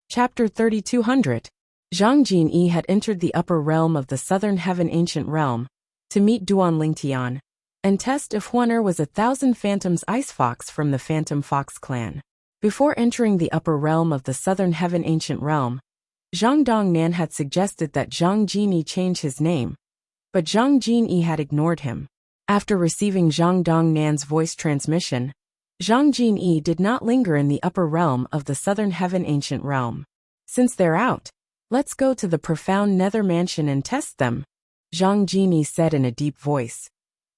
Chapter 3200. Zhang Jinyi had entered the upper realm of the southern heaven ancient realm to meet Duan Lingtian and test if Huaner was 1,000 Phantom's ice fox from the Phantom Fox clan. Before entering the upper realm of the southern heaven ancient realm, Zhang Dongnan had suggested that Zhang Jinyi change his name, but Zhang Jinyi had ignored him. After receiving Zhang Dongnan's voice transmission, Zhang Jinyi did not linger in the upper realm of the southern heaven ancient realm. Since they're out, let's go to the profound nether mansion and test them, Zhang Jinyi said in a deep voice.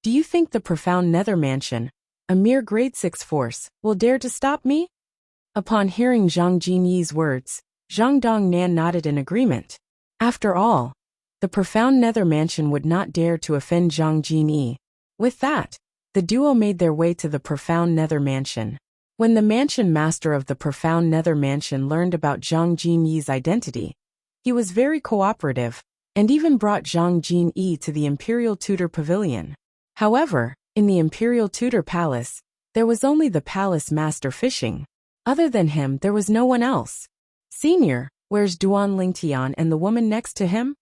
Do you think the profound nether mansion, a mere grade 6 force, will dare to stop me? Upon hearing Zhang Jinyi's words, Zhang Dongnan nodded in agreement. After all, the profound nether mansion would not dare to offend Zhang Jinyi. With that, the duo made their way to the profound nether mansion. When the mansion master of the profound nether mansion learned about Zhang Jinyi's identity, he was very cooperative, and even brought Zhang Jinyi to the Imperial Tudor Pavilion. However, in the Imperial Tudor Palace, there was only the palace master fishing. Other than him, there was no one else. Senior, where's Duan Lingtian and the woman next to him?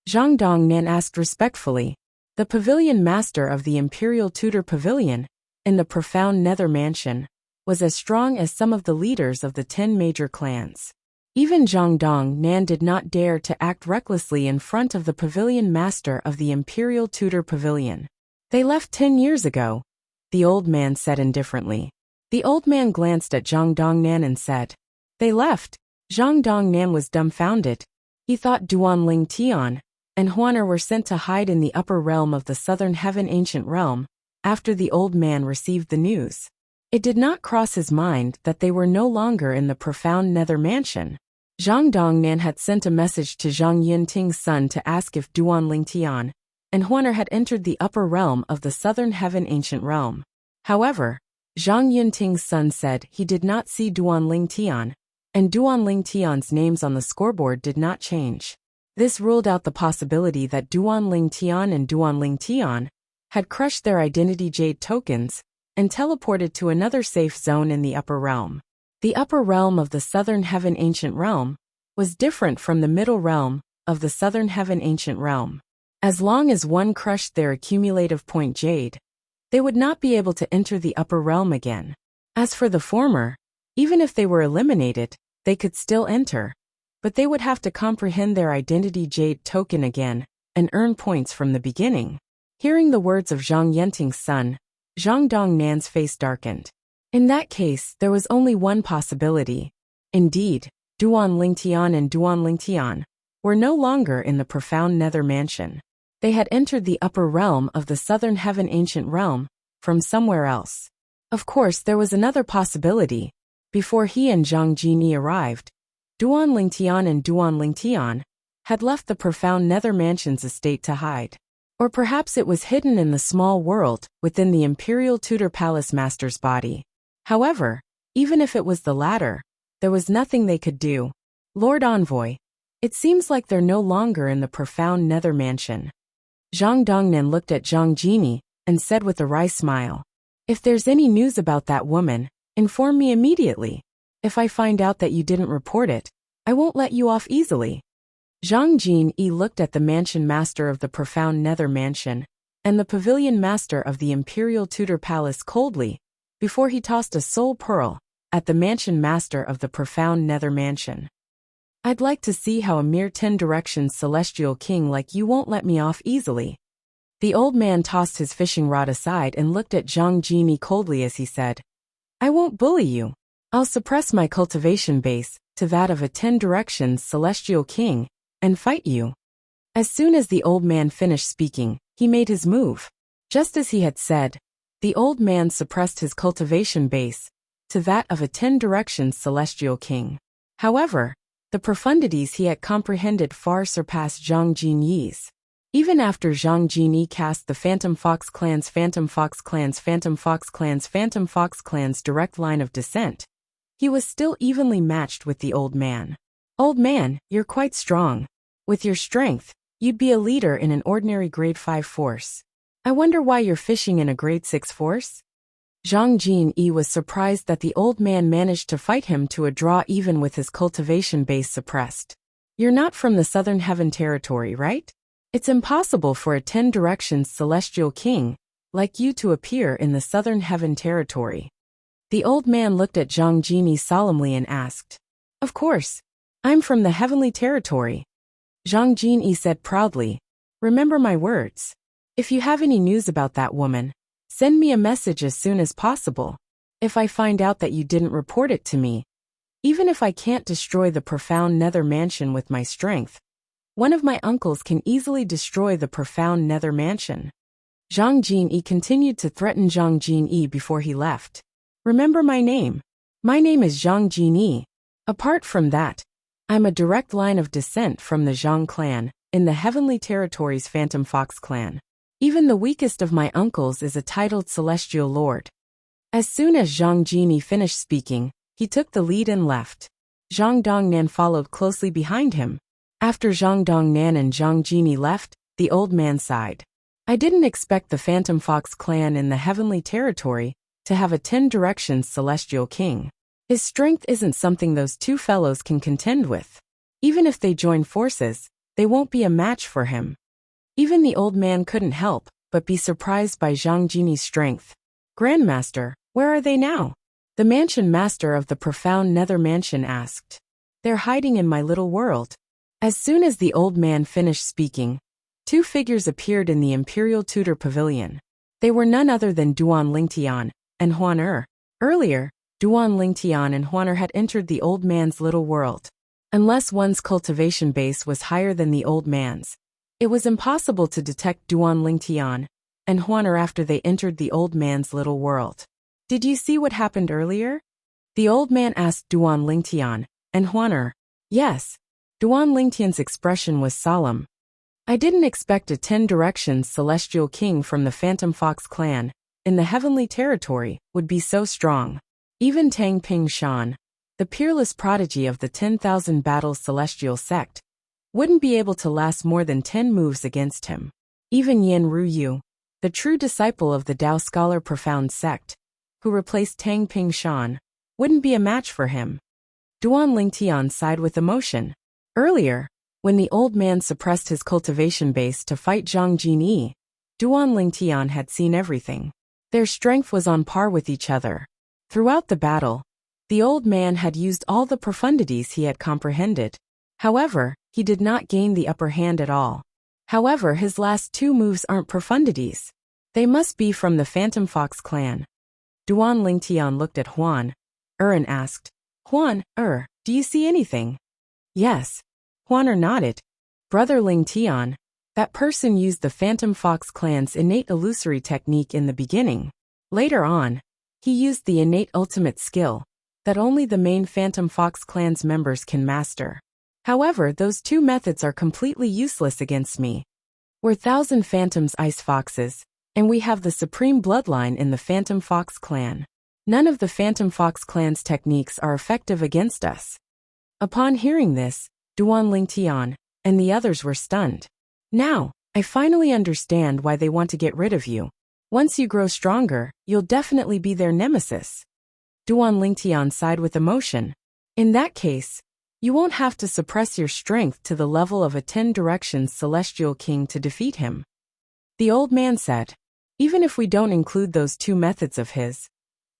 Zhang Dongnan asked respectfully. The pavilion master of the Imperial Tudor Pavilion, in the profound nether mansion, was as strong as some of the leaders of the 10 major clans. Even Zhang Dongnan did not dare to act recklessly in front of the pavilion master of the Imperial Tudor Pavilion. They left 10 years ago, the old man said indifferently. The old man glanced at Zhang Dongnan and said, They left. Zhang Dongnan was dumbfounded. He thought Duan Lingtian and Huaner were sent to hide in the upper realm of the southern heaven ancient realm after the old man received the news. It did not cross his mind that they were no longer in the profound nether mansion. Zhang Dongnan had sent a message to Zhang Yinting's son to ask if Duan Lingtian and Huaner had entered the upper realm of the southern heaven ancient realm. However, Zhang Yinting's son said he did not see Duan Lingtian, and Duan Lingtian's names on the scoreboard did not change. This ruled out the possibility that Duan Lingtian and Duan Lingtian had crushed their identity jade tokens and teleported to another safe zone in the upper realm. The upper realm of the southern heaven ancient realm was different from the middle realm of the southern heaven ancient realm. As long as one crushed their accumulative point jade, they would not be able to enter the upper realm again. As for the former, even if they were eliminated, they could still enter, but they would have to comprehend their identity jade token again and earn points from the beginning. Hearing the words of Zhang Yinting's son, Zhang Dongnan's face darkened. In that case, there was only one possibility. Indeed, Duan Lingtian and Duan Lingtian were no longer in the profound nether mansion. They had entered the upper realm of the southern heaven ancient realm from somewhere else. Of course, there was another possibility. Before he and Zhang Jinyi arrived, Duan Lingtian and Duan Lingtian had left the profound nether mansion's estate to hide. Or perhaps it was hidden in the small world within the Imperial Tudor Palace master's body. However, even if it was the latter, there was nothing they could do. Lord Envoy, it seems like they're no longer in the profound nether mansion. Zhang Dongnan looked at Zhang Jinyi and said with a wry smile, If there's any news about that woman, inform me immediately. If I find out that you didn't report it, I won't let you off easily. Zhang Jinyi looked at the mansion master of the profound nether mansion and the pavilion master of the Imperial Tudor Palace coldly before he tossed a soul pearl at the mansion master of the profound nether mansion. I'd like to see how a mere 10 directions celestial king like you won't let me off easily. The old man tossed his fishing rod aside and looked at Zhang Jinyi coldly as he said, I won't bully you. I'll suppress my cultivation base to that of a 10 directions celestial king and fight you. As soon as the old man finished speaking, he made his move. Just as he had said, the old man suppressed his cultivation base to that of a 10 directions celestial king. However, the profundities he had comprehended far surpassed Zhang Jinyi's. Even after Zhang Jinyi cast the Phantom Fox Clan's Phantom Fox Clan's Phantom Fox Clan's Phantom Fox Clan's direct line of descent, he was still evenly matched with the old man. Old man, you're quite strong. With your strength, you'd be a leader in an ordinary grade 5 force. I wonder why you're fishing in a grade 6 force? Zhang Jinyi was surprised that the old man managed to fight him to a draw even with his cultivation base suppressed. You're not from the Southern Heaven territory, right? It's impossible for a 10 Directions celestial king like you to appear in the Southern Heaven territory. The old man looked at Zhang Jinyi solemnly and asked, Of course, I'm from the heavenly territory. Zhang Jinyi said proudly, Remember my words. If you have any news about that woman, send me a message as soon as possible. If I find out that you didn't report it to me, even if I can't destroy the profound nether mansion with my strength, one of my uncles can easily destroy the profound nether mansion. Zhang Jinyi continued to threaten Zhang Jinyi before he left. Remember my name. My name is Zhang Jinyi. Apart from that, I'm a direct line of descent from the Zhang clan, in the Heavenly Territories Phantom Fox clan. Even the weakest of my uncles is a titled Celestial Lord. As soon as Zhang Jinyi finished speaking, he took the lead and left. Zhang Dongnan followed closely behind him. After Zhang Dongnan and Zhang Jinyi left, the old man sighed. I didn't expect the Phantom Fox clan in the Heavenly Territory to have a 10 Directions celestial king. His strength isn't something those two fellows can contend with. Even if they join forces, they won't be a match for him. Even the old man couldn't help but be surprised by Zhang Jinyi's strength. Grandmaster, where are they now? The mansion master of the profound nether mansion asked. They're hiding in my little world. As soon as the old man finished speaking, two figures appeared in the Imperial Tudor Pavilion. They were none other than Duan Lingtian and Huan. Earlier, Duan Lingtian and Huan had entered the old man's little world. Unless one's cultivation base was higher than the old man's, it was impossible to detect Duan Lingtian and Huan after they entered the old man's little world. Did you see what happened earlier? The old man asked Duan Lingtian and Huan. Yes. Duan Lingtian's expression was solemn. I didn't expect a 10 Directions celestial king from the Phantom Fox clan in the Heavenly Territory would be so strong. Even Tang Ping Shan, the peerless prodigy of the 10,000 Battles Celestial Sect, wouldn't be able to last more than 10 moves against him. Even Yan Ruyu, the true disciple of the Dao Scholar Profound Sect, who replaced Tang Ping Shan, wouldn't be a match for him. Duan Lingtian sighed with emotion. Earlier, when the old man suppressed his cultivation base to fight Zhang Jinyi, Duan Lingtian had seen everything. Their strength was on par with each other. Throughout the battle, the old man had used all the profundities he had comprehended. However, he did not gain the upper hand at all. However, his last two moves aren't profundities. They must be from the Phantom Fox clan. Duan Lingtian looked at Huan and asked, Huan, do you see anything? Yes. Huan nodded. Brother Lingtian, that person used the Phantom Fox clan's innate illusory technique in the beginning. Later on, he used the innate ultimate skill that only the main Phantom Fox clan's members can master. However, those two methods are completely useless against me. We're 1,000 Phantom's Ice Foxes, and we have the supreme bloodline in the Phantom Fox clan. None of the Phantom Fox clan's techniques are effective against us. Upon hearing this, Duan Lingtian and the others were stunned. Now, I finally understand why they want to get rid of you. Once you grow stronger, you'll definitely be their nemesis. Duan Lingtian sighed with emotion. In that case, you won't have to suppress your strength to the level of a 10 Directions celestial king to defeat him. The old man said, even if we don't include those two methods of his,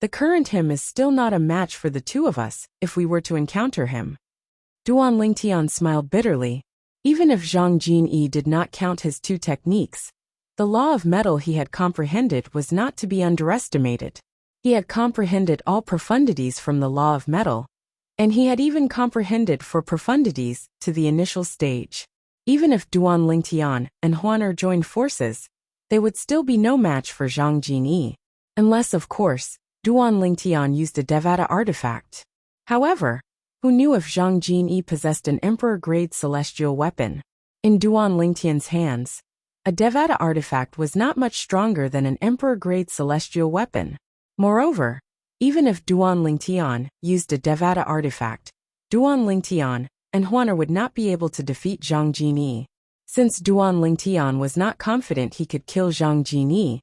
the current him is still not a match for the two of us if we were to encounter him. Duan Lingtian smiled bitterly. Even if Zhang Jinyi did not count his two techniques, the law of metal he had comprehended was not to be underestimated. He had comprehended all profundities from the law of metal, and he had even comprehended for profundities to the initial stage. Even if Duan Lingtian and Huan joined forces, they would still be no match for Zhang Jinyi, unless, of course, Duan Lingtian used a Devata artifact. However, who knew if Zhang Jinyi possessed an Emperor-grade celestial weapon? In Duan Lingtian's hands, a Devata artifact was not much stronger than an Emperor-grade celestial weapon. Moreover, even if Duan Lingtian used a Devata artifact, Duan Lingtian and Huan would not be able to defeat Zhang Jinyi. Since Duan Lingtian was not confident he could kill Zhang Jinyi,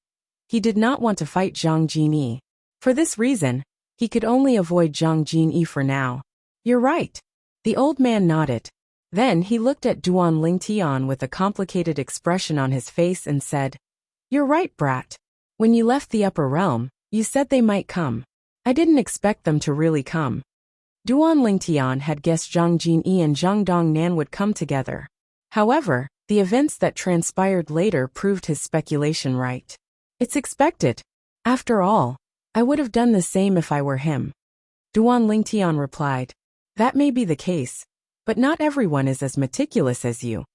he did not want to fight Zhang Jinyi. For this reason, he could only avoid Zhang Jinyi for now. You're right. The old man nodded. Then he looked at Duan Lingtian with a complicated expression on his face and said, You're right, brat. When you left the upper realm, you said they might come. I didn't expect them to really come. Duan Lingtian had guessed Zhang Jinyi and Zhang Dongnan would come together. However, the events that transpired later proved his speculation right. It's expected. After all, I would have done the same if I were him. Duan Lingtian replied, That may be the case, but not everyone is as meticulous as you.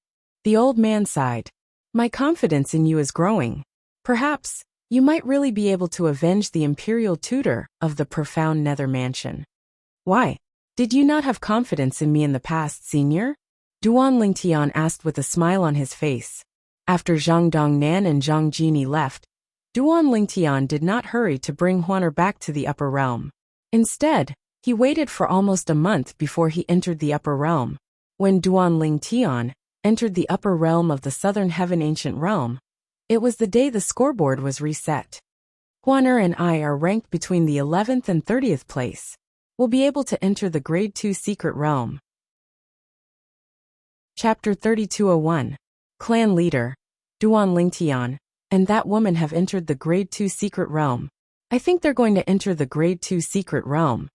The old man sighed. My confidence in you is growing. Perhaps, you might really be able to avenge the imperial tutor of the profound nether mansion. Why? Did you not have confidence in me in the past, senior? Duan Lingtian asked with a smile on his face. After Zhang Dongnan and Zhang Jinyi left, Duan Lingtian did not hurry to bring Huaner back to the upper realm. Instead, he waited for almost a month before he entered the upper realm. When Duan Lingtian entered the upper realm of the southern heaven ancient realm, it was the day the scoreboard was reset. Huaner and I are ranked between the 11th and 30th place. We'll be able to enter the Grade 2 secret realm. Chapter 3201. Clan Leader. Duan Lingtian and that woman have entered the Grade 2 secret realm. I think they're going to enter the Grade 2 secret realm.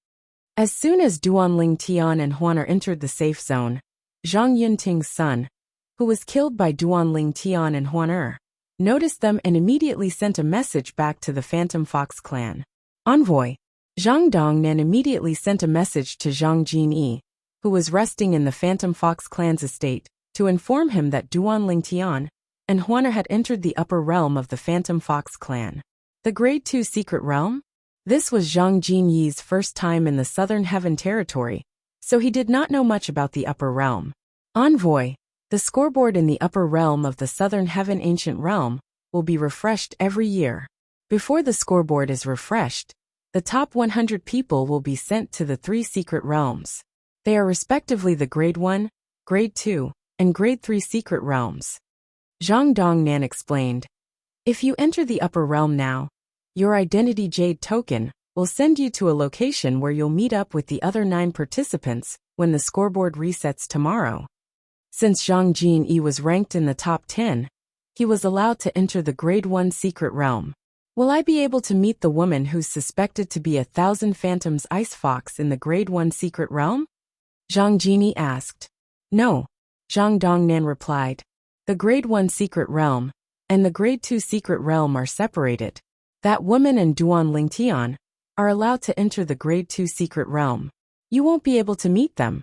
As soon as Duan Lingtian and Huaner entered the safe zone, Zhang Yunting's son, who was killed by Duan Lingtian and Huaner, noticed them and immediately sent a message back to the Phantom Fox clan. Envoy. Zhang Dongnan immediately sent a message to Zhang Jinyi, who was resting in the Phantom Fox clan's estate, to inform him that Duan Lingtian and Huaner had entered the upper realm of the Phantom Fox clan. The Grade 2 secret realm? This was Zhang Jinyi's first time in the Southern Heaven territory, so he did not know much about the upper realm. Envoy. The scoreboard in the upper realm of the Southern Heaven ancient realm will be refreshed every year. Before the scoreboard is refreshed, the top 100 people will be sent to the 3 secret realms. They are respectively the Grade 1, Grade 2, and Grade 3 secret realms. Zhang Dongnan explained. If you enter the upper realm now, your identity jade token will send you to a location where you'll meet up with the other 9 participants when the scoreboard resets tomorrow. Since Zhang Jinyi was ranked in the top 10, he was allowed to enter the Grade 1 secret realm. Will I be able to meet the woman who's suspected to be 1,000 Phantoms Ice Fox in the Grade 1 secret realm? Zhang Jinyi asked. No, Zhang Dongnan replied. The Grade 1 secret realm and the Grade 2 secret realm are separated. That woman and Duan Lingtian are allowed to enter the Grade 2 secret realm. You won't be able to meet them.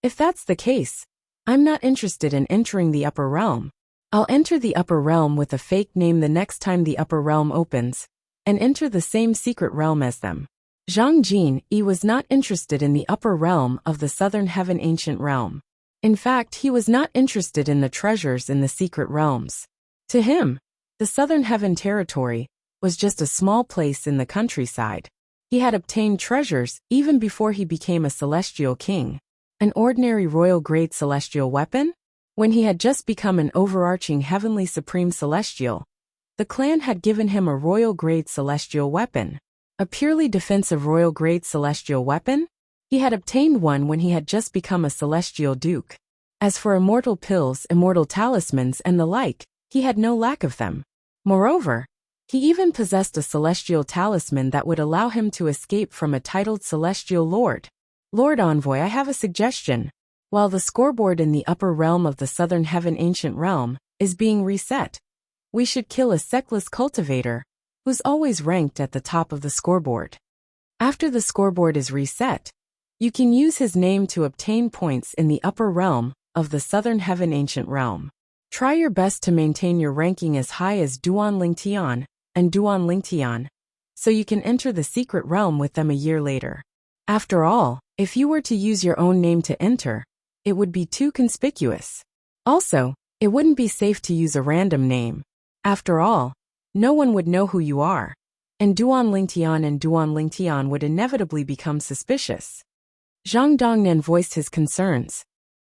If that's the case, I'm not interested in entering the upper realm. I'll enter the upper realm with a fake name the next time the upper realm opens, and enter the same secret realm as them. Zhang Jinyi was not interested in the upper realm of the Southern Heaven ancient realm. In fact, he was not interested in the treasures in the secret realms. To him, the Southern Heaven territory was just a small place in the countryside. He had obtained treasures even before he became a celestial king. An ordinary royal grade celestial weapon? When he had just become an overarching heavenly supreme celestial, the clan had given him a royal grade celestial weapon. A purely defensive royal grade celestial weapon? He had obtained one when he had just become a celestial duke. As for immortal pills, immortal talismans, and the like, he had no lack of them. Moreover, he even possessed a celestial talisman that would allow him to escape from a titled celestial lord. Lord Envoy, I have a suggestion. While the scoreboard in the upper realm of the Southern Heaven ancient realm is being reset, we should kill a sectless cultivator who's always ranked at the top of the scoreboard. After the scoreboard is reset, you can use his name to obtain points in the upper realm of the Southern Heaven ancient realm. Try your best to maintain your ranking as high as Duan Lingtian and Duan Lingtian, so you can enter the secret realm with them a year later. After all, if you were to use your own name to enter, it would be too conspicuous. Also, it wouldn't be safe to use a random name. After all, no one would know who you are, and Duan Lingtian would inevitably become suspicious. Zhang Dongnan voiced his concerns.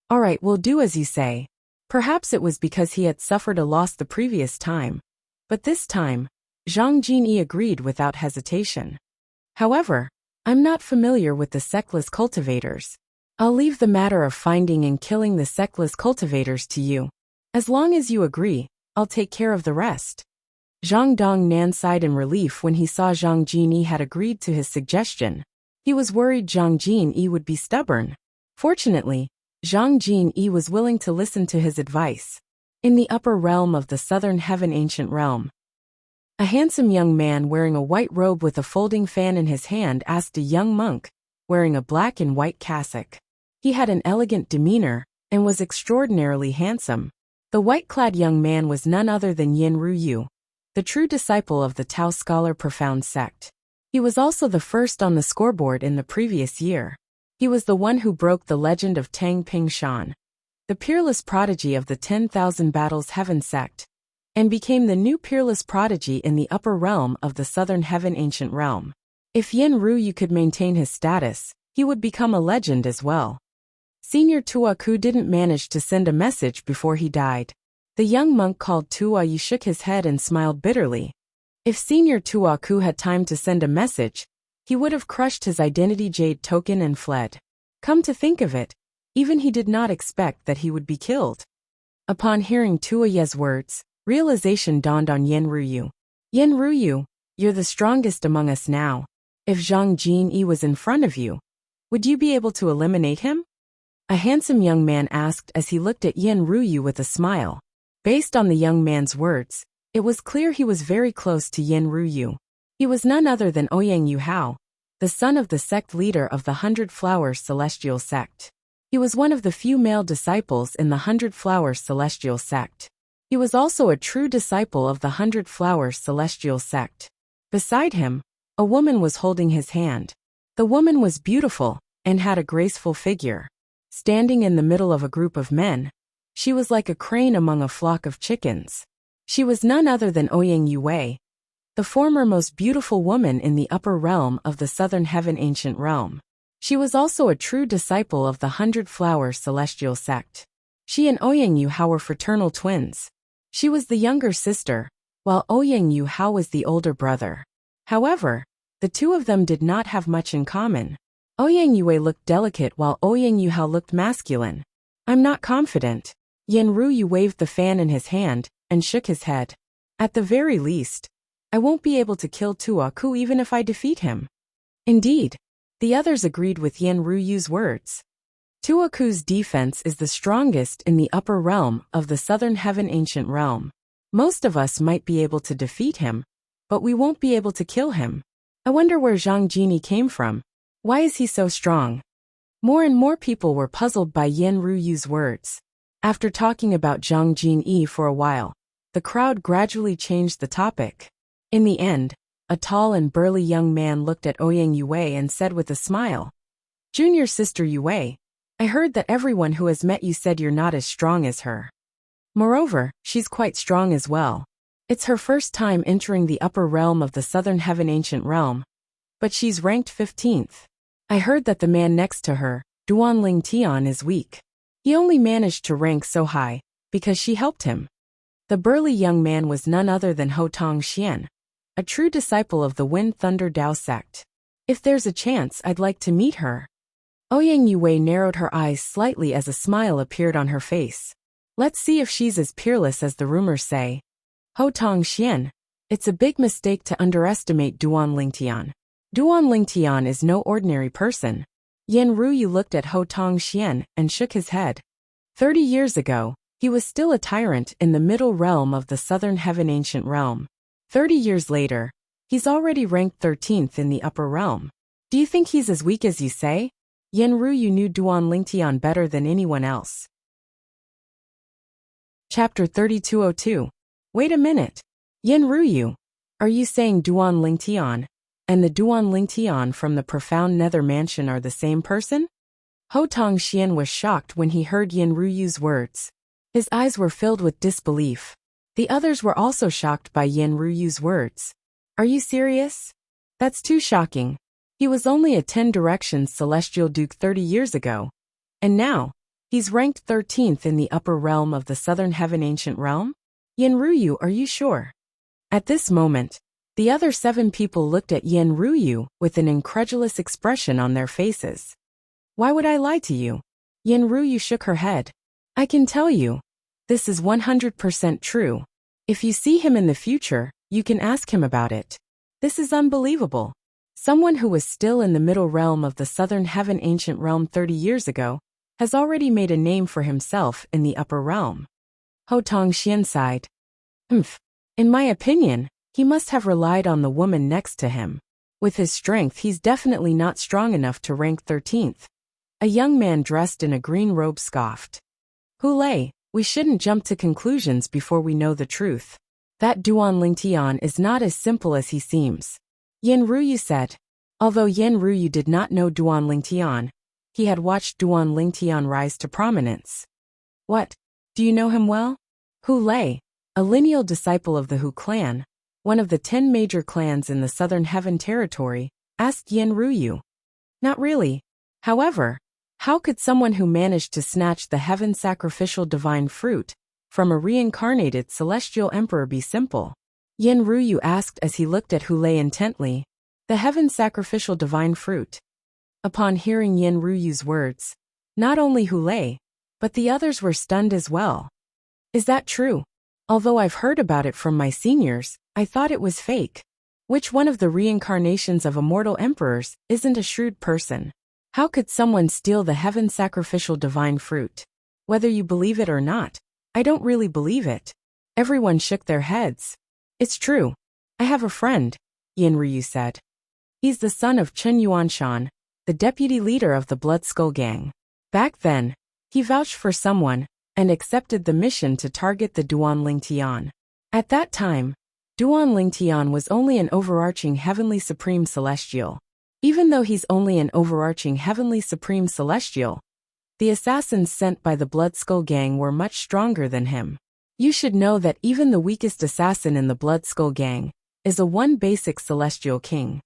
All right, we'll do as you say. Perhaps it was because he had suffered a loss the previous time, but this time, Zhang Jinyi agreed without hesitation. However, I'm not familiar with the sectless cultivators. I'll leave the matter of finding and killing the sectless cultivators to you. As long as you agree, I'll take care of the rest. Zhang Dongnan sighed in relief when he saw Zhang Jinyi had agreed to his suggestion. He was worried Zhang Jinyi would be stubborn. Fortunately, Zhang Jinyi was willing to listen to his advice. In the upper realm of the southern heaven ancient realm, a handsome young man wearing a white robe with a folding fan in his hand asked a young monk, wearing a black and white cassock. He had an elegant demeanor and was extraordinarily handsome. The white-clad young man was none other than Yin Ruyu, the true disciple of the Tao scholar profound sect. He was also the first on the scoreboard in the previous year. He was the one who broke the legend of Tang Pingshan, the peerless prodigy of the 10,000 Battles Heaven sect, and became the new peerless prodigy in the upper realm of the southern heaven ancient realm. If Yin Ruyu could maintain his status, he would become a legend as well. Senior Tuaku didn't manage to send a message before he died. The young monk called Tuayu shook his head and smiled bitterly. If Senior Tuaku had time to send a message, he would have crushed his identity jade token and fled. Come to think of it, even he did not expect that he would be killed. Upon hearing Tuaye's words, realization dawned on Yin Ruyu. Yin Ruyu, you're the strongest among us now. If Zhang Jinyi was in front of you, would you be able to eliminate him? A handsome young man asked as he looked at Yin Ruyu with a smile. Based on the young man's words, it was clear he was very close to Yin Ruyu. He was none other than Ouyang Yuhao, the son of the sect leader of the 100 Flowers Celestial Sect. He was one of the few male disciples in the 100 Flowers Celestial Sect. He was also a true disciple of the 100 Flowers Celestial Sect. Beside him, a woman was holding his hand. The woman was beautiful and had a graceful figure. Standing in the middle of a group of men, she was like a crane among a flock of chickens. She was none other than Ouyang Yue, the former most beautiful woman in the upper realm of the southern heaven ancient realm. She was also a true disciple of the 100 Flower Celestial Sect. She and Ouyang Yuhao were fraternal twins. She was the younger sister, while Ouyang Yuhao was the older brother. However, the two of them did not have much in common. Ouyang Yue looked delicate while Ouyang Yuhao looked masculine. I'm not confident. Yin Ruyu waved the fan in his hand and shook his head. At the very least, I won't be able to kill Tuaku even if I defeat him. Indeed, the others agreed with Yin Ruyu's words. Tuaku's defense is the strongest in the upper realm of the southern heaven ancient realm. Most of us might be able to defeat him, but we won't be able to kill him. I wonder where Zhang Jinyi came from. Why is he so strong? More and more people were puzzled by Yin Ruyu's words. After talking about Zhang Jinyi for a while, the crowd gradually changed the topic. In the end, a tall and burly young man looked at Ouyang Yue and said with a smile, Junior sister Yue, I heard that everyone who has met you said you're not as strong as her. Moreover, she's quite strong as well. It's her first time entering the upper realm of the southern heaven ancient realm, but she's ranked 15th. I heard that the man next to her, Duanling Tian, is weak. He only managed to rank so high because she helped him. The burly young man was none other than Ho Tong Xian, a true disciple of the Wind Thunder Dao sect. If there's a chance, I'd like to meet her. Ouyang Yue narrowed her eyes slightly as a smile appeared on her face. Let's see if she's as peerless as the rumors say. Ho Tong Xian, it's a big mistake to underestimate Duanling Tian. Duanling Tian is no ordinary person. Yin Ruyu looked at Ho Tong Xian and shook his head. 30 years ago, he was still a tyrant in the middle realm of the southern heaven ancient realm. 30 years later, he's already ranked 13th in the upper realm. Do you think he's as weak as you say? Yin Ruyu knew Duanling Tian better than anyone else. Chapter 3202. Wait a minute. Yin Ruyu, are you saying Duanling Tian and the Duanling Tian from the profound nether mansion are the same person? Ho Tong Xian was shocked when he heard Yin Ruyu's words. His eyes were filled with disbelief. The others were also shocked by Yin Ruyu's words. Are you serious? That's too shocking. He was only a 10 Directions Celestial Duke 30 years ago. And now, he's ranked 13th in the upper realm of the southern heaven ancient realm? Yin Ruyu, are you sure? At this moment, The other 7 people looked at Yen Ruyu with an incredulous expression on their faces. Why would I lie to you? Yen Ruyu shook her head. I can tell you. This is 100% true. If you see him in the future, you can ask him about it. This is unbelievable. Someone who was still in the middle realm of the southern heaven ancient realm 30 years ago has already made a name for himself in the upper realm. Ho Tongxian sighed. In my opinion, he must have relied on the woman next to him. With his strength, he's definitely not strong enough to rank 13th. A young man dressed in a green robe scoffed. Hulei, we shouldn't jump to conclusions before we know the truth. That Duan Lingtian is not as simple as he seems. Yen Ruyu said. Although Yen Ruyu did not know Duan Lingtian, he had watched Duan Lingtian rise to prominence. What? Do you know him well? Hulei, a lineal disciple of the Hu clan, one of the 10 major clans in the Southern Heaven Territory, asked Yen Ruyu. Not really. However, how could someone who managed to snatch the heaven sacrificial divine fruit from a reincarnated celestial emperor be simple? Yen Ruyu asked as he looked at Hulei intently. The heaven sacrificial divine fruit. Upon hearing Yen Ruyu's words, not only Hulei, but the others were stunned as well. Is that true? Although I've heard about it from my seniors, I thought it was fake. Which one of the reincarnations of immortal emperors isn't a shrewd person? How could someone steal the heaven sacrificial divine fruit? Whether you believe it or not, I don't really believe it. Everyone shook their heads. It's true. I have a friend, Yen Ryu said. He's the son of Chen Yuanshan, the deputy leader of the Blood Skull Gang. Back then, he vouched for someone and accepted the mission to target the Duan Lingtian. At that time, Duan Lingtian was only an overarching heavenly supreme celestial. Even though he's only an overarching heavenly supreme celestial, the assassins sent by the Blood Skull Gang were much stronger than him. You should know that even the weakest assassin in the Blood Skull Gang is a one basic celestial king.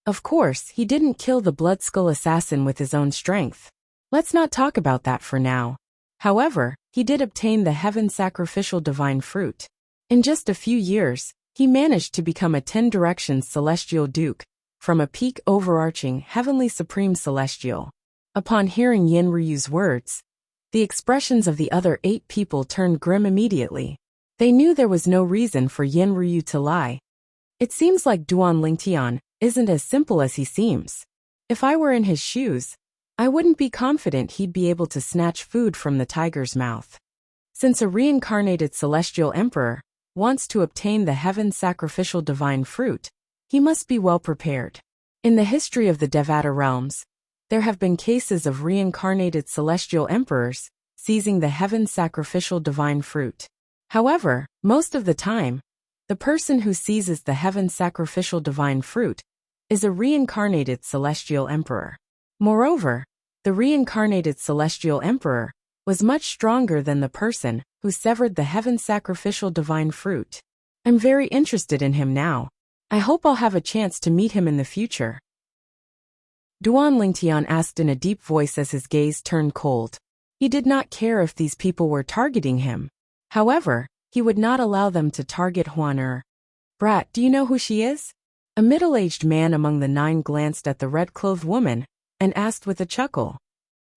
Of course, he didn't kill the Blood Skull assassin with his own strength. Let's not talk about that for now. However, he did obtain the heaven sacrificial divine fruit. In just a few years, he managed to become a 10 directions celestial duke, from a peak overarching heavenly supreme celestial. Upon hearing Yen Ruyu's words, the expressions of the other 8 people turned grim immediately. They knew there was no reason for Yen Ryu to lie. It seems like Duan Lingtian isn't as simple as he seems. If I were in his shoes, I wouldn't be confident he'd be able to snatch food from the tiger's mouth. Since a reincarnated celestial emperor wants to obtain the heaven sacrificial divine fruit, he must be well prepared. In the history of the Devata realms, there have been cases of reincarnated celestial emperors seizing the heaven sacrificial divine fruit. However, most of the time, the person who seizes the heaven sacrificial divine fruit is a reincarnated celestial emperor. Moreover, the reincarnated celestial emperor was much stronger than the person who severed the heaven sacrificial divine fruit. I'm very interested in him now. I hope I'll have a chance to meet him in the future. Duan Lingtian asked in a deep voice as his gaze turned cold. He did not care if these people were targeting him. However, he would not allow them to target Huan. Brat, do you know who she is? A middle-aged man among the 9 glanced at the red-clothed woman and asked with a chuckle.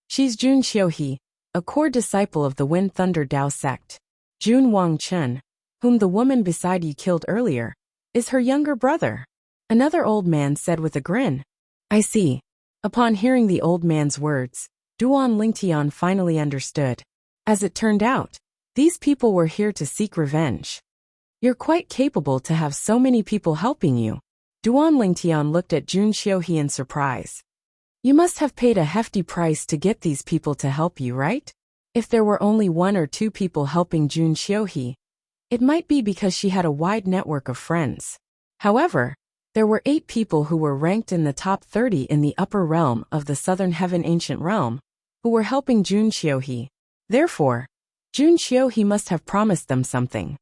She's Jun Xiuhe, a core disciple of the Wind Thunder Dao sect. Jun Wangchen, whom the woman beside you killed earlier, is her younger brother. Another old man said with a grin. I see. Upon hearing the old man's words, Duan Lingtian finally understood. As it turned out, these people were here to seek revenge. You're quite capable to have so many people helping you. Duan Lingtian looked at Jun Xiuhe in surprise. You must have paid a hefty price to get these people to help you, right? If there were only 1 or 2 people helping Jun Xiuhe, it might be because she had a wide network of friends. However, there were 8 people who were ranked in the top 30 in the upper realm of the Southern Heaven Ancient Realm, who were helping Jun Xiuhe. Therefore, Jun Xiuhe must have promised them something.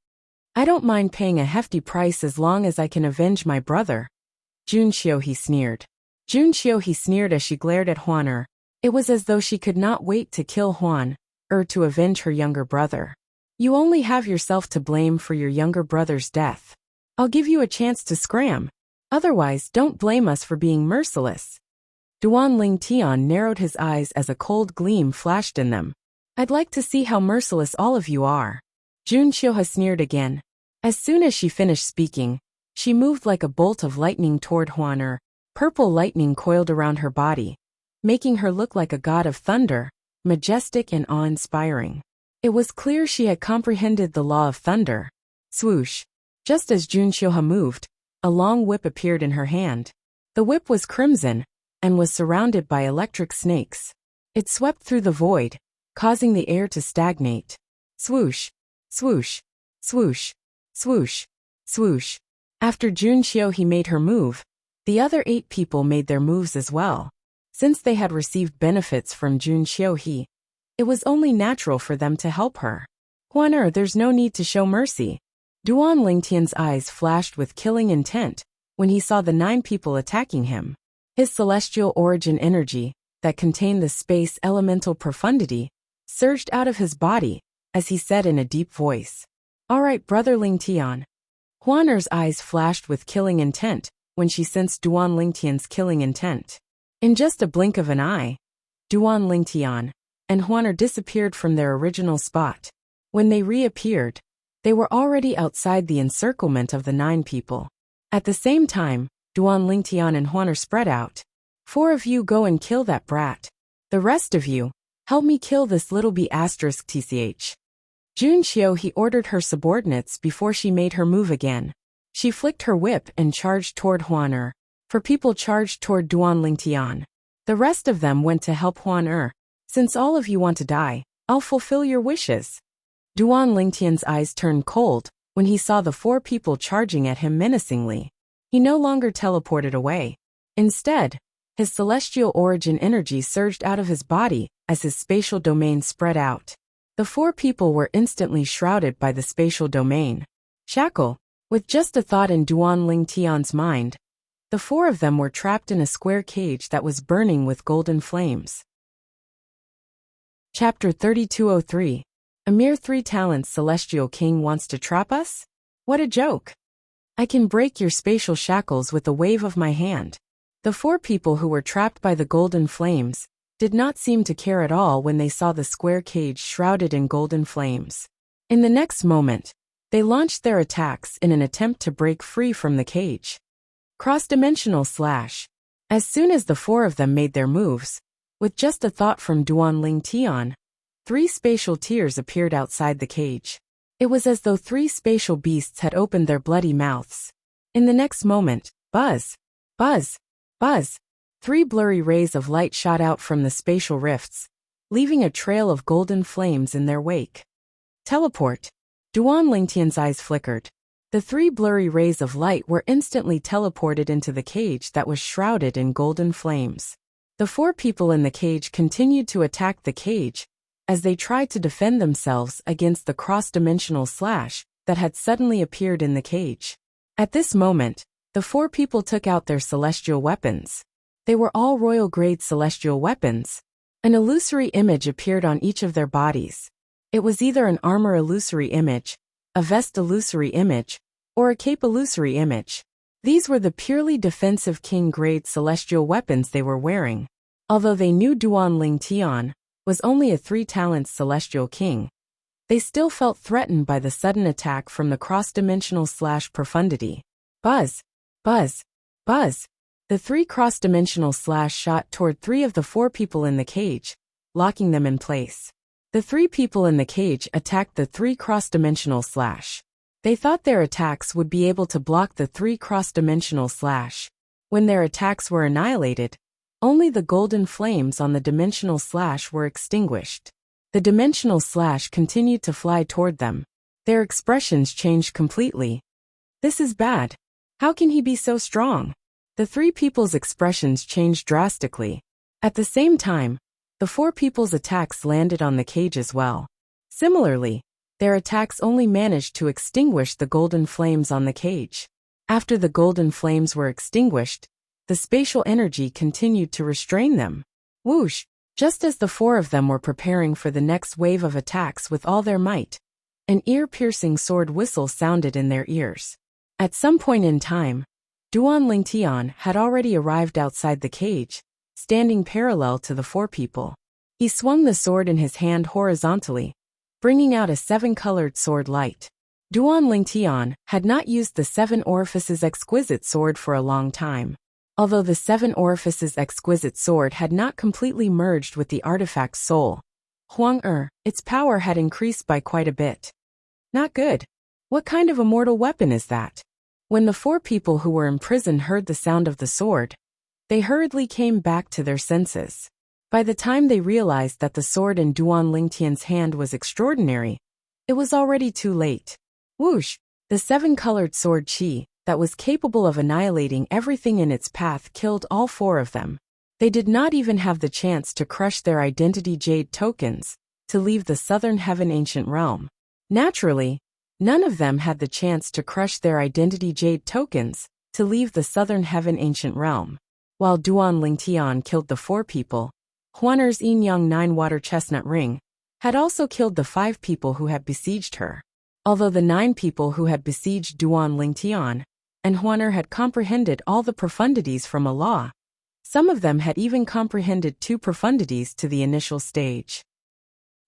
I don't mind paying a hefty price as long as I can avenge my brother. Jun Xiuhe sneered. Jun Xiuhe sneered as she glared at Huan. It was as though she could not wait to kill Huan to avenge her younger brother. You only have yourself to blame for your younger brother's death. I'll give you a chance to scram. Otherwise, don't blame us for being merciless. Duan Lingtian narrowed his eyes as a cold gleam flashed in them. I'd like to see how merciless all of you are. Jun Xiuhe sneered again. As soon as she finished speaking, she moved like a bolt of lightning toward Huan. Purple lightning coiled around her body, making her look like a god of thunder, majestic and awe-inspiring. It was clear she had comprehended the law of thunder. Swoosh! Just as Jun Xiuhe moved, a long whip appeared in her hand. The whip was crimson, and was surrounded by electric snakes. It swept through the void, causing the air to stagnate. Swoosh! Swoosh! Swoosh! Swoosh! Swoosh! After Jun Xiuhe made her move, the other 8 people made their moves as well. Since they had received benefits from Jun Xiuhe, it was only natural for them to help her. Huan, there's no need to show mercy. Duan Lingtian's eyes flashed with killing intent when he saw the 9 people attacking him. His celestial origin energy, that contained the space elemental profundity, surged out of his body, as he said in a deep voice. All right, brother Lingtian. Huan's eyes flashed with killing intent when she sensed Duan Lingtian's killing intent. In just a blink of an eye, Duan Lingtian and Huan disappeared from their original spot. When they reappeared, they were already outside the encirclement of the 9 people. At the same time, Duan Lingtian and Huan spread out. 4 of you go and kill that brat. The rest of you, help me kill this little b******. Jun Xiuhe ordered her subordinates before she made her move again. She flicked her whip and charged toward Huan. 4 people charged toward Duan Lingtian. The rest of them went to help Huan. Since all of you want to die, I'll fulfill your wishes. Duan Lingtian's eyes turned cold when he saw the 4 people charging at him menacingly. He no longer teleported away. Instead, his celestial origin energy surged out of his body as his spatial domain spread out. The 4 people were instantly shrouded by the spatial domain. Shackle. With just a thought in Duan Lingtian's mind, the 4 of them were trapped in a square cage that was burning with golden flames. Chapter 3203. A mere 3 talents Celestial King wants to trap us? What a joke! I can break your spatial shackles with a wave of my hand. The 4 people who were trapped by the golden flames did not seem to care at all when they saw the square cage shrouded in golden flames. In the next moment, they launched their attacks in an attempt to break free from the cage. Cross-dimensional slash. As soon as the 4 of them made their moves, with just a thought from Duan Lingtian, 3 spatial tears appeared outside the cage. It was as though 3 spatial beasts had opened their bloody mouths. In the next moment, buzz, buzz, buzz, 3 blurry rays of light shot out from the spatial rifts, leaving a trail of golden flames in their wake. Teleport. Duan Lingtian's eyes flickered. The 3 blurry rays of light were instantly teleported into the cage that was shrouded in golden flames. The 4 people in the cage continued to attack the cage as they tried to defend themselves against the cross-dimensional slash that had suddenly appeared in the cage. At this moment, the 4 people took out their celestial weapons. They were all royal-grade celestial weapons. An illusory image appeared on each of their bodies. It was either an armor illusory image, a vest illusory image, or a cape illusory image. These were the purely defensive king-grade celestial weapons they were wearing. Although they knew Duan Lingtian was only a 3 talents celestial king, they still felt threatened by the sudden attack from the cross-dimensional slash profundity. Buzz, buzz, buzz. The 3 cross-dimensional slash shot toward 3 of the 4 people in the cage, locking them in place. The 3 people in the cage attacked the 3 cross-dimensional slash. They thought their attacks would be able to block the 3 cross-dimensional slash. When their attacks were annihilated, only the golden flames on the dimensional slash were extinguished. The dimensional slash continued to fly toward them. Their expressions changed completely. This is bad. How can he be so strong? The 3 people's expressions changed drastically. At the same time, the 4 people's attacks landed on the cage as well. Similarly, their attacks only managed to extinguish the golden flames on the cage. After the golden flames were extinguished, the spatial energy continued to restrain them. Whoosh! Just as the 4 of them were preparing for the next wave of attacks with all their might, an ear-piercing sword whistle sounded in their ears. At some point in time, Duan Lingtian had already arrived outside the cage, standing parallel to the four people. He swung the sword in his hand horizontally, bringing out a seven-colored sword light. Duan Lingtian had not used the Seven Orifices exquisite sword for a long time. Although the Seven Orifices exquisite sword had not completely merged with the artifact's soul, its power had increased by quite a bit. Not good. What kind of immortal weapon is that? When the four people who were imprisoned heard the sound of the sword, they hurriedly came back to their senses. By the time they realized that the sword in Duan Lingtian's hand was extraordinary, it was already too late. Whoosh! The seven-colored sword Qi, that was capable of annihilating everything in its path, killed all four of them. They did not even have the chance to crush their identity jade tokens to leave the Southern Heaven Ancient Realm. Naturally, none of them had the chance to crush their identity jade tokens to leave the Southern Heaven Ancient Realm. While Duan Lingtian killed the four people, Huaner's Yin-Yang 9-water chestnut ring had also killed the 5 people who had besieged her. Although the 9 people who had besieged Duan Lingtian and Huaner had comprehended all the profundities from a law, some of them had even comprehended 2 profundities to the initial stage.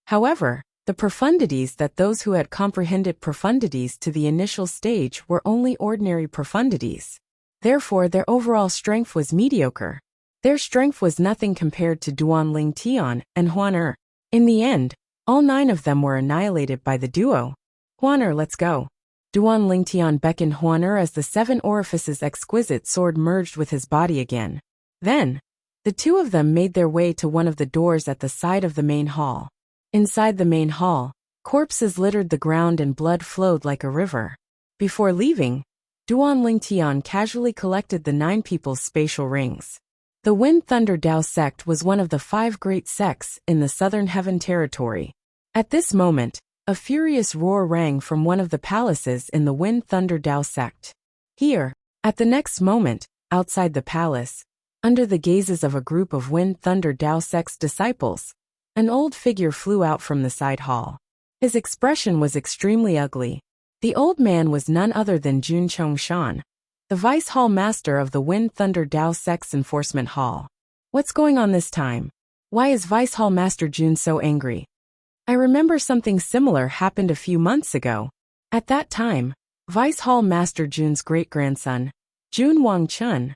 However, the profundities that those who had comprehended profundities to the initial stage were only ordinary profundities. Therefore, their overall strength was mediocre. Their strength was nothing compared to Duan Lingtian and Huaner. In the end, all 9 of them were annihilated by the duo. Huaner, let's go. Duan Lingtian beckoned Huaner as the 7 Orifices exquisite sword merged with his body again. Then, the 2 of them made their way to one of the doors at the side of the main hall. Inside the main hall, corpses littered the ground and blood flowed like a river. Before leaving, Duan Lingtian casually collected the 9 people's spatial rings. The Wind Thunder Dao sect was one of the 5 great sects in the Southern Heaven territory. At this moment, a furious roar rang from one of the palaces in the Wind Thunder Dao sect. Here, at the next moment, outside the palace, under the gazes of a group of Wind Thunder Dao sect's disciples, an old figure flew out from the side hall. His expression was extremely ugly. The old man was none other than Jun Chongshan, the Vice Hall Master of the Wind Thunder Dao Sect's Enforcement Hall. What's going on this time? Why is Vice Hall Master Jun so angry? I remember something similar happened a few months ago. At that time, Vice Hall Master Jun's great-grandson, Jun Wangchun,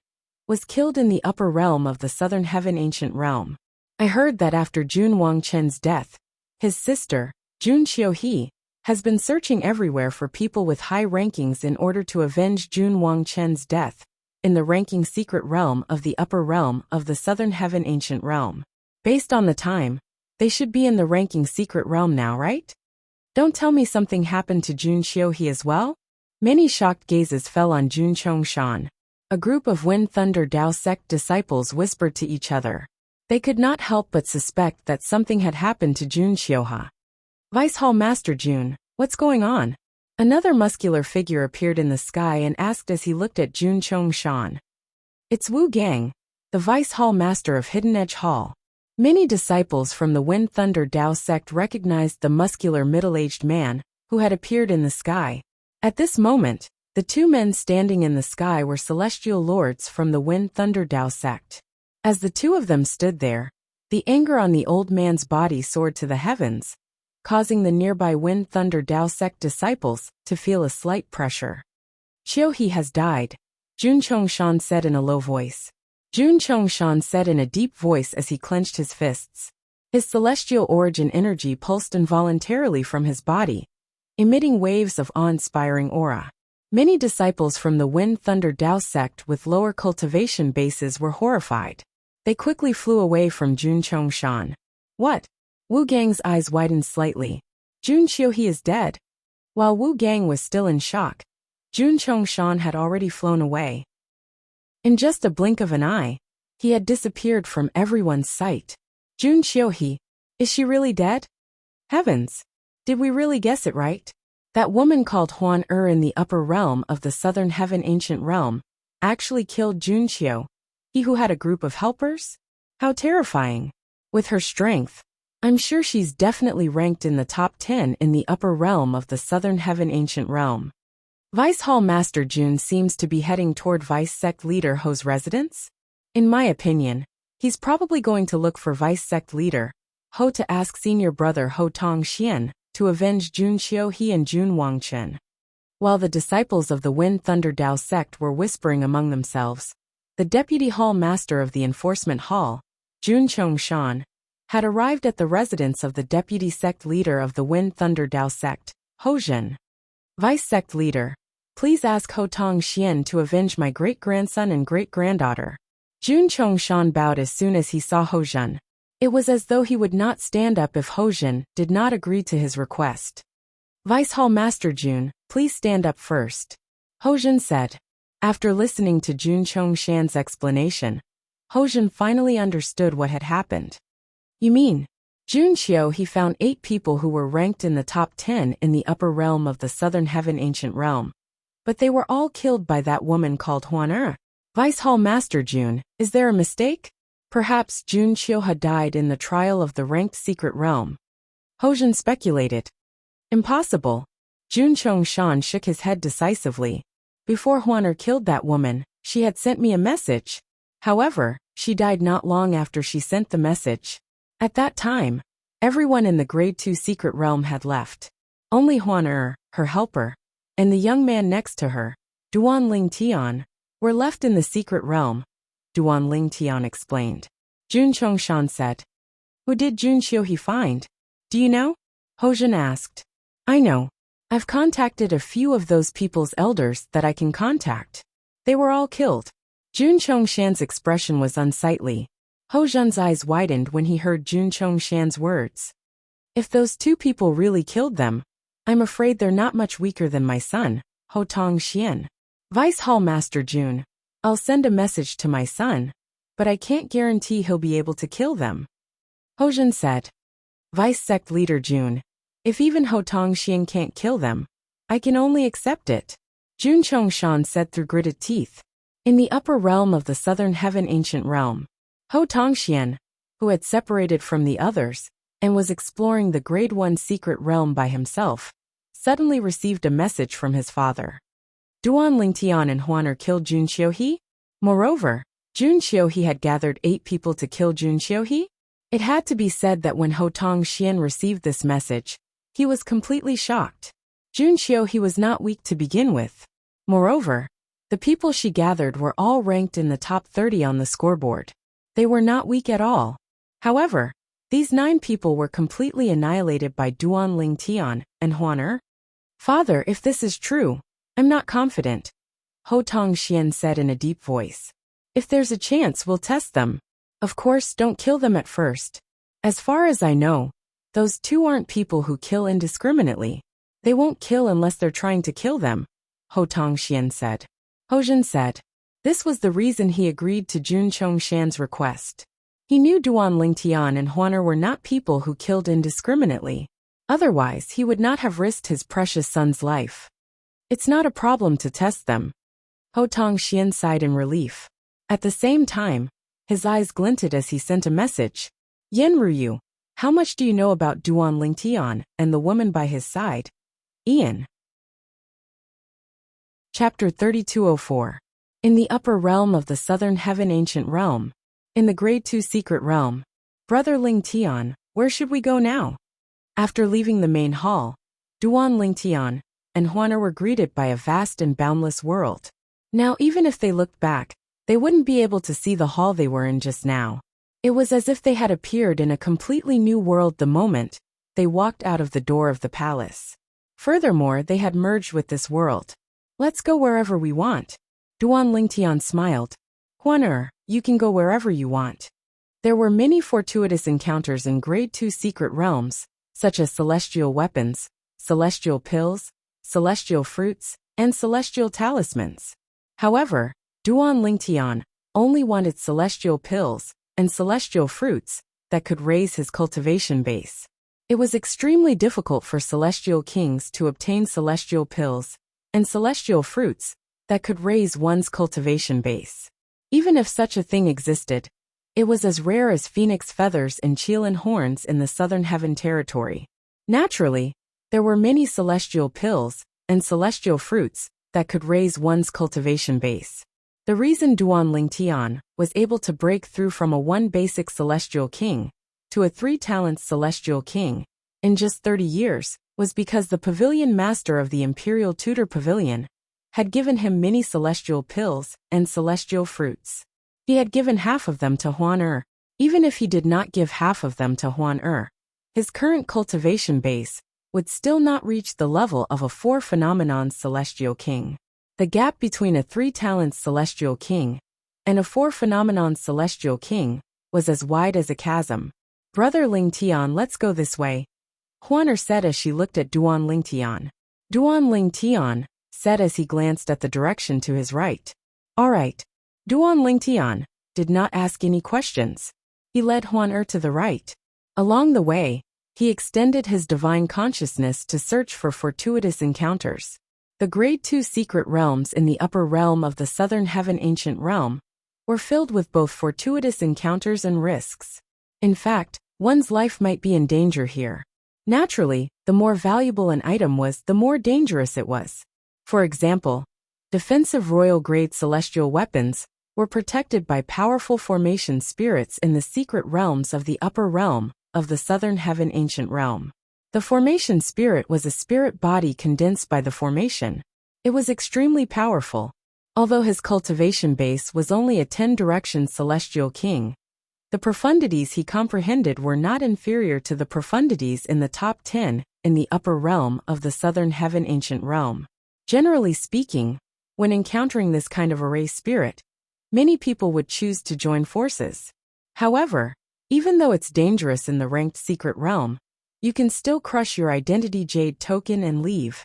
was killed in the upper realm of the Southern Heaven Ancient Realm. I heard that after Jun Wangchun's death, his sister, Jun Xiuhe, has been searching everywhere for people with high rankings in order to avenge Jun Wangchun's death in the ranking secret realm of the upper realm of the Southern Heaven Ancient Realm. Based on the time, they should be in the ranking secret realm now, right? Don't tell me something happened to Jun Xiuhe as well? Many shocked gazes fell on Jun Chongshan. A group of Wind Thunder Dao sect disciples whispered to each other. They could not help but suspect that something had happened to Jun Xiuhe. Vice Hall Master Jun, what's going on? Another muscular figure appeared in the sky and asked as he looked at Jun Chongshan. It's Wu Gang, the Vice Hall Master of Hidden Edge Hall. Many disciples from the Wind Thunder Dao sect recognized the muscular middle-aged man who had appeared in the sky. At this moment, the 2 men standing in the sky were celestial lords from the Wind Thunder Dao sect. As the 2 of them stood there, the anger on the old man's body soared to the heavens, causing the nearby Wind Thunder Dao sect disciples to feel a slight pressure. Xiuhe has died, Jun Chongshan said in a low voice. Jun Chongshan said in a deep voice as he clenched his fists. His celestial origin energy pulsed involuntarily from his body, emitting waves of awe-inspiring aura. Many disciples from the Wind Thunder Dao sect with lower cultivation bases were horrified. They quickly flew away from Jun Chongshan. What? Wu Gang's eyes widened slightly. Jun Xiuhe is dead. While Wu Gang was still in shock, Jun Chongshan had already flown away. In just a blink of an eye, he had disappeared from everyone's sight. Jun Xiuhe, is she really dead? Heavens! Did we really guess it right? That woman called Huan in the upper realm of the Southern Heaven Ancient Realm actually killed Jun Xiu, he who had a group of helpers? How terrifying! With her strength, I'm sure she's definitely ranked in the top 10 in the upper realm of the Southern Heaven Ancient Realm. Vice Hall Master Jun seems to be heading toward Vice Sect Leader Ho's residence. In my opinion, he's probably going to look for Vice Sect Leader Ho to ask senior brother Ho Tong Xian to avenge Jun Xiuhe and Jun Wangchen. While the disciples of the Wind Thunder Dao sect were whispering among themselves, the Deputy Hall Master of the Enforcement Hall, Jun Chongshan, had arrived at the residence of the Deputy Sect Leader of the Wind Thunder Dao sect, Ho Zhen. Vice Sect Leader, please ask Ho Tong Xian to avenge my great-grandson and great-granddaughter. Jun Chongshan bowed as soon as he saw Ho Zhen. It was as though he would not stand up if Ho Zhen did not agree to his request. Vice Hall Master Jun, please stand up first. Ho Zhen said. After listening to Jun Chongshan's explanation, Ho Zhen finally understood what had happened. You mean, Jun Xiuhe found 8 people who were ranked in the top 10 in the upper realm of the Southern Heaven Ancient Realm. But they were all killed by that woman called Huan. Vice Hall Master Jun, is there a mistake? Perhaps Jun Xiuhe died in the trial of the ranked secret realm. Ho Zhen speculated. Impossible. Jun Chongshan shook his head decisively. Before Huan killed that woman, she had sent me a message. However, she died not long after she sent the message. At that time, everyone in the Grade 2 secret realm had left. Only Huan, her helper, and the young man next to her, Duan Ling Tian, were left in the secret realm. Duan Ling Tian explained. Jun Chongshan said. Who did Jun Xiuhe find? Do you know? Ho Zhen asked. I know. I've contacted a few of those people's elders that I can contact. They were all killed. Jun Chongshan's expression was unsightly. Ho Zhen's eyes widened when he heard Jun Chongshan's words. If those 2 people really killed them, I'm afraid they're not much weaker than my son, Ho Tong Xian. Vice Hall Master Jun, I'll send a message to my son, but I can't guarantee he'll be able to kill them. Ho Zhen said. Vice Sect Leader Jun, if even Ho Tong Xian can't kill them, I can only accept it. Jun Chongshan said through gritted teeth. In the upper realm of the Southern Heaven Ancient Realm, Ho Tong Xian, who had separated from the others and was exploring the Grade 1 secret realm by himself, suddenly received a message from his father. Duan Ling Tian and Huan killed Jun Xiuhe? Moreover, Jun Xiuhe had gathered 8 people to kill Jun Xiuhe? It had to be said that when Ho Tong Xian received this message, he was completely shocked. Jun Xiuhe was not weak to begin with. Moreover, the people she gathered were all ranked in the top 30 on the scoreboard. They were not weak at all. However, these 9 people were completely annihilated by Duan Ling Tian and Huan. Father, if this is true, I'm not confident, Ho Tong Xian said in a deep voice. If there's a chance, we'll test them. Of course, don't kill them at first. As far as I know, those 2 aren't people who kill indiscriminately. They won't kill unless they're trying to kill them, Ho Tong Xian said. Ho Zhen said. This was the reason he agreed to Jun Chongshan's request. He knew Duan Ling Tian and Huan were not people who killed indiscriminately. Otherwise, he would not have risked his precious son's life. It's not a problem to test them. Ho Tong Xian sighed in relief. At the same time, his eyes glinted as he sent a message. Yen Ruyu, how much do you know about Duan Ling Tian and the woman by his side? Ian. Chapter 3204. In the upper realm of the Southern Heaven Ancient Realm. In the Grade 2 Secret Realm. Brother Ling Tian, where should we go now? After leaving the main hall, Duan Ling Tian and Huan were greeted by a vast and boundless world. Now even if they looked back, they wouldn't be able to see the hall they were in just now. It was as if they had appeared in a completely new world the moment they walked out of the door of the palace. Furthermore, they had merged with this world. Let's go wherever we want. Duan Ling Tian smiled. Huan, you can go wherever you want. There were many fortuitous encounters in Grade 2 secret realms, such as celestial weapons, celestial pills, celestial fruits, and celestial talismans. However, Duan Ling Tian only wanted celestial pills and celestial fruits that could raise his cultivation base. It was extremely difficult for celestial kings to obtain celestial pills and celestial fruits that could raise one's cultivation base. Even if such a thing existed, it was as rare as phoenix feathers and Qilin horns in the Southern Heaven territory. Naturally, there were many celestial pills and celestial fruits that could raise one's cultivation base. The reason Duan Lingtian was able to break through from a 1 basic celestial king to a 3 talents celestial king in just 30 years was because the pavilion master of the Imperial Tutor Pavilion had given him many celestial pills and celestial fruits. He had given half of them to Huan. Even if he did not give half of them to Huan, his current cultivation base would still not reach the level of a 4 phenomenon celestial king. The gap between a 3 talents celestial king and a 4 phenomenon celestial king was as wide as a chasm. Brother Lingtian, let's go this way, Huan said as she looked at Duan Lingtian. Duan Lingtian said as he glanced at the direction to his right. All right. Duan Lingtian did not ask any questions. He led Huan to the right. Along the way, he extended his divine consciousness to search for fortuitous encounters. The Grade 2 secret realms in the upper realm of the Southern Heaven Ancient Realm were filled with both fortuitous encounters and risks. In fact, one's life might be in danger here. Naturally, the more valuable an item was, the more dangerous it was. For example, defensive royal grade celestial weapons were protected by powerful formation spirits in the secret realms of the upper realm of the Southern Heaven Ancient Realm. The formation spirit was a spirit body condensed by the formation. It was extremely powerful. Although his cultivation base was only a 10-direction celestial king, the profundities he comprehended were not inferior to the profundities in the top 10 in the upper realm of the Southern Heaven Ancient Realm. Generally speaking, when encountering this kind of array spirit, many people would choose to join forces. However, even though it's dangerous in the ranked secret realm, you can still crush your identity jade token and leave.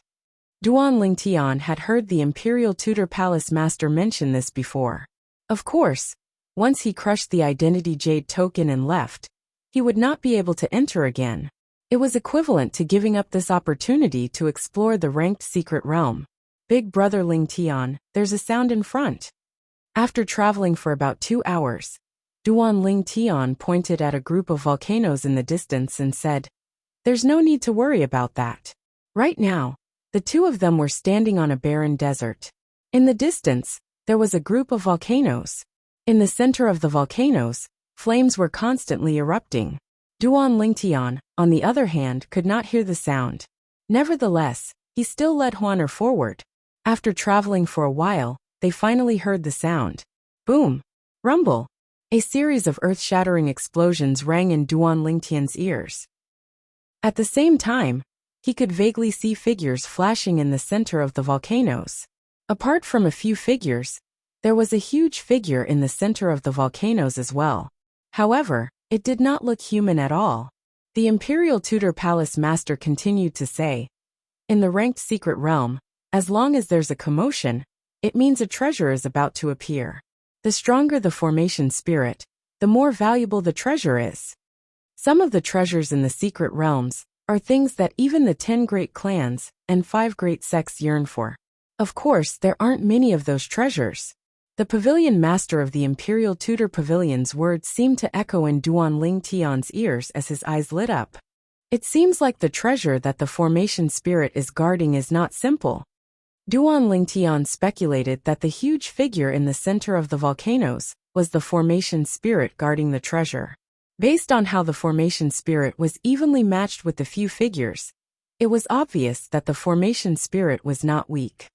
Duan Lingtian had heard the Imperial Tutor Palace Master mention this before. Of course, once he crushed the identity jade token and left, he would not be able to enter again. It was equivalent to giving up this opportunity to explore the ranked secret realm. Big brother Lingtian, there's a sound in front. After traveling for about 2 hours, Duan Lingtian pointed at a group of volcanoes in the distance and said, "There's no need to worry about that." Right now, the two of them were standing on a barren desert. In the distance, there was a group of volcanoes. In the center of the volcanoes, flames were constantly erupting. Duan Lingtian, on the other hand, could not hear the sound. Nevertheless, he still led Huan forward. After traveling for a while, they finally heard the sound. Boom! Rumble! A series of earth-shattering explosions rang in Duan Lingtian's ears. At the same time, he could vaguely see figures flashing in the center of the volcanoes. Apart from a few figures, there was a huge figure in the center of the volcanoes as well. However, it did not look human at all. The Imperial Tutor Palace Master continued to say, "In the ranked secret realm, as long as there's a commotion, it means a treasure is about to appear. The stronger the formation spirit, the more valuable the treasure is. Some of the treasures in the secret realms are things that even the 10 great clans and 5 great sects yearn for. Of course, there aren't many of those treasures." The pavilion master of the Imperial Tutor Pavilion's words seemed to echo in Duan Lingtian's ears as his eyes lit up. It seems like the treasure that the formation spirit is guarding is not simple. Duan Lingtian speculated that the huge figure in the center of the volcanoes was the formation spirit guarding the treasure. Based on how the formation spirit was evenly matched with the few figures, it was obvious that the formation spirit was not weak.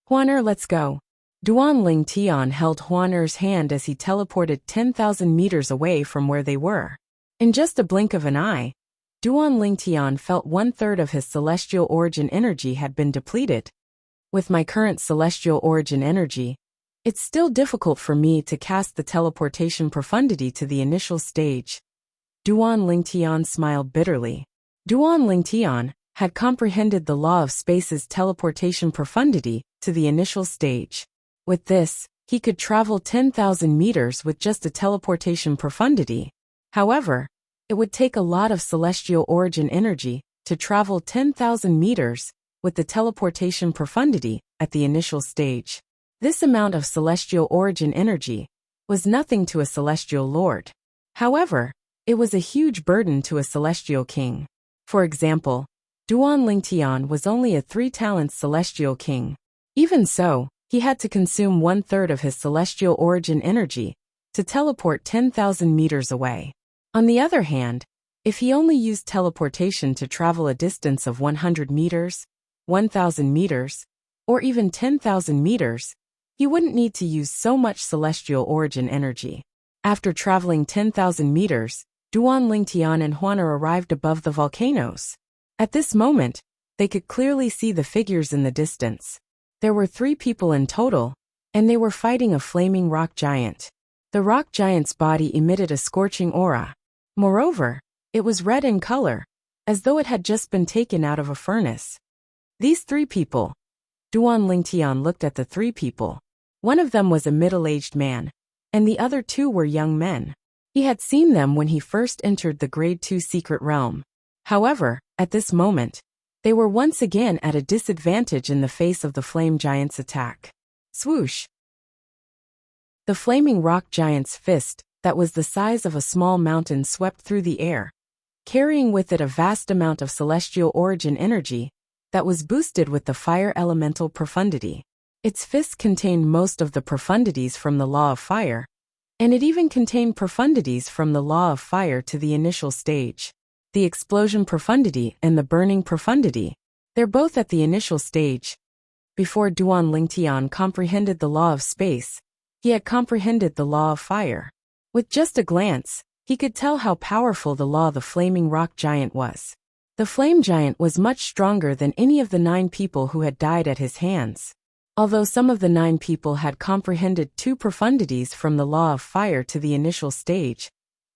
"Huan, let's go." Duan Lingtian held Huan's hand as he teleported 10,000 meters away from where they were. In just a blink of an eye, Duan Lingtian felt 1/3 of his celestial origin energy had been depleted. With my current celestial origin energy, it's still difficult for me to cast the teleportation profundity to the initial stage. Duan Lingtian smiled bitterly. Duan Lingtian had comprehended the law of space's teleportation profundity to the initial stage. With this, he could travel 10,000 meters with just a teleportation profundity. However, it would take a lot of celestial origin energy to travel 10,000 meters with the teleportation profundity at the initial stage. This amount of celestial origin energy was nothing to a celestial lord. However, it was a huge burden to a celestial king. For example, Duan Lingtian was only a 3 talents celestial king. Even so, he had to consume 1/3 of his celestial origin energy to teleport 10,000 meters away. On the other hand, if he only used teleportation to travel a distance of 100 meters, 1,000 meters, or even 10,000 meters, he wouldn't need to use so much celestial origin energy. After traveling 10,000 meters, Duan Lingtian and Huaner arrived above the volcanoes. At this moment, they could clearly see the figures in the distance. There were 3 people in total, and they were fighting a flaming rock giant. The rock giant's body emitted a scorching aura. Moreover, it was red in color, as though it had just been taken out of a furnace. These 3 people. Duan Lingtian looked at the 3 people. One of them was a middle-aged man, and the other 2 were young men. He had seen them when he first entered the Grade 2 secret realm. However, at this moment, they were once again at a disadvantage in the face of the flame giant's attack. Swoosh! The flaming rock giant's fist, that was the size of a small mountain, swept through the air, carrying with it a vast amount of celestial origin energy that was boosted with the fire elemental profundity. Its fist contained most of the profundities from the law of fire, and it even contained profundities from the law of fire to the initial stage. The explosion profundity and the burning profundity, they're both at the initial stage. Before Duan Lingtian comprehended the law of space, he had comprehended the law of fire. With just a glance, he could tell how powerful the law of the flaming rock giant was. The flame giant was much stronger than any of the 9 people who had died at his hands. Although some of the 9 people had comprehended 2 profundities from the law of fire to the initial stage,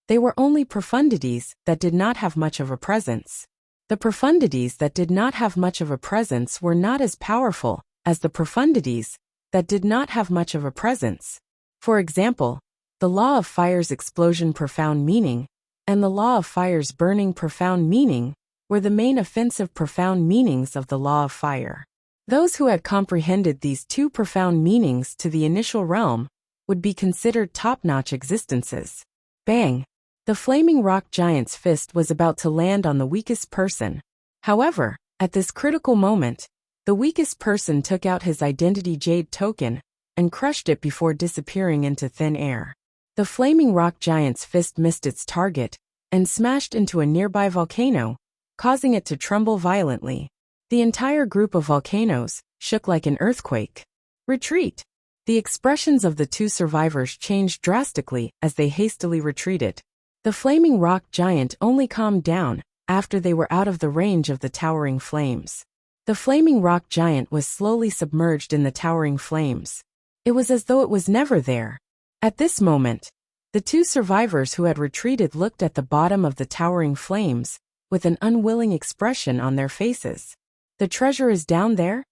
they were only profundities that did not have much of a presence. The profundities that did not have much of a presence were not as powerful as the profundities that did not have much of a presence. For example, the law of fire's explosion profound meaning and the law of fire's burning profound meaning were the main offensive profound meanings of the law of fire. Those who had comprehended these 2 profound meanings to the initial realm would be considered top-notch existences. Bang! The flaming rock giant's fist was about to land on the weakest person. However, at this critical moment, the weakest person took out his identity jade token and crushed it before disappearing into thin air. The flaming rock giant's fist missed its target and smashed into a nearby volcano, causing it to tremble violently. The entire group of volcanoes shook like an earthquake. Retreat! The expressions of the 2 survivors changed drastically as they hastily retreated. The flaming rock giant only calmed down after they were out of the range of the towering flames. The flaming rock giant was slowly submerged in the towering flames. It was as though it was never there. At this moment, the 2 survivors who had retreated looked at the bottom of the towering flames with an unwilling expression on their faces. The treasure is down there?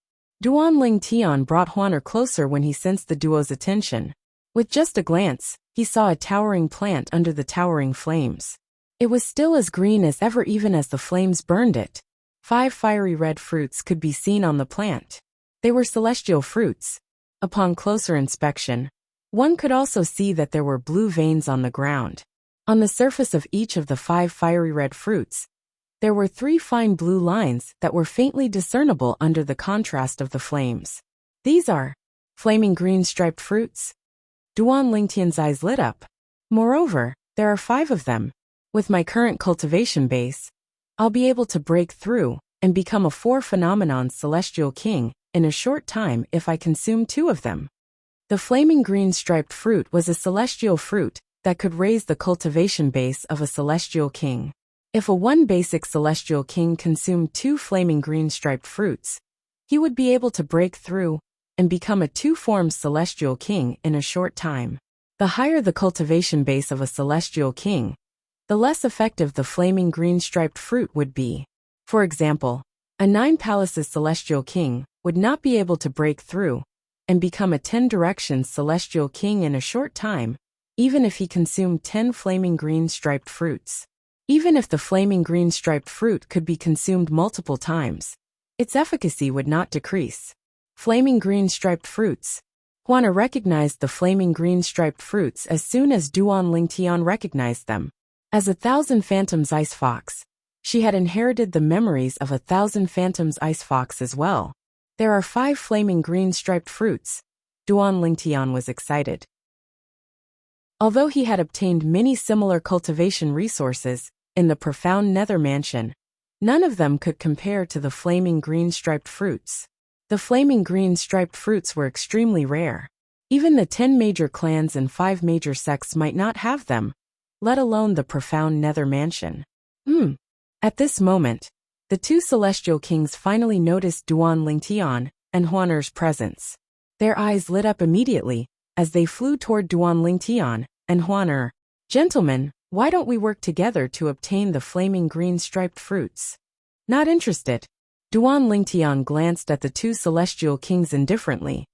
Duan Lingtian brought Huaner closer when he sensed the duo's attention. With just a glance, he saw a towering plant under the towering flames. It was still as green as ever even as the flames burned it. 5 fiery red fruits could be seen on the plant. They were celestial fruits. Upon closer inspection, one could also see that there were blue veins on the ground. On the surface of each of the 5 fiery red fruits, there were 3 fine blue lines that were faintly discernible under the contrast of the flames. These are flaming green striped fruits. Duan Lingtian's eyes lit up. Moreover, there are 5 of them. With my current cultivation base, I'll be able to break through and become a 4-phenomenon celestial king in a short time if I consume 2 of them. The flaming green striped fruit was a celestial fruit that could raise the cultivation base of a celestial king. If a 1 basic celestial king consumed 2 flaming green striped fruits, he would be able to break through and become a 2-formed celestial king in a short time. The higher the cultivation base of a celestial king, the less effective the flaming green striped fruit would be. For example, a 9 palaces celestial king would not be able to break through and become a 10 directions celestial king in a short time, even if he consumed 10 flaming green striped fruits. Even if the flaming green striped fruit could be consumed multiple times, its efficacy would not decrease. Flaming green striped fruits. Huaner recognized the flaming green striped fruits as soon as Duan Lingtian recognized them. As 1,000 Phantoms Ice Fox, she had inherited the memories of 1,000 Phantoms Ice Fox as well. There are 5 flaming green striped fruits. Duan Lingtian was excited. Although he had obtained many similar cultivation resources in the profound Nether Mansion, none of them could compare to the flaming green striped fruits. The flaming green striped fruits were extremely rare. Even the 10 major clans and 5 major sects might not have them, let alone the profound Nether Mansion. At this moment, the 2 celestial kings finally noticed Duan Lingtian and Huaner's presence. Their eyes lit up immediately as they flew toward Duan Lingtian and Huaner. Gentlemen, why don't we work together to obtain the flaming green striped fruits? Not interested. Duan Lingtian glanced at the 2 celestial kings indifferently.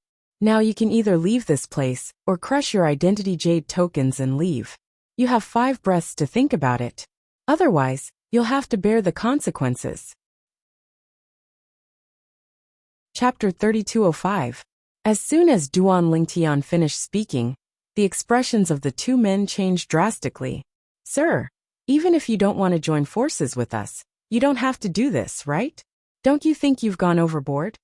Now you can either leave this place or crush your identity jade tokens and leave. You have 5 breaths to think about it. Otherwise, you'll have to bear the consequences. Chapter 3205. As soon as Duan Lingtian finished speaking, the expressions of the 2 men changed drastically. Sir, even if you don't want to join forces with us, you don't have to do this, right? Don't you think you've gone overboard?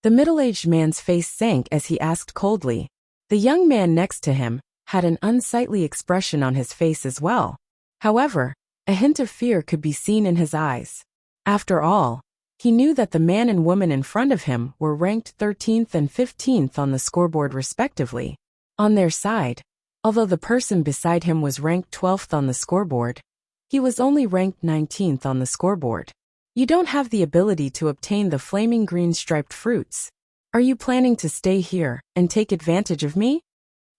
The middle-aged man's face sank as he asked coldly. The young man next to him had an unsightly expression on his face as well. However, a hint of fear could be seen in his eyes. After all, he knew that the man and woman in front of him were ranked 13th and 15th on the scoreboard respectively. On their side, although the person beside him was ranked 12th on the scoreboard, he was only ranked 19th on the scoreboard. You don't have the ability to obtain the flaming green striped fruits. Are you planning to stay here and take advantage of me?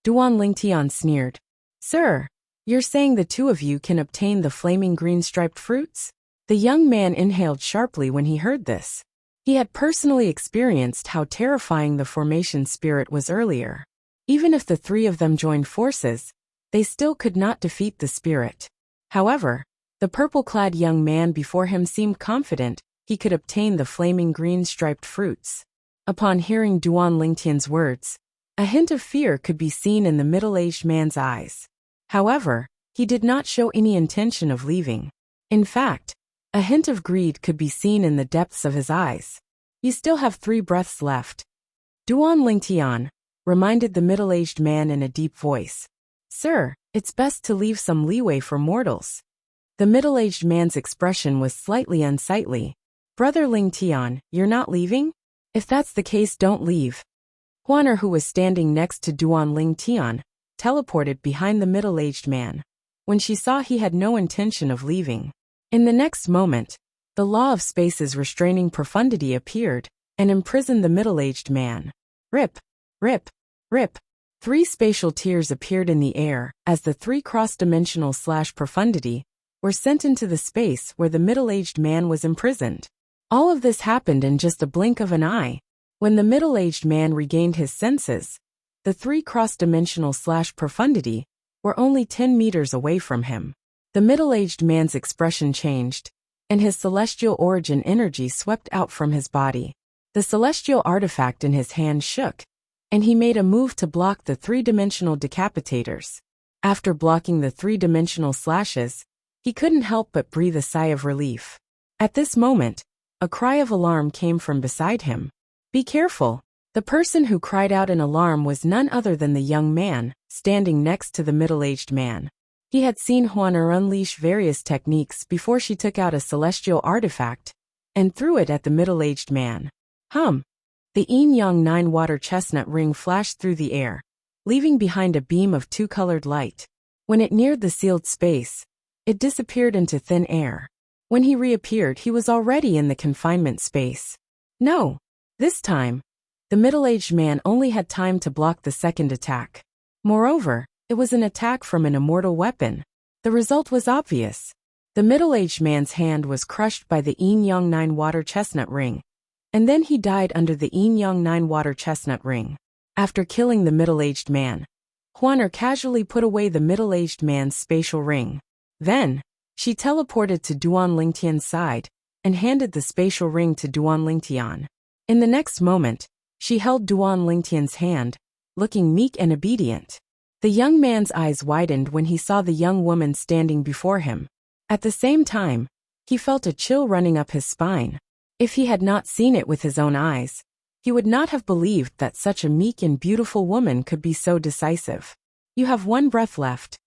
Duan Lingtian sneered. Sir, you're saying the 2 of you can obtain the flaming green striped fruits? The young man inhaled sharply when he heard this. He had personally experienced how terrifying the formation spirit was earlier. Even if the 3 of them joined forces, they still could not defeat the spirit. However, the purple-clad young man before him seemed confident he could obtain the flaming green striped fruits. Upon hearing Duan Lingtian's words, a hint of fear could be seen in the middle-aged man's eyes. However, he did not show any intention of leaving. In fact, a hint of greed could be seen in the depths of his eyes. You still have 3 breaths left. Duan Lingtian reminded the middle-aged man in a deep voice. Sir, it's best to leave some leeway for mortals. The middle-aged man's expression was slightly unsightly. Brother Lingtian, you're not leaving? If that's the case, don't leave. Huaner, who was standing next to Duan Lingtian, teleported behind the middle-aged man when she saw he had no intention of leaving. In the next moment, the law of space's restraining profundity appeared and imprisoned the middle-aged man. Rip, rip, rip. 3 spatial tears appeared in the air as the 3 cross-dimensional / profundity were sent into the space where the middle-aged man was imprisoned. All of this happened in just a blink of an eye. When the middle-aged man regained his senses, the 3 cross-dimensional / profundity were only 10 meters away from him. The middle-aged man's expression changed, and his celestial origin energy swept out from his body. The celestial artifact in his hand shook, and he made a move to block the 3-dimensional decapitators. After blocking the 3-dimensional slashes, he couldn't help but breathe a sigh of relief. At this moment, a cry of alarm came from beside him. Be careful! The person who cried out in alarm was none other than the young man, standing next to the middle-aged man. He had seen Huaner unleash various techniques before she took out a celestial artifact and threw it at the middle-aged man. The yin-yang 9 water chestnut ring flashed through the air, leaving behind a beam of 2-colored light. When it neared the sealed space, it disappeared into thin air. When he reappeared, he was already in the confinement space. No! This time, the middle-aged man only had time to block the second attack. Moreover, it was an attack from an immortal weapon. The result was obvious. The middle-aged man's hand was crushed by the yin-yang 9 water chestnut ring, and then he died under the yin-yang 9 water chestnut ring. After killing the middle-aged man, Huaner casually put away the middle-aged man's spatial ring. Then, she teleported to Duan Lingtian's side and handed the spatial ring to Duan Lingtian. In the next moment, she held Duan Lingtian's hand, looking meek and obedient. The young man's eyes widened when he saw the young woman standing before him. At the same time, he felt a chill running up his spine. If he had not seen it with his own eyes, He would not have believed that such a meek and beautiful woman could be so decisive. You have one breath left.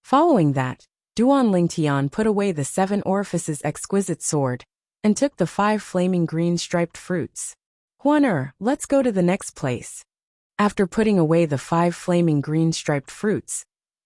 Following that, Duan Lingtian put away the 7 orifices exquisite sword, and took the 5 flaming green striped fruits. Huan let's go to the next place. After putting away the 5 flaming green striped fruits,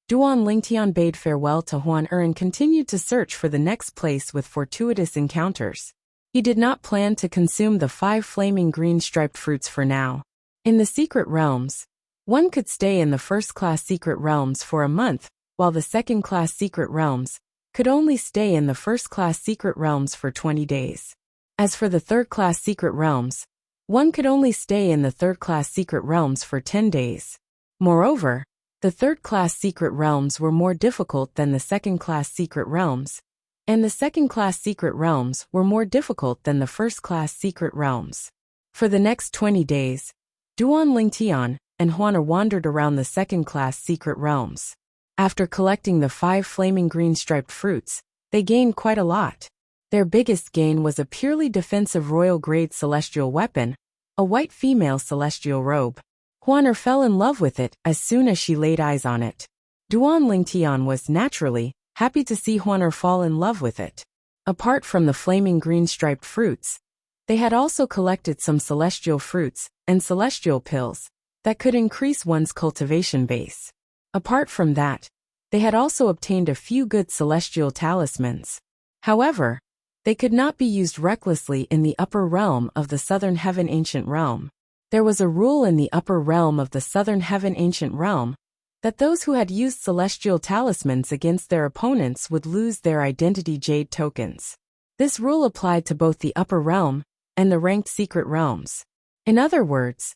Duan Lingtian bade farewell to Huan and continued to search for the next place with fortuitous encounters. He did not plan to consume the 5 flaming green striped fruits for now. In the secret realms, one could stay in the first-class secret realms for a month, while the second-class secret realms could only stay in the first-class secret realms for 20 days. As for the third-class secret realms, one could only stay in the third-class secret realms for 10 days. Moreover, the third-class secret realms were more difficult than the second-class secret realms, and the second-class secret realms were more difficult than the first-class secret realms. For the next 20 days, Duan Lingtian and Huan wandered around the second-class secret realms. After collecting the 5 flaming green striped fruits, they gained quite a lot. Their biggest gain was a purely defensive royal-grade celestial weapon, a white female celestial robe. Huan fell in love with it as soon as she laid eyes on it. Duan Lingtian was, naturally, happy to see Huan fall in love with it. Apart from the flaming green striped fruits, they had also collected some celestial fruits and celestial pills that could increase one's cultivation base. Apart from that, they had also obtained a few good celestial talismans. However, they could not be used recklessly in the upper realm of the Southern Heaven Ancient Realm. There was a rule in the upper realm of the Southern Heaven Ancient Realm that those who had used celestial talismans against their opponents would lose their identity jade tokens. This rule applied to both the upper realm and the ranked secret realms. In other words,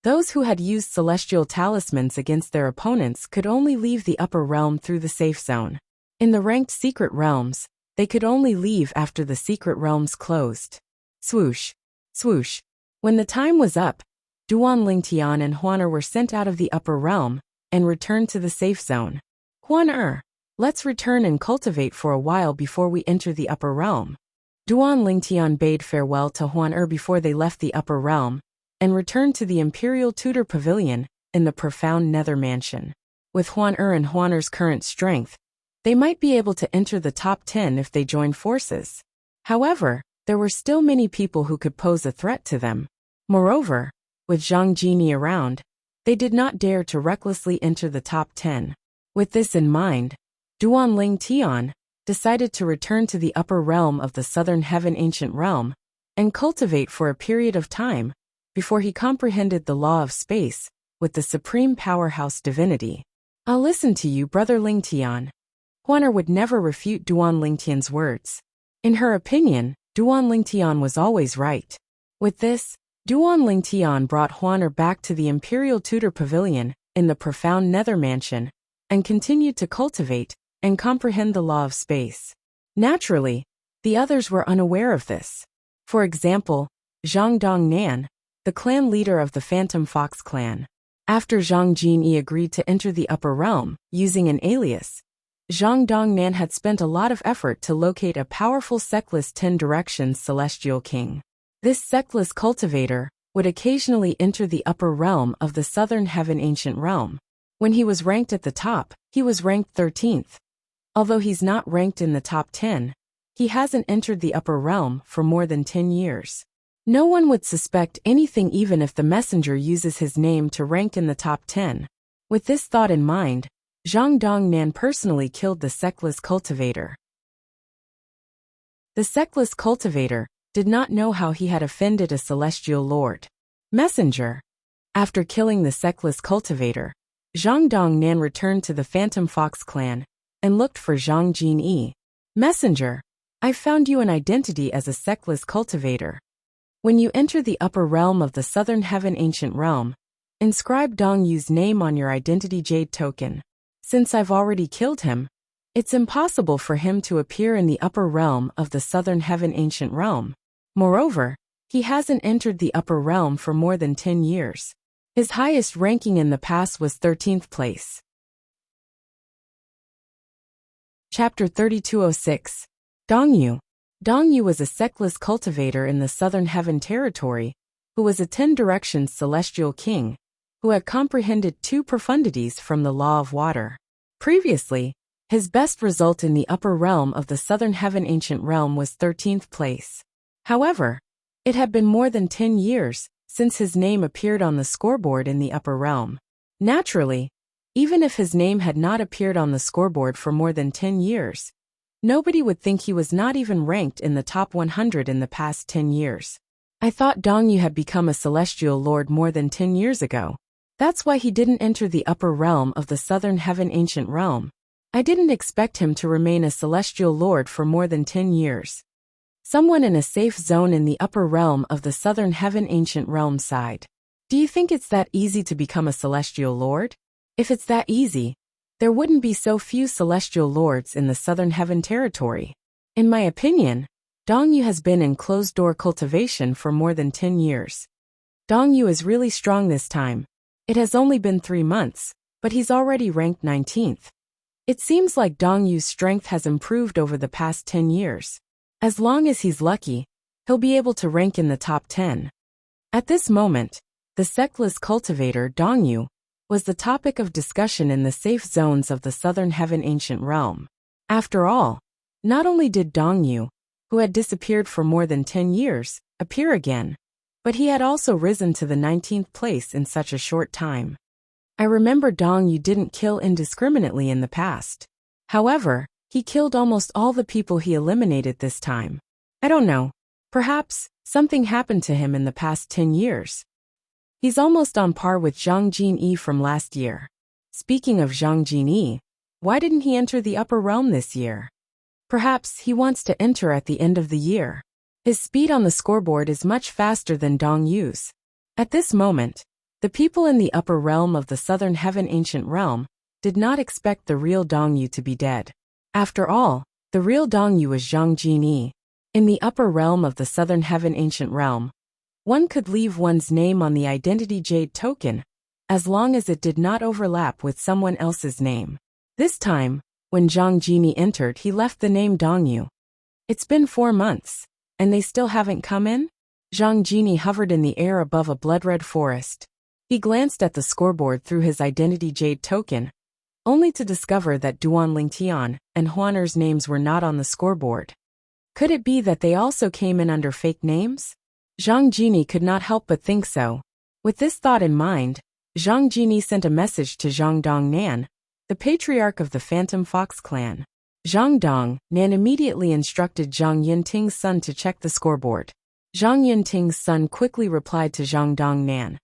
those who had used celestial talismans against their opponents could only leave the upper realm through the safe zone. In the ranked secret realms, they could only leave after the secret realms closed. Swoosh, swoosh. When the time was up, Duan Lingtian and Huan were sent out of the upper realm and returned to the safe zone. Huan let's return and cultivate for a while before we enter the upper realm. Duan Lingtian bade farewell to Huan before they left the upper realm, and returned to the Imperial Tudor Pavilion in the profound Nether Mansion. With Huan and Huan's current strength, they might be able to enter the top 10 if they joined forces. However, there were still many people who could pose a threat to them. Moreover, with Zhang Jini around, they did not dare to recklessly enter the top 10. With this in mind, Duan Lingtian decided to return to the upper realm of the Southern Heaven Ancient Realm and cultivate for a period of time before he comprehended the law of space with the supreme powerhouse divinity. I'll listen to you, Brother Lingtian. Huan would never refute Duan Lingtian's words. In her opinion, Duan Lingtian was always right. With this, Duan Lingtian brought Huan back to the Imperial Tudor Pavilion in the profound Nether Mansion and continued to cultivate and comprehend the law of space. Naturally, the others were unaware of this. For example, Zhang Dongnan, the clan leader of the Phantom Fox clan. After Zhang Jini agreed to enter the upper realm using an alias, Zhang Dongnan had spent a lot of effort to locate a powerful sectless 10 Directions celestial king. This sectless cultivator would occasionally enter the upper realm of the Southern Heaven Ancient Realm. When he was ranked at the top, he was ranked 13th. Although he's not ranked in the top 10, he hasn't entered the upper realm for more than 10 years. No one would suspect anything even if the messenger uses his name to rank in the top 10. With this thought in mind, Zhang Dongnan personally killed the sectless cultivator. The sectless cultivator did not know how he had offended a celestial lord. Messenger. After killing the sectless cultivator, Zhang Dongnan returned to the Phantom Fox clan and looked for Zhang Jini. Messenger, I found you an identity as a sectless cultivator. When you enter the upper realm of the Southern Heaven Ancient Realm, inscribe Dong Yu's name on your identity jade token. Since I've already killed him, it's impossible for him to appear in the upper realm of the Southern Heaven Ancient Realm. Moreover, he hasn't entered the upper realm for more than 10 years. His highest ranking in the past was 13th place. Chapter 3206. Dongyu. Dong Yu was a sexless cultivator in the Southern Heaven Territory, who was a 10 Directions celestial king, who had comprehended 2 profundities from the law of water. Previously, his best result in the upper realm of the Southern Heaven Ancient Realm was 13th place. However, it had been more than 10 years since his name appeared on the scoreboard in the upper realm. Naturally, even if his name had not appeared on the scoreboard for more than 10 years, nobody would think he was not even ranked in the top 100 in the past 10 years. I thought Dong Yu had become a celestial lord more than 10 years ago. That's why he didn't enter the upper realm of the Southern Heaven Ancient Realm. I didn't expect him to remain a celestial lord for more than 10 years. Someone in a safe zone in the upper realm of the Southern Heaven Ancient Realm sighed. Do you think it's that easy to become a celestial lord? If it's that easy, there wouldn't be so few celestial lords in the Southern Heaven Territory. In my opinion, Dong Yu has been in closed-door cultivation for more than 10 years. Dong Yu is really strong this time. It has only been 3 months, but he's already ranked 19th. It seems like Dong Yu's strength has improved over the past 10 years. As long as he's lucky, he'll be able to rank in the top 10. At this moment, the sexless cultivator Dong Yu was the topic of discussion in the safe zones of the Southern Heaven Ancient Realm. After all, not only did Dong Yu, who had disappeared for more than 10 years, appear again, but he had also risen to the 19th place in such a short time. I remember Dong Yu didn't kill indiscriminately in the past. However, he killed almost all the people he eliminated this time. I don't know. Perhaps something happened to him in the past 10 years. He's almost on par with Zhang Jinyi from last year. Speaking of Zhang Jinyi, why didn't he enter the upper realm this year? Perhaps he wants to enter at the end of the year. His speed on the scoreboard is much faster than Dong Yu's. At this moment, the people in the upper realm of the Southern Heaven Ancient Realm did not expect the real Dong Yu to be dead. After all, the real Dong Yu was Zhang Jinyi. In the upper realm of the Southern Heaven Ancient Realm, one could leave one's name on the Identity Jade token, as long as it did not overlap with someone else's name. This time, when Zhang Jinyi entered, he left the name Dong Yu. It's been 4 months, and they still haven't come in? Zhang Jinyi hovered in the air above a blood-red forest. He glanced at the scoreboard through his Identity Jade token, only to discover that Duan Lingtian and Huaner's names were not on the scoreboard. Could it be that they also came in under fake names? Zhang Jinyi could not help but think so. With this thought in mind, Zhang Jinyi sent a message to Zhang Dongnan, the patriarch of the Phantom Fox clan. Zhang Dongnan immediately instructed Zhang Yinting's son to check the scoreboard. Zhang Yinting's son quickly replied to Zhang Dongnan,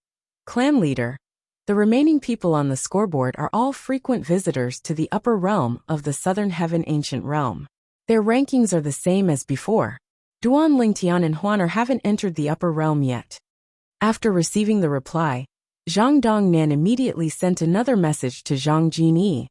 "Clan leader, the remaining people on the scoreboard are all frequent visitors to the upper realm of the Southern Heaven Ancient Realm. Their rankings are the same as before. Duan Lingtian and Huaner haven't entered the upper realm yet." After receiving the reply, Zhang Dongnan immediately sent another message to Zhang Jinyi.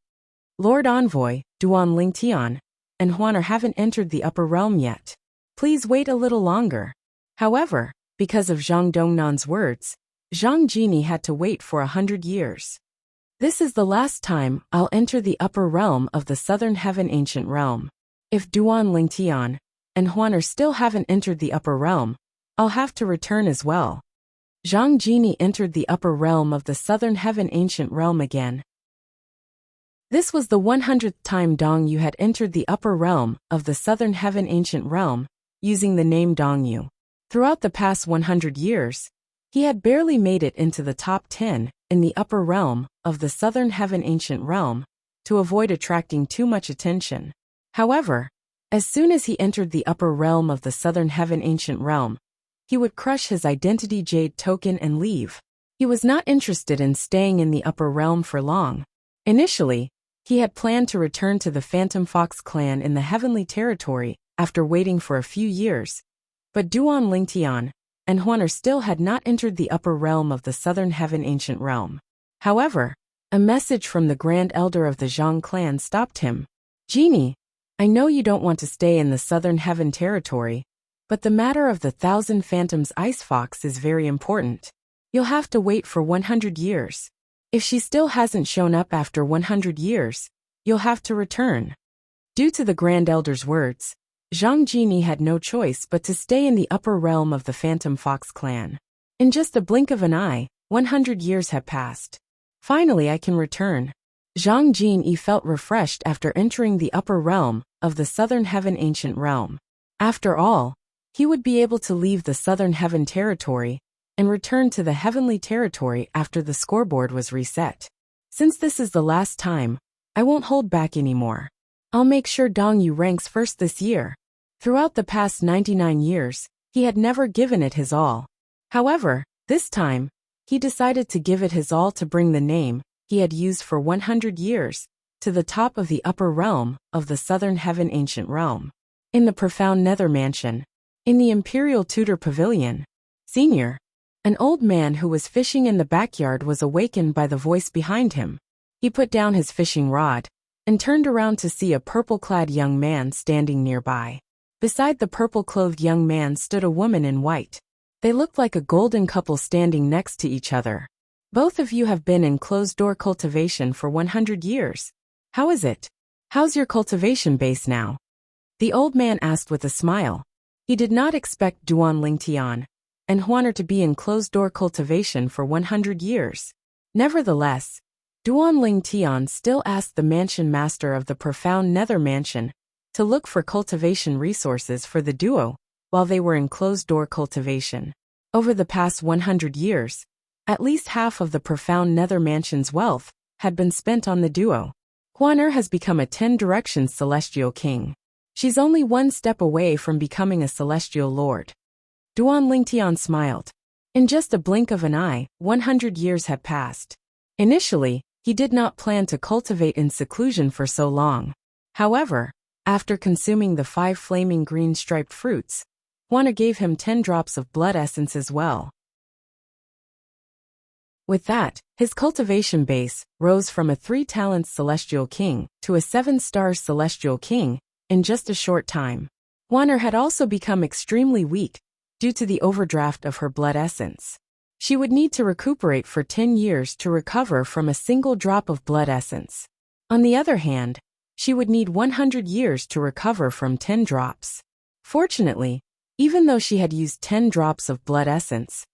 "Lord Envoy, Duan Lingtian and Huaner haven't entered the upper realm yet. Please wait a little longer." However, because of Zhang Dongnan's words, Zhang Jinyi had to wait for 100 years. "This is the last time I'll enter the upper realm of the Southern Heaven Ancient Realm. If Duan Lingtian and Huaner still haven't entered the upper realm, I'll have to return as well." Zhang Jinyi entered the upper realm of the Southern Heaven Ancient Realm again. This was the 100th time Dong Yu had entered the upper realm of the Southern Heaven Ancient Realm, using the name Dong Yu. Throughout the past 100 years, he had barely made it into the top 10 in the upper realm of the Southern Heaven Ancient Realm, to avoid attracting too much attention. However, as soon as he entered the upper realm of the Southern Heaven Ancient Realm, he would crush his Identity Jade token and leave. He was not interested in staying in the upper realm for long. Initially, he had planned to return to the Phantom Fox clan in the Heavenly Territory after waiting for a few years, but Duan Lingtian and Huaner still had not entered the upper realm of the Southern Heaven Ancient Realm. However, a message from the Grand Elder of the Zhang clan stopped him. "Genie, I know you don't want to stay in the Southern Heaven Territory, but the matter of the 1,000 Phantoms Ice Fox is very important. You'll have to wait for 100 years. If she still hasn't shown up after 100 years, you'll have to return." Due to the Grand Elder's words, Zhang Jini had no choice but to stay in the upper realm of the Phantom Fox clan. In just a blink of an eye, 100 years had passed. Finally I can return. Zhang Jini felt refreshed after entering the upper realm of the Southern Heaven Ancient Realm. After all, he would be able to leave the Southern Heaven territory and return to the Heavenly territory after the scoreboard was reset. Since this is the last time, I won't hold back anymore. I'll make sure Dongyu ranks first this year. Throughout the past 99 years, he had never given it his all. However, this time, he decided to give it his all to bring the name he had used for 100 years to the top of the upper realm of the Southern Heaven Ancient Realm. In the profound Nether Mansion, in the Imperial Tudor Pavilion, Senior, an old man who was fishing in the backyard was awakened by the voice behind him. He put down his fishing rod and turned around to see a purple-clad young man standing nearby. Beside the purple-clothed young man stood a woman in white. They looked like a golden couple standing next to each other. Both of you have been in closed-door cultivation for 100 years. How is it? How's your cultivation base now? The old man asked with a smile. He did not expect Duan Lingtian and Huaner to be in closed-door cultivation for 100 years. Nevertheless, Duan Lingtian still asked the mansion master of the profound Nether Mansion to look for cultivation resources for the duo while they were in closed-door cultivation. Over the past 100 years, at least half of the profound Nether Mansion's wealth had been spent on the duo. Huaner has become a 10 Directions Celestial King. She's only one step away from becoming a Celestial Lord. Duan Lingtian smiled. In just a blink of an eye, 100 years had passed. Initially, he did not plan to cultivate in seclusion for so long. However, after consuming the 5 flaming green striped fruits, Huaner gave him 10 drops of blood essence as well. With that, his cultivation base rose from a 3 talents Celestial King to a 7 stars Celestial King in just a short time. Huaner had also become extremely weak due to the overdraft of her blood essence. She would need to recuperate for 10 years to recover from a single drop of blood essence. On the other hand, she would need 100 years to recover from 10 drops. Fortunately, even though she had used 10 drops of blood essence,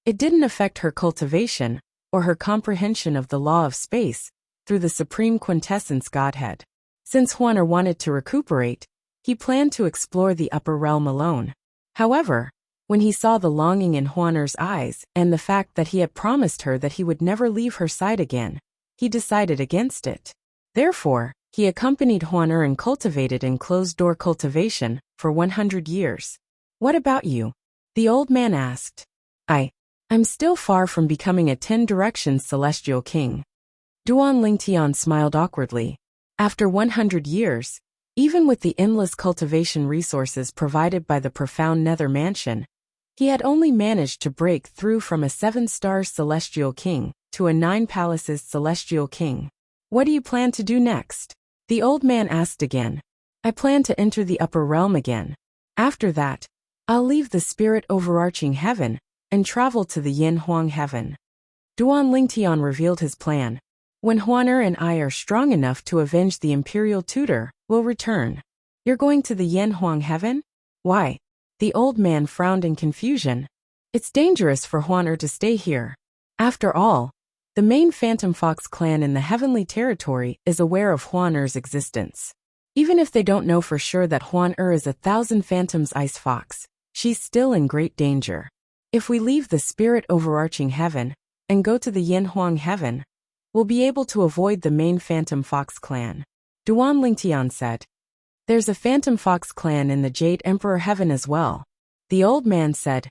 it didn't affect her cultivation or her comprehension of the law of space through the Supreme Quintessence Godhead. Since Huaner wanted to recuperate, he planned to explore the upper realm alone. However, when he saw the longing in Huaner's eyes and the fact that he had promised her that he would never leave her side again, he decided against it. Therefore, he accompanied Huaner and cultivated in closed-door cultivation for 100 years. What about you? The old man asked. I'm still far from becoming a 10 Directions Celestial King. Duan Lingtian smiled awkwardly. After 100 years, even with the endless cultivation resources provided by the profound Nether Mansion, he had only managed to break through from a 7 stars Celestial King to a 9 palaces Celestial King. What do you plan to do next? The old man asked again. I plan to enter the upper realm again. After that, I'll leave the spirit overarching heaven and travel to the Yin Huang heaven. Duan Lingtian revealed his plan. When Huaner and I are strong enough to avenge the Imperial Tutor, we'll return. You're going to the Yin Huang heaven? Why? The old man frowned in confusion. It's dangerous for Huaner to stay here. After all, the main Phantom Fox clan in the Heavenly Territory is aware of Huaner's existence. Even if they don't know for sure that Huaner is 1,000 Phantoms Ice Fox, she's still in great danger. If we leave the spirit overarching heaven and go to the Yin Huang heaven, we'll be able to avoid the main Phantom Fox clan. Duan Lingtian said. There's a Phantom Fox clan in the Jade Emperor heaven as well. The old man said.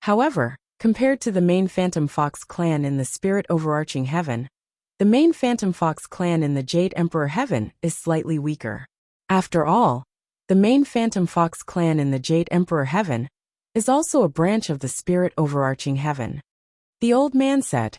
However, compared to the main Phantom Fox clan in the spirit overarching heaven, the main Phantom Fox clan in the Jade Emperor heaven is slightly weaker. After all, the main Phantom Fox clan in the Jade Emperor heaven is also a branch of the spirit overarching heaven. The old man said.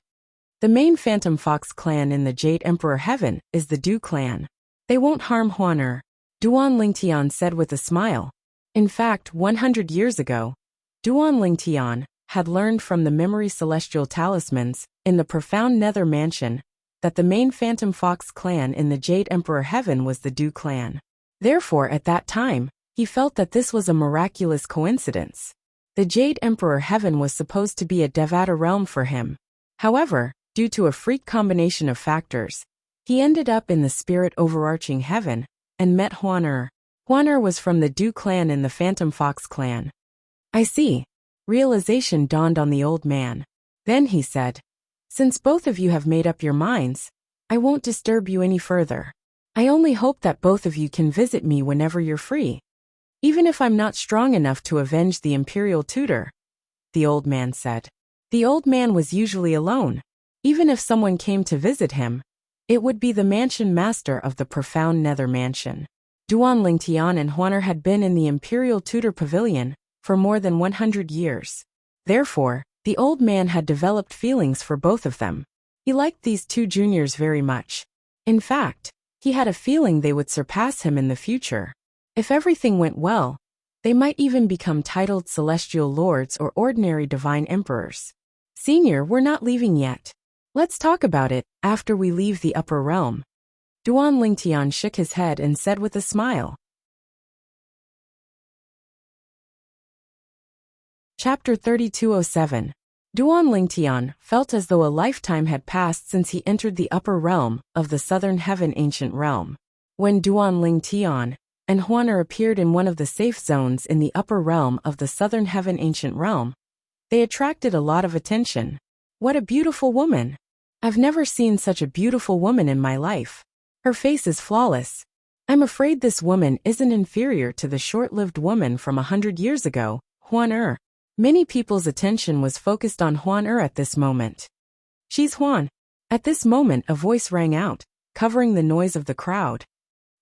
The main Phantom Fox clan in the Jade Emperor heaven is the Du clan. They won't harm Huaner, Duan Lingtian said with a smile. In fact, 100 years ago, Duan Lingtian had learned from the memory celestial talismans in the profound Nether Mansion that the main Phantom Fox clan in the Jade Emperor heaven was the Du clan. Therefore, at that time, He felt that this was a miraculous coincidence. The Jade Emperor Heaven was supposed to be a Devata realm for him. However, due to a freak combination of factors, he ended up in the spirit overarching heaven and met Huan. Huan was from the Du clan in the Phantom Fox clan. I see. Realization dawned on the old man. Then he said, since both of you have made up your minds, I won't disturb you any further. I only hope that both of you can visit me whenever you're free. Even if I'm not strong enough to avenge the imperial tutor, the old man said. The old man was usually alone. Even if someone came to visit him, it would be the mansion master of the profound nether mansion. Duan Lingtian and Huan had been in the imperial tutor pavilion for more than 100 years. Therefore, the old man had developed feelings for both of them. He liked these two juniors very much. In fact, he had a feeling they would surpass him in the future. If everything went well, they might even become titled celestial lords or ordinary divine emperors. Senior, we're not leaving yet. Let's talk about it after we leave the upper realm. Duan Lingtian shook his head and said with a smile. Chapter 3207. Duan Lingtian felt as though a lifetime had passed since he entered the upper realm of the Southern Heaven Ancient Realm. When Duan Lingtian and Huan appeared in one of the safe zones in the upper realm of the Southern Heaven Ancient Realm, they attracted a lot of attention. What a beautiful woman! I've never seen such a beautiful woman in my life. Her face is flawless. I'm afraid this woman isn't inferior to the short-lived woman from 100 years ago, Huan. Many people's attention was focused on Huan at this moment. She's Huan. At this moment a voice rang out, covering the noise of the crowd.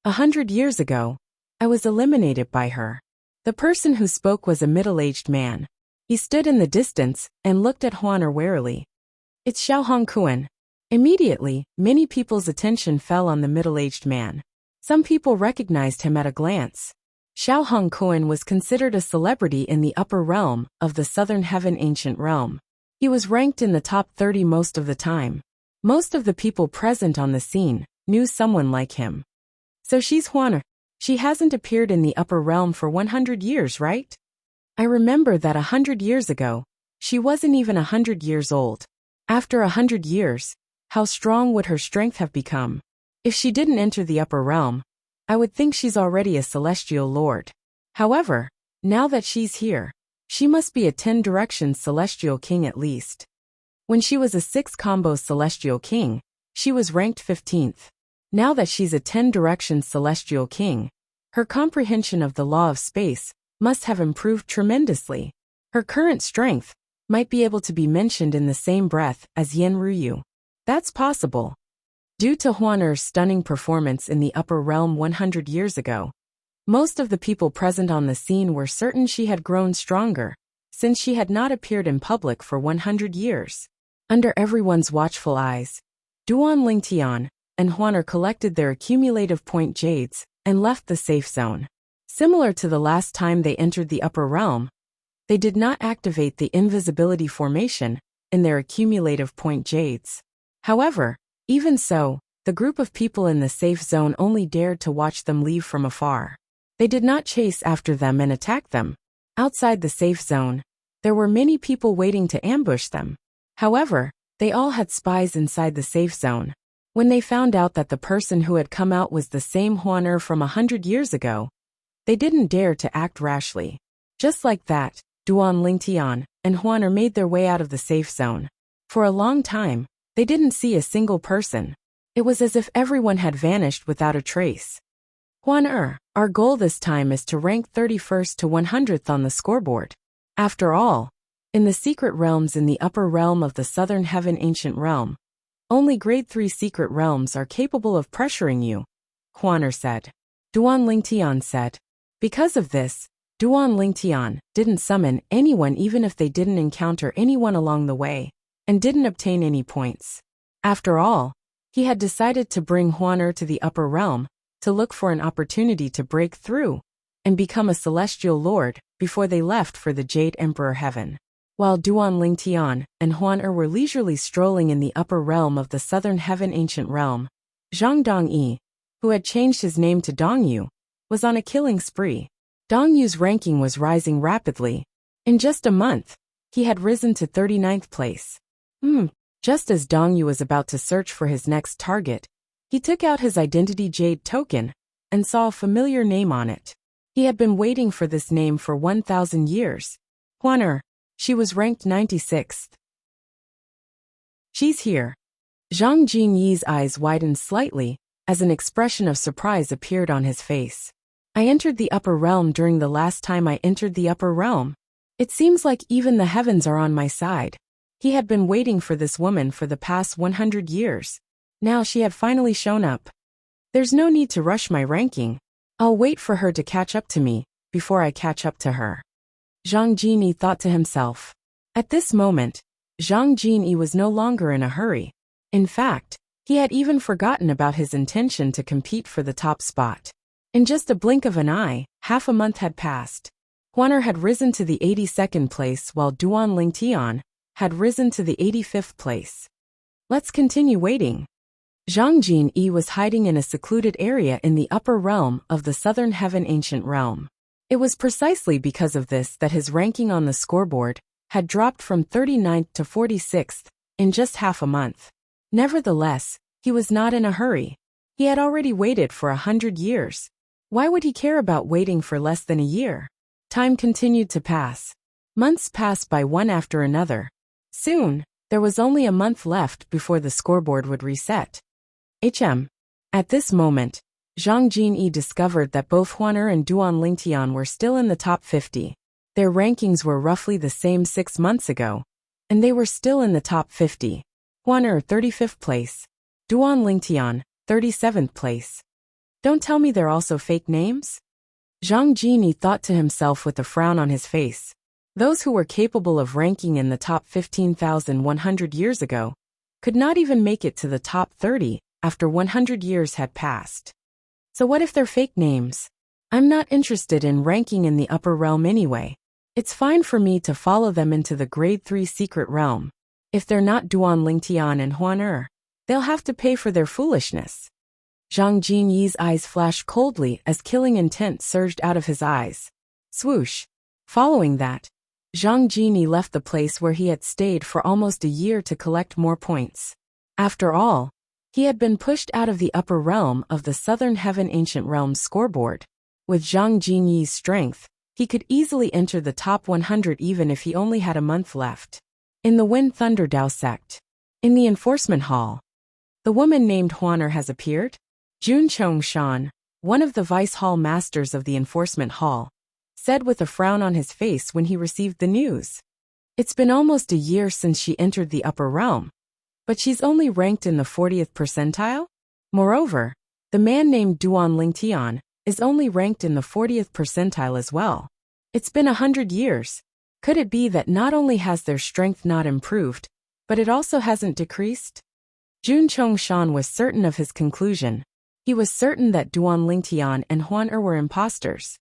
100 years ago, I was eliminated by her. The person who spoke was a middle-aged man. He stood in the distance and looked at Huan warily. It's Xiao Hongkuan. Immediately, many people's attention fell on the middle-aged man. Some people recognized him at a glance. Xiao Hongkuan was considered a celebrity in the upper realm of the Southern Heaven Ancient Realm. He was ranked in the top 30 most of the time. Most of the people present on the scene knew someone like him. So she's Huan. She hasn't appeared in the upper realm for 100 years, right? I remember that 100 years ago, she wasn't even 100 years old. After 100 years, how strong would her strength have become? If she didn't enter the upper realm, I would think she's already a celestial lord. However, now that she's here, she must be a 10 directions celestial king at least. When she was a 6 combos celestial king, she was ranked 15th. Now that she's a 10 directions celestial king, her comprehension of the law of space must have improved tremendously. Her current strength might be able to be mentioned in the same breath as Yen Ruyu. That's possible. Due to Huan's stunning performance in the upper realm 100 years ago, most of the people present on the scene were certain she had grown stronger, since she had not appeared in public for 100 years. Under everyone's watchful eyes, Duan Lingtian and Huan collected their accumulative point jades and left the safe zone. Similar to the last time they entered the upper realm, they did not activate the invisibility formation in their accumulative point jades. However, even so, the group of people in the safe zone only dared to watch them leave from afar. They did not chase after them and attack them. Outside the safe zone, there were many people waiting to ambush them. However, they all had spies inside the safe zone. When they found out that the person who had come out was the same Huan from 100 years ago, they didn't dare to act rashly. Just like that, Duan Lingtian and Huan made their way out of the safe zone. For a long time, they didn't see a single person. It was as if everyone had vanished without a trace. Huan, our goal this time is to rank 31st to 100th on the scoreboard. After all, in the secret realms in the upper realm of the Southern Heaven Ancient Realm, only grade 3 secret realms are capable of pressuring you, Huan said. Duan Lingtian said. Because of this, Duan Lingtian didn't summon anyone even if they didn't encounter anyone along the way, and didn't obtain any points. After all, he had decided to bring Huan to the upper realm to look for an opportunity to break through and become a celestial lord before they left for the Jade Emperor Heaven. While Duan Lingtian and Huan were leisurely strolling in the upper realm of the Southern Heaven Ancient Realm, Zhang Dongyi, who had changed his name to Dongyu, was on a killing spree. Dong Yu's ranking was rising rapidly. In just a month, he had risen to 39th place. Just as Dong Yu was about to search for his next target, he took out his identity jade token and saw a familiar name on it. He had been waiting for this name for 1,000 years. Huaner. She was ranked 96th. She's here. Zhang Jinyi's eyes widened slightly as an expression of surprise appeared on his face. I entered the upper realm during the last time I entered the upper realm. It seems like even the heavens are on my side. He had been waiting for this woman for the past 100 years. Now she had finally shown up. There's no need to rush my ranking. I'll wait for her to catch up to me before I catch up to her. Zhang Jinyi thought to himself. At this moment, Zhang Jinyi was no longer in a hurry. In fact, he had even forgotten about his intention to compete for the top spot. In just a blink of an eye, half a month had passed. Huaner had risen to the 82nd place while Duan Lingtian had risen to the 85th place. Let's continue waiting. Zhang Jinyi was hiding in a secluded area in the upper realm of the Southern Heaven Ancient Realm. It was precisely because of this that his ranking on the scoreboard had dropped from 39th to 46th in just half a month. Nevertheless, he was not in a hurry. He had already waited for 100 years. Why would he care about waiting for less than a year? Time continued to pass. Months passed by one after another. Soon, there was only a month left before the scoreboard would reset. At this moment, Zhang Jinyi discovered that both Huaner and Duan Lingtian were still in the top 50. Their rankings were roughly the same 6 months ago, and they were still in the top 50. Huaner 35th place. Duan Lingtian 37th place. Don't tell me they're also fake names? Zhang Jinyi thought to himself with a frown on his face. Those who were capable of ranking in the top 15,100 years ago could not even make it to the top 30 after 100 years had passed. So what if they're fake names? I'm not interested in ranking in the upper realm anyway. It's fine for me to follow them into the grade 3 secret realm. If they're not Duan Lingtian and Huaner, they'll have to pay for their foolishness. Zhang Jinyi's eyes flashed coldly as killing intent surged out of his eyes. Swoosh. Following that, Zhang Jinyi left the place where he had stayed for almost a year to collect more points. After all, he had been pushed out of the upper realm of the Southern Heaven Ancient Realm's scoreboard. With Zhang Jinyi's strength, he could easily enter the top 100 even if he only had a month left. In the Wind Thunder Dao sect. In the enforcement hall. The woman named Huaner has appeared? Jun Chongshan, one of the vice hall masters of the enforcement hall, said with a frown on his face when he received the news. It's been almost a year since she entered the upper realm, but she's only ranked in the 40th percentile? Moreover, the man named Duan Lingtian is only ranked in the 40th percentile as well. It's been 100 years. Could it be that not only has their strength not improved, but it also hasn't decreased? Jun Chongshan was certain of his conclusion. He was certain that Duan Lingtian and Huaner were imposters.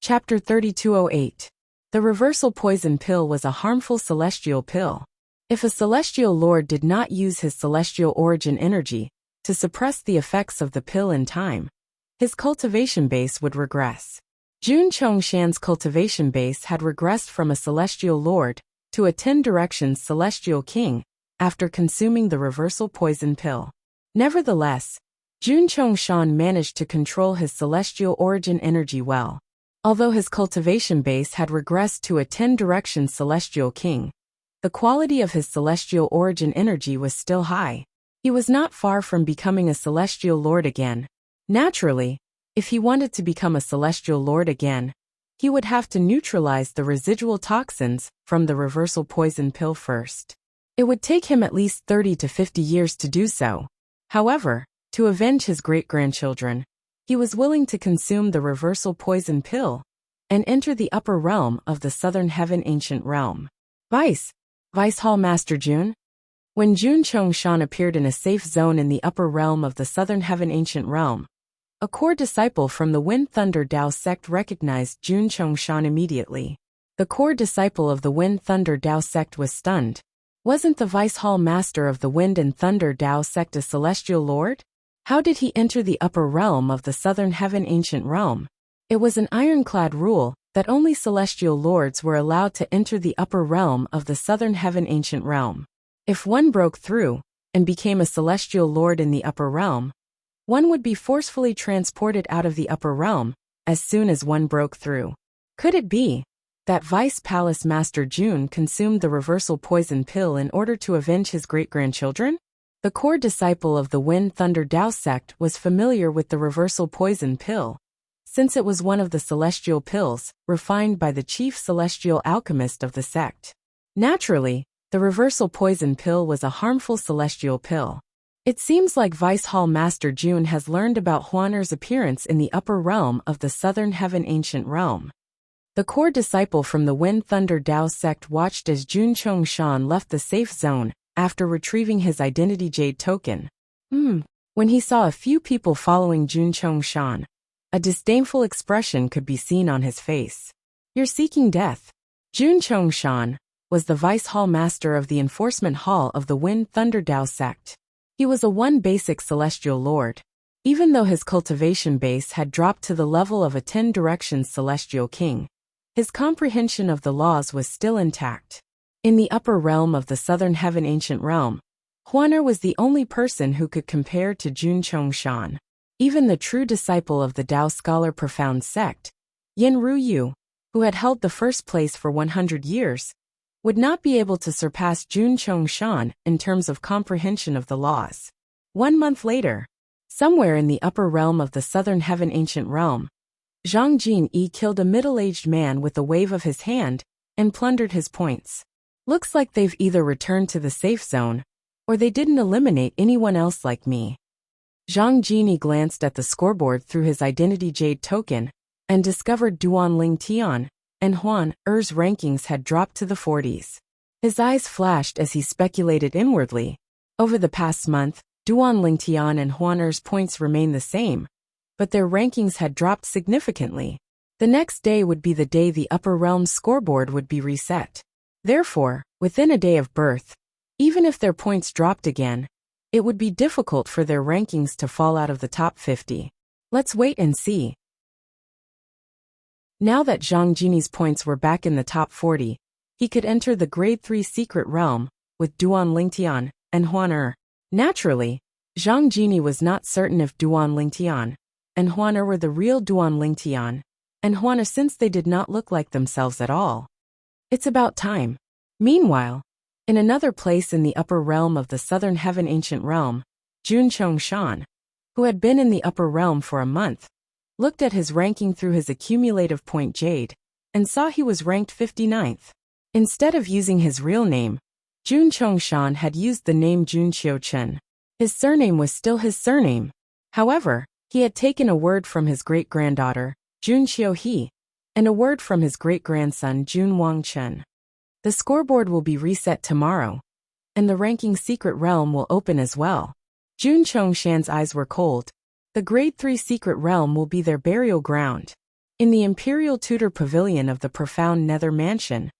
Chapter 3208. The reversal poison pill was a harmful celestial pill. If a celestial lord did not use his celestial origin energy to suppress the effects of the pill in time, his cultivation base would regress. Jun Chongshan's cultivation base had regressed from a celestial lord to a 10 directions celestial king after consuming the reversal poison pill. Nevertheless, Jun Chongshan managed to control his celestial origin energy well. Although his cultivation base had regressed to a 10 directions celestial king, the quality of his celestial origin energy was still high. He was not far from becoming a celestial lord again. Naturally, if he wanted to become a celestial lord again, he would have to neutralize the residual toxins from the reversal poison pill first. It would take him at least 30 to 50 years to do so. However, to avenge his great-grandchildren, he was willing to consume the reversal poison pill and enter the upper realm of the Southern Heaven Ancient Realm. Vice Hall Master Jun? When Jun Chongshan appeared in a safe zone in the upper realm of the Southern Heaven Ancient Realm, a core disciple from the Wind Thunder Dao sect recognized Jun Chongshan immediately. The core disciple of the Wind Thunder Dao sect was stunned. Wasn't the Vice Hall Master of the Wind and Thunder Dao sect a celestial lord? How did he enter the upper realm of the southern heaven ancient realm? It was an ironclad rule that only celestial lords were allowed to enter the upper realm of the southern heaven ancient realm. If one broke through and became a celestial lord in the upper realm, one would be forcefully transported out of the upper realm as soon as one broke through. Could it be that Vice Palace Master Jun consumed the reversal poison pill in order to avenge his great-grandchildren? The core disciple of the Wind Thunder Dao sect was familiar with the reversal poison pill, since it was one of the celestial pills refined by the chief celestial alchemist of the sect. Naturally, the reversal poison pill was a harmful celestial pill. It seems like Vice Hall Master Jun has learned about Huaner's appearance in the upper realm of the southern heaven ancient realm. The core disciple from the Wind Thunder Dao sect watched as Jun Chongshan left the safe zone after retrieving his identity jade token. When he saw a few people following Jun Chongshan, a disdainful expression could be seen on his face. You're seeking death. Jun Chongshan was the Vice Hall Master of the Enforcement Hall of the Wind Thunder Dao sect. He was a one basic celestial lord. Even though his cultivation base had dropped to the level of a 10 directions celestial king, his comprehension of the laws was still intact. In the upper realm of the southern heaven ancient realm, Huaner was the only person who could compare to Jun Chongshan. Even the true disciple of the Dao scholar profound sect, Yin Ruyu, who had held the first place for 100 years, would not be able to surpass Jun Chongshan in terms of comprehension of the laws. 1 month later, somewhere in the upper realm of the southern heaven ancient realm, Zhang Jin-yi killed a middle-aged man with a wave of his hand and plundered his points. Looks like they've either returned to the safe zone, or they didn't eliminate anyone else like me. Zhang Jin-yi glanced at the scoreboard through his identity jade token and discovered Duan Ling Tian and Huan Er's rankings had dropped to the 40s. His eyes flashed as he speculated inwardly. Over the past month, Duan Ling Tian and Huan Er's points remained the same, but their rankings had dropped significantly. The next day would be the day the upper realm scoreboard would be reset. Therefore, within a day of birth, even if their points dropped again, it would be difficult for their rankings to fall out of the top 50. Let's wait and see. Now that Zhang Jinyi's points were back in the top 40, he could enter the Grade 3 secret realm with Duan Lingtian and Huan Er. Naturally, Zhang Jinyi was not certain if Duan Lingtian and Huan Er were the real Duan Lingtian and Huan Er, since they did not look like themselves at all. It's about time. Meanwhile, in another place in the upper realm of the southern heaven ancient realm, Jun Chongshan, who had been in the upper realm for a month, looked at his ranking through his accumulative point jade and saw he was ranked 59th. Instead of using his real name, Jun Chongshan had used the name Jun Qiuchen. His surname was still his surname. However, he had taken a word from his great-granddaughter, Jun Qiuhe, and a word from his great-grandson, Jun Wangchen. The scoreboard will be reset tomorrow, and the ranking secret realm will open as well. Jun Chongshan's eyes were cold. The Grade 3 secret realm will be their burial ground. In the Imperial Tudor Pavilion of the Profound Nether Mansion.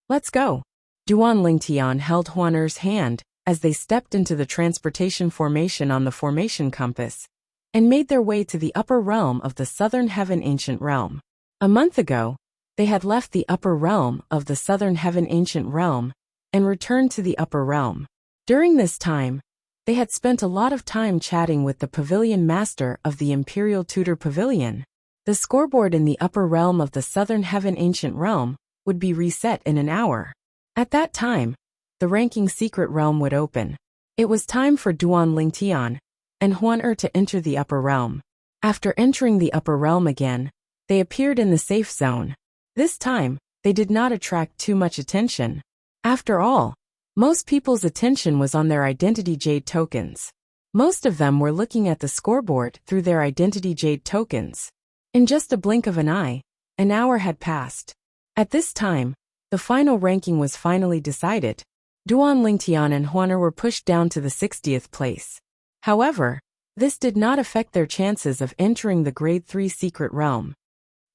Let's go. Duan Lingtian held Huan Er's hand as they stepped into the transportation formation on the formation compass and made their way to the upper realm of the southern heaven ancient realm. A month ago, they had left the upper realm of the southern heaven ancient realm and returned to the upper realm. During this time, they had spent a lot of time chatting with the pavilion master of the Imperial Tudor Pavilion. The scoreboard in the upper realm of the southern heaven ancient realm would be reset in an hour. At that time, the ranking secret realm would open. It was time for Duan Lingtian and Huan Er to enter the upper realm. After entering the upper realm again, they appeared in the safe zone. This time, they did not attract too much attention. After all, most people's attention was on their identity jade tokens. Most of them were looking at the scoreboard through their identity jade tokens. In just a blink of an eye, an hour had passed. At this time, the final ranking was finally decided. Duan Lingtian and Huan Er were pushed down to the 60th place. However, this did not affect their chances of entering the Grade 3 secret realm.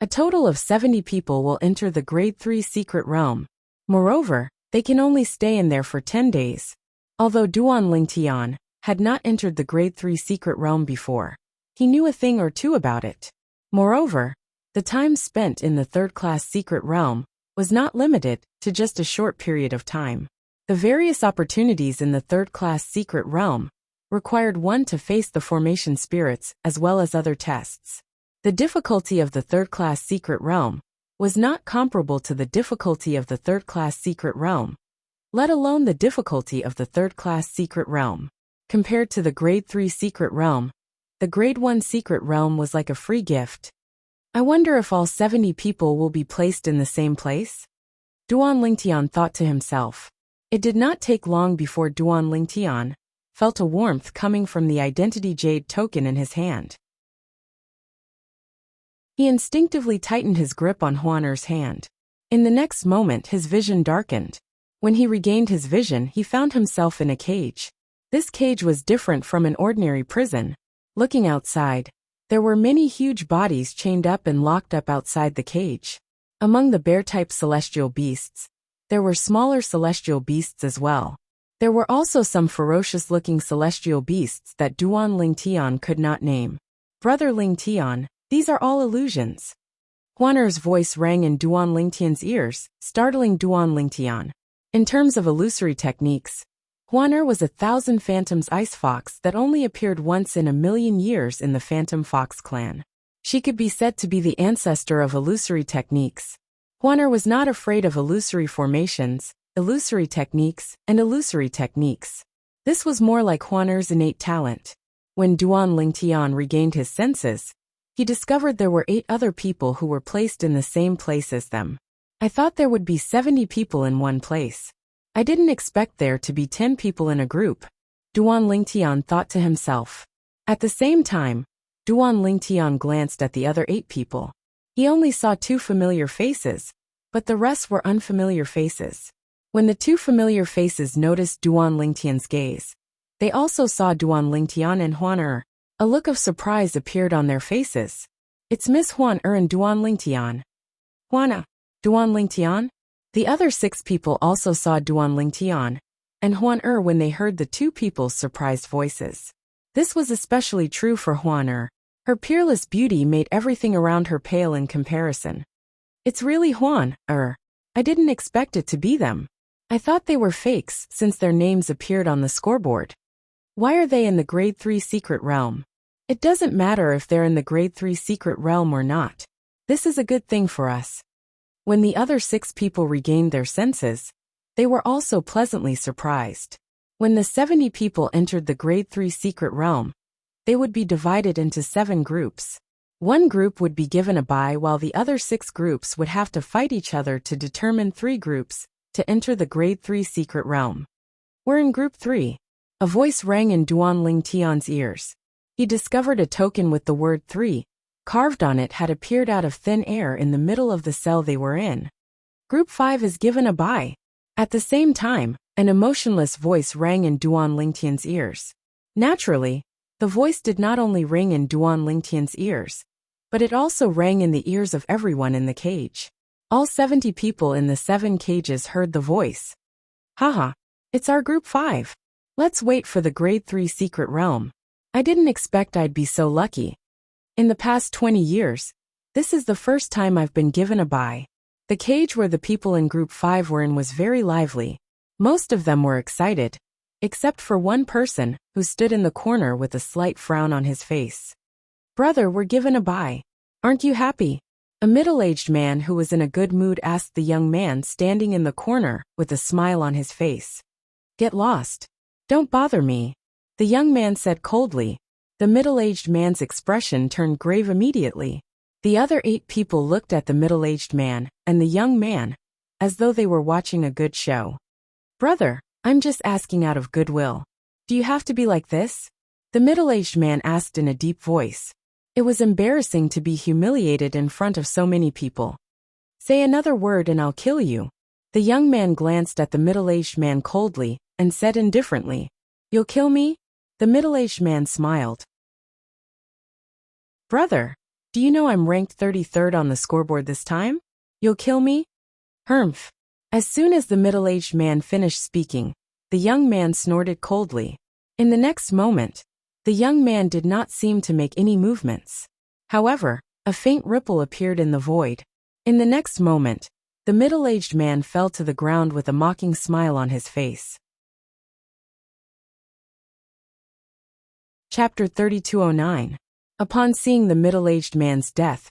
A total of 70 people will enter the Grade 3 secret realm. Moreover, they can only stay in there for 10 days. Although Duan Lingtian had not entered the Grade 3 secret realm before. He knew a thing or two about it. Moreover, the time spent in the third-class secret realm was not limited to just a short period of time. The various opportunities in the third-class secret realm required one to face the formation spirits as well as other tests. The difficulty of the third-class secret realm was not comparable to the difficulty of the third-class secret realm, let alone the difficulty of the third-class secret realm. Compared to the Grade 3 secret realm, the Grade 1 secret realm was like a free gift. I wonder if all 70 people will be placed in the same place? Duan Lingtian thought to himself. It did not take long before Duan Lingtian felt a warmth coming from the identity jade token in his hand. He instinctively tightened his grip on Huaner's hand. In the next moment his vision darkened. When he regained his vision he found himself in a cage. This cage was different from an ordinary prison. Looking outside, there were many huge bodies chained up and locked up outside the cage. Among the bear-type celestial beasts, there were smaller celestial beasts as well. There were also some ferocious-looking celestial beasts that Duan Lingtian could not name. Brother Lingtian, these are all illusions. Huaner's voice rang in Duan Lingtian's ears, startling Duan Lingtian. In terms of illusory techniques, Huaner was 1,000 Phantom's ice fox that only appeared once in a million years in the Phantom Fox clan. She could be said to be the ancestor of illusory techniques. Huaner was not afraid of illusory formations, illusory techniques, and illusory techniques. This was more like Huaner's innate talent. When Duan Lingtian regained his senses, he discovered there were 8 other people who were placed in the same place as them. I thought there would be 70 people in one place. I didn't expect there to be 10 people in a group, Duan Lingtian thought to himself. At the same time, Duan Lingtian glanced at the other 8 people. He only saw 2 familiar faces, but the rest were unfamiliar faces. When the 2 familiar faces noticed Duan Lingtian's gaze, they also saw Duan Lingtian and Huaner. A look of surprise appeared on their faces. It's Miss Huaner and Duan Lingtian. Huana, Duan Lingtian? The other 6 people also saw Duan Lingtian and Huaner when they heard the 2 people's surprised voices. This was especially true for Huaner. Her peerless beauty made everything around her pale in comparison. It's really Huaner. I didn't expect it to be them. I thought they were fakes since their names appeared on the scoreboard. Why are they in the Grade 3 secret realm? It doesn't matter if they're in the Grade 3 secret realm or not. This is a good thing for us. When the other 6 people regained their senses, they were also pleasantly surprised. When the 70 people entered the Grade 3 secret realm, they would be divided into 7 groups. One group would be given a bye while the other 6 groups would have to fight each other to determine 3 groups to enter the Grade 3 secret realm. We're in Group 3. A voice rang in Duan Lingtian's ears. He discovered a token with the word 3. Carved on it had appeared out of thin air in the middle of the cell they were in. Group 5 is given a bye. At the same time, an emotionless voice rang in Duan Lingtian's ears. Naturally, the voice did not only ring in Duan Lingtian's ears, but it also rang in the ears of everyone in the cage. All 70 people in the 7 cages heard the voice. Haha, it's our Group 5. Let's wait for the Grade 3 secret realm. I didn't expect I'd be so lucky. In the past 20 years, this is the first time I've been given a bye. The cage where the people in Group 5 were in was very lively. Most of them were excited, except for one person who stood in the corner with a slight frown on his face. Brother, we're given a bye. Aren't you happy? A middle-aged man who was in a good mood asked the young man standing in the corner with a smile on his face. Get lost. Don't bother me, the young man said coldly. The middle-aged man's expression turned grave immediately. The other 8 people looked at the middle-aged man and the young man as though they were watching a good show. Brother, I'm just asking out of goodwill. Do you have to be like this? The middle-aged man asked in a deep voice. It was embarrassing to be humiliated in front of so many people. Say another word and I'll kill you. The young man glanced at the middle-aged man coldly and said indifferently, You'll kill me? The middle-aged man smiled. Brother, do you know I'm ranked 33rd on the scoreboard this time? You'll kill me? Humph. As soon as the middle-aged man finished speaking, the young man snorted coldly. In the next moment, the young man did not seem to make any movements. However, a faint ripple appeared in the void. In the next moment, the middle-aged man fell to the ground with a mocking smile on his face. Chapter 3209. Upon seeing the middle-aged man's death,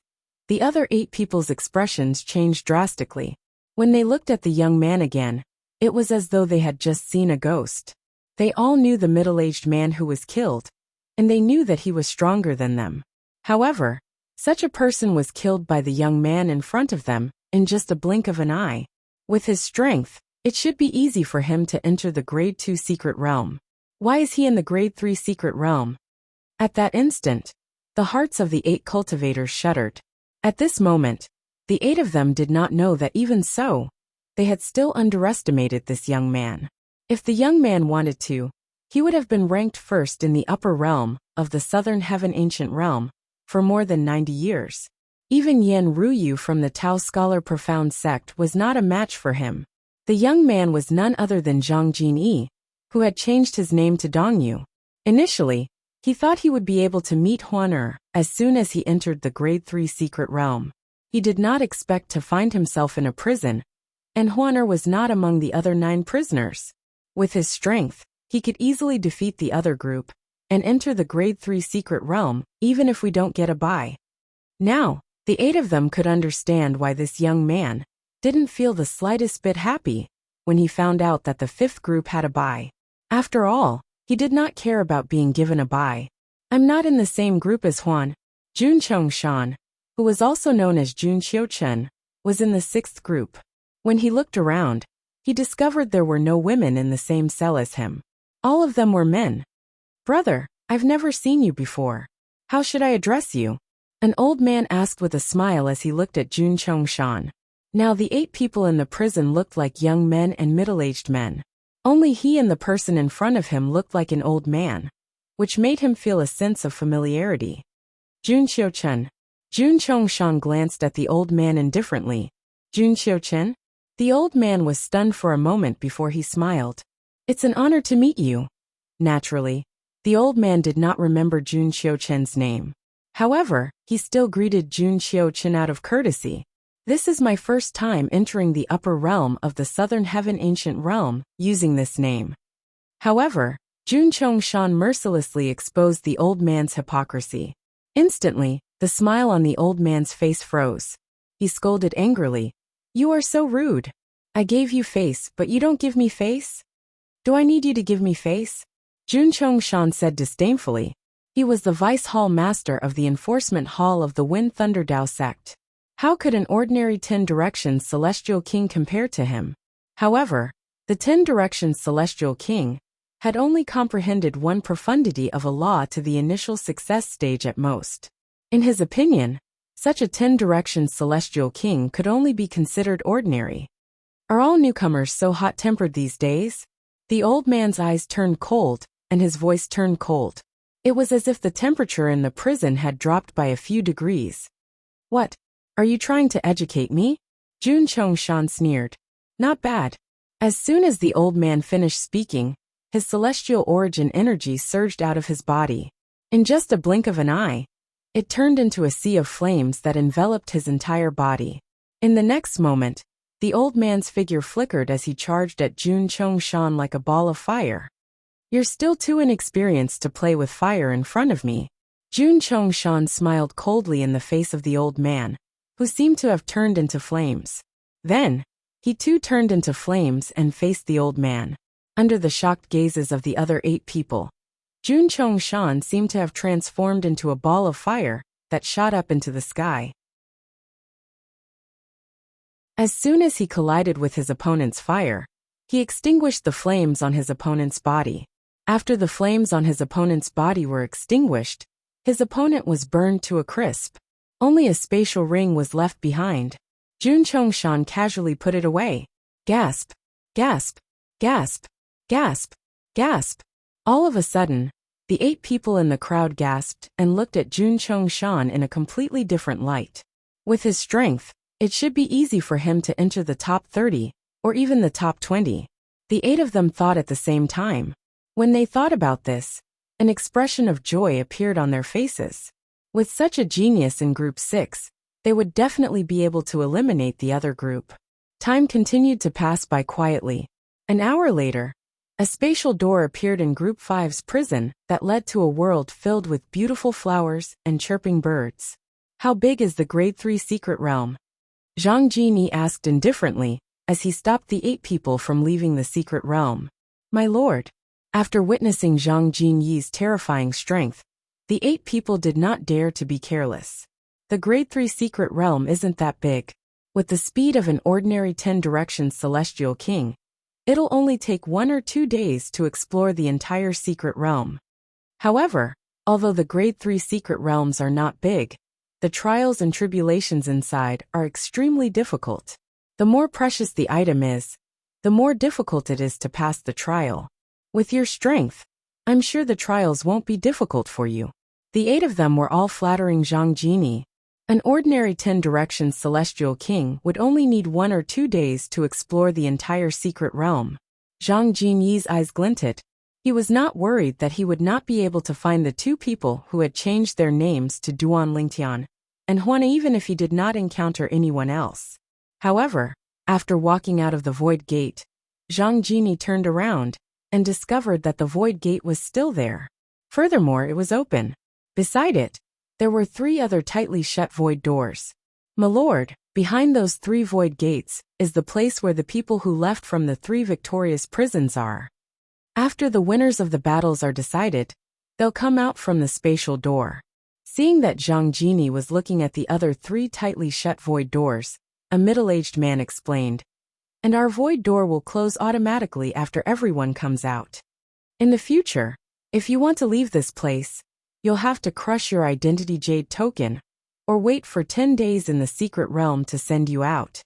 the other 8 people's expressions changed drastically. When they looked at the young man again, it was as though they had just seen a ghost. They all knew the middle-aged man who was killed, and they knew that he was stronger than them. However, such a person was killed by the young man in front of them, in just a blink of an eye. With his strength, it should be easy for him to enter the Grade 2 secret realm. Why is he in the Grade 3 secret realm? At that instant, the hearts of the 8 cultivators shuddered. At this moment, the 8 of them did not know that even so, they had still underestimated this young man. If the young man wanted to, he would have been ranked first in the upper realm of the Southern Heaven Ancient Realm for more than 90 years. Even Yan Ruyu from the Tao Scholar Profound sect was not a match for him. The young man was none other than Zhang Jinyi, who had changed his name to Dongyu. Initially, he thought he would be able to meet Huaner as soon as he entered the Grade 3 secret realm. He did not expect to find himself in a prison, and Huaner was not among the other 9 prisoners. With his strength, he could easily defeat the other group and enter the Grade 3 secret realm, even if we don't get a bye. Now, the 8 of them could understand why this young man didn't feel the slightest bit happy when he found out that the 5th group had a bye. After all, he did not care about being given a bye. I'm not in the same group as Huan. Jun Chongshan, who was also known as Jun Xiuchen, was in the 6th group. When he looked around, he discovered there were no women in the same cell as him. All of them were men. Brother, I've never seen you before. How should I address you? An old man asked with a smile as he looked at Jun Chongshan. Now the 8 people in the prison looked like young men and middle-aged men. Only he and the person in front of him looked like an old man, which made him feel a sense of familiarity. Jun Xiuchen. Jun Chongshan glanced at the old man indifferently. Jun Xiuchen? The old man was stunned for a moment before he smiled. It's an honor to meet you. Naturally, the old man did not remember Jun Xiuchen's name. However, he still greeted Jun Xiuchen out of courtesy. This is my first time entering the upper realm of the Southern Heaven Ancient Realm using this name. However, Jun Chongshan mercilessly exposed the old man's hypocrisy. Instantly, the smile on the old man's face froze. He scolded angrily. You are so rude. I gave you face, but you don't give me face? Do I need you to give me face? Jun Chongshan said disdainfully. He was the vice hall master of the enforcement hall of the Wind Thunder Dao sect. How could an ordinary 10 Directions Celestial King compare to him? However, the 10 Directions Celestial King had only comprehended one profundity of a law to the initial success stage at most. In his opinion, such a 10 Directions Celestial King could only be considered ordinary. Are all newcomers so hot-tempered these days? The old man's eyes turned cold, and his voice turned cold. It was as if the temperature in the prison had dropped by a few degrees. What? Are you trying to educate me? Jun Chongshan sneered. Not bad. As soon as the old man finished speaking, his celestial origin energy surged out of his body. In just a blink of an eye, it turned into a sea of flames that enveloped his entire body. In the next moment, the old man's figure flickered as he charged at Jun Chongshan like a ball of fire. You're still too inexperienced to play with fire in front of me. Jun Chongshan smiled coldly in the face of the old man, who seemed to have turned into flames. Then, he too turned into flames and faced the old man. Under the shocked gazes of the other 8 people, Jun Chongshan seemed to have transformed into a ball of fire that shot up into the sky. As soon as he collided with his opponent's fire, he extinguished the flames on his opponent's body. After the flames on his opponent's body were extinguished, his opponent was burned to a crisp. Only a spatial ring was left behind. Jun Chongshan casually put it away. Gasp! Gasp! Gasp! Gasp! Gasp! All of a sudden, the 8 people in the crowd gasped and looked at Jun Chongshan in a completely different light. With his strength, it should be easy for him to enter the top 30, or even the top 20. The 8 of them thought at the same time. When they thought about this, an expression of joy appeared on their faces. With such a genius in Group 6, they would definitely be able to eliminate the other group. Time continued to pass by quietly. An hour later, a spatial door appeared in Group 5's prison that led to a world filled with beautiful flowers and chirping birds. How big is the Grade 3 secret realm? Zhang Jini asked indifferently, as he stopped the 8 people from leaving the secret realm. My lord. After witnessing Zhang Jinyi's terrifying strength, the 8 people did not dare to be careless. The Grade 3 secret realm isn't that big. With the speed of an ordinary 10 directions celestial king, it'll only take 1 or 2 days to explore the entire secret realm. However, although the Grade 3 secret realms are not big, the trials and tribulations inside are extremely difficult. The more precious the item is, the more difficult it is to pass the trial. With your strength, I'm sure the trials won't be difficult for you. The 8 of them were all flattering Zhang Jini. An ordinary 10 directions celestial king would only need 1 or 2 days to explore the entire secret realm. Zhang Jinyi's eyes glinted. He was not worried that he would not be able to find the 2 people who had changed their names to Duan Lingtian and Huana even if he did not encounter anyone else. However, after walking out of the void gate, Zhang Jini turned around and discovered that the void gate was still there. Furthermore, it was open. Beside it, there were 3 other tightly shut void doors. My lord, behind those 3 void gates is the place where the people who left from the 3 victorious prisons are. After the winners of the battles are decided, they'll come out from the spatial door. Seeing that Zhang Jini was looking at the other 3 tightly shut void doors, a middle-aged man explained, and our void door will close automatically after everyone comes out. In the future, if you want to leave this place, you'll have to crush your identity jade token, or wait for 10 days in the secret realm to send you out.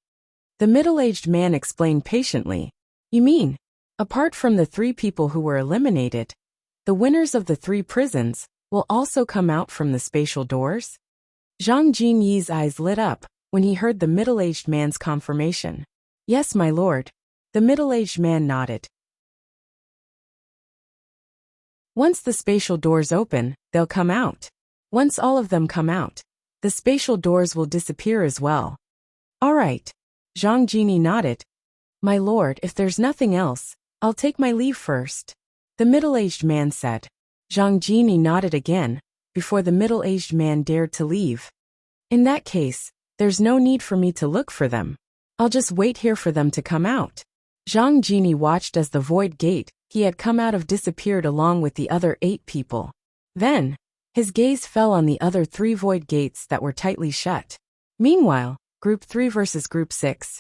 The middle-aged man explained patiently. You mean, apart from the 3 people who were eliminated, the winners of the 3 prisons will also come out from the spatial doors? Zhang Jinyi's eyes lit up when he heard the middle-aged man's confirmation. Yes, my lord. The middle-aged man nodded. Once the spatial doors open, they'll come out. Once all of them come out, the spatial doors will disappear as well. All right. Zhang Jini nodded. My lord, if there's nothing else, I'll take my leave first. The middle-aged man said. Zhang Jini nodded again, before the middle-aged man dared to leave. In that case, there's no need for me to look for them. I'll just wait here for them to come out. Zhang Jini watched as the void gate he had come out of disappeared along with the other 8 people. Then, his gaze fell on the other 3 void gates that were tightly shut. Meanwhile, Group 3 versus Group 6.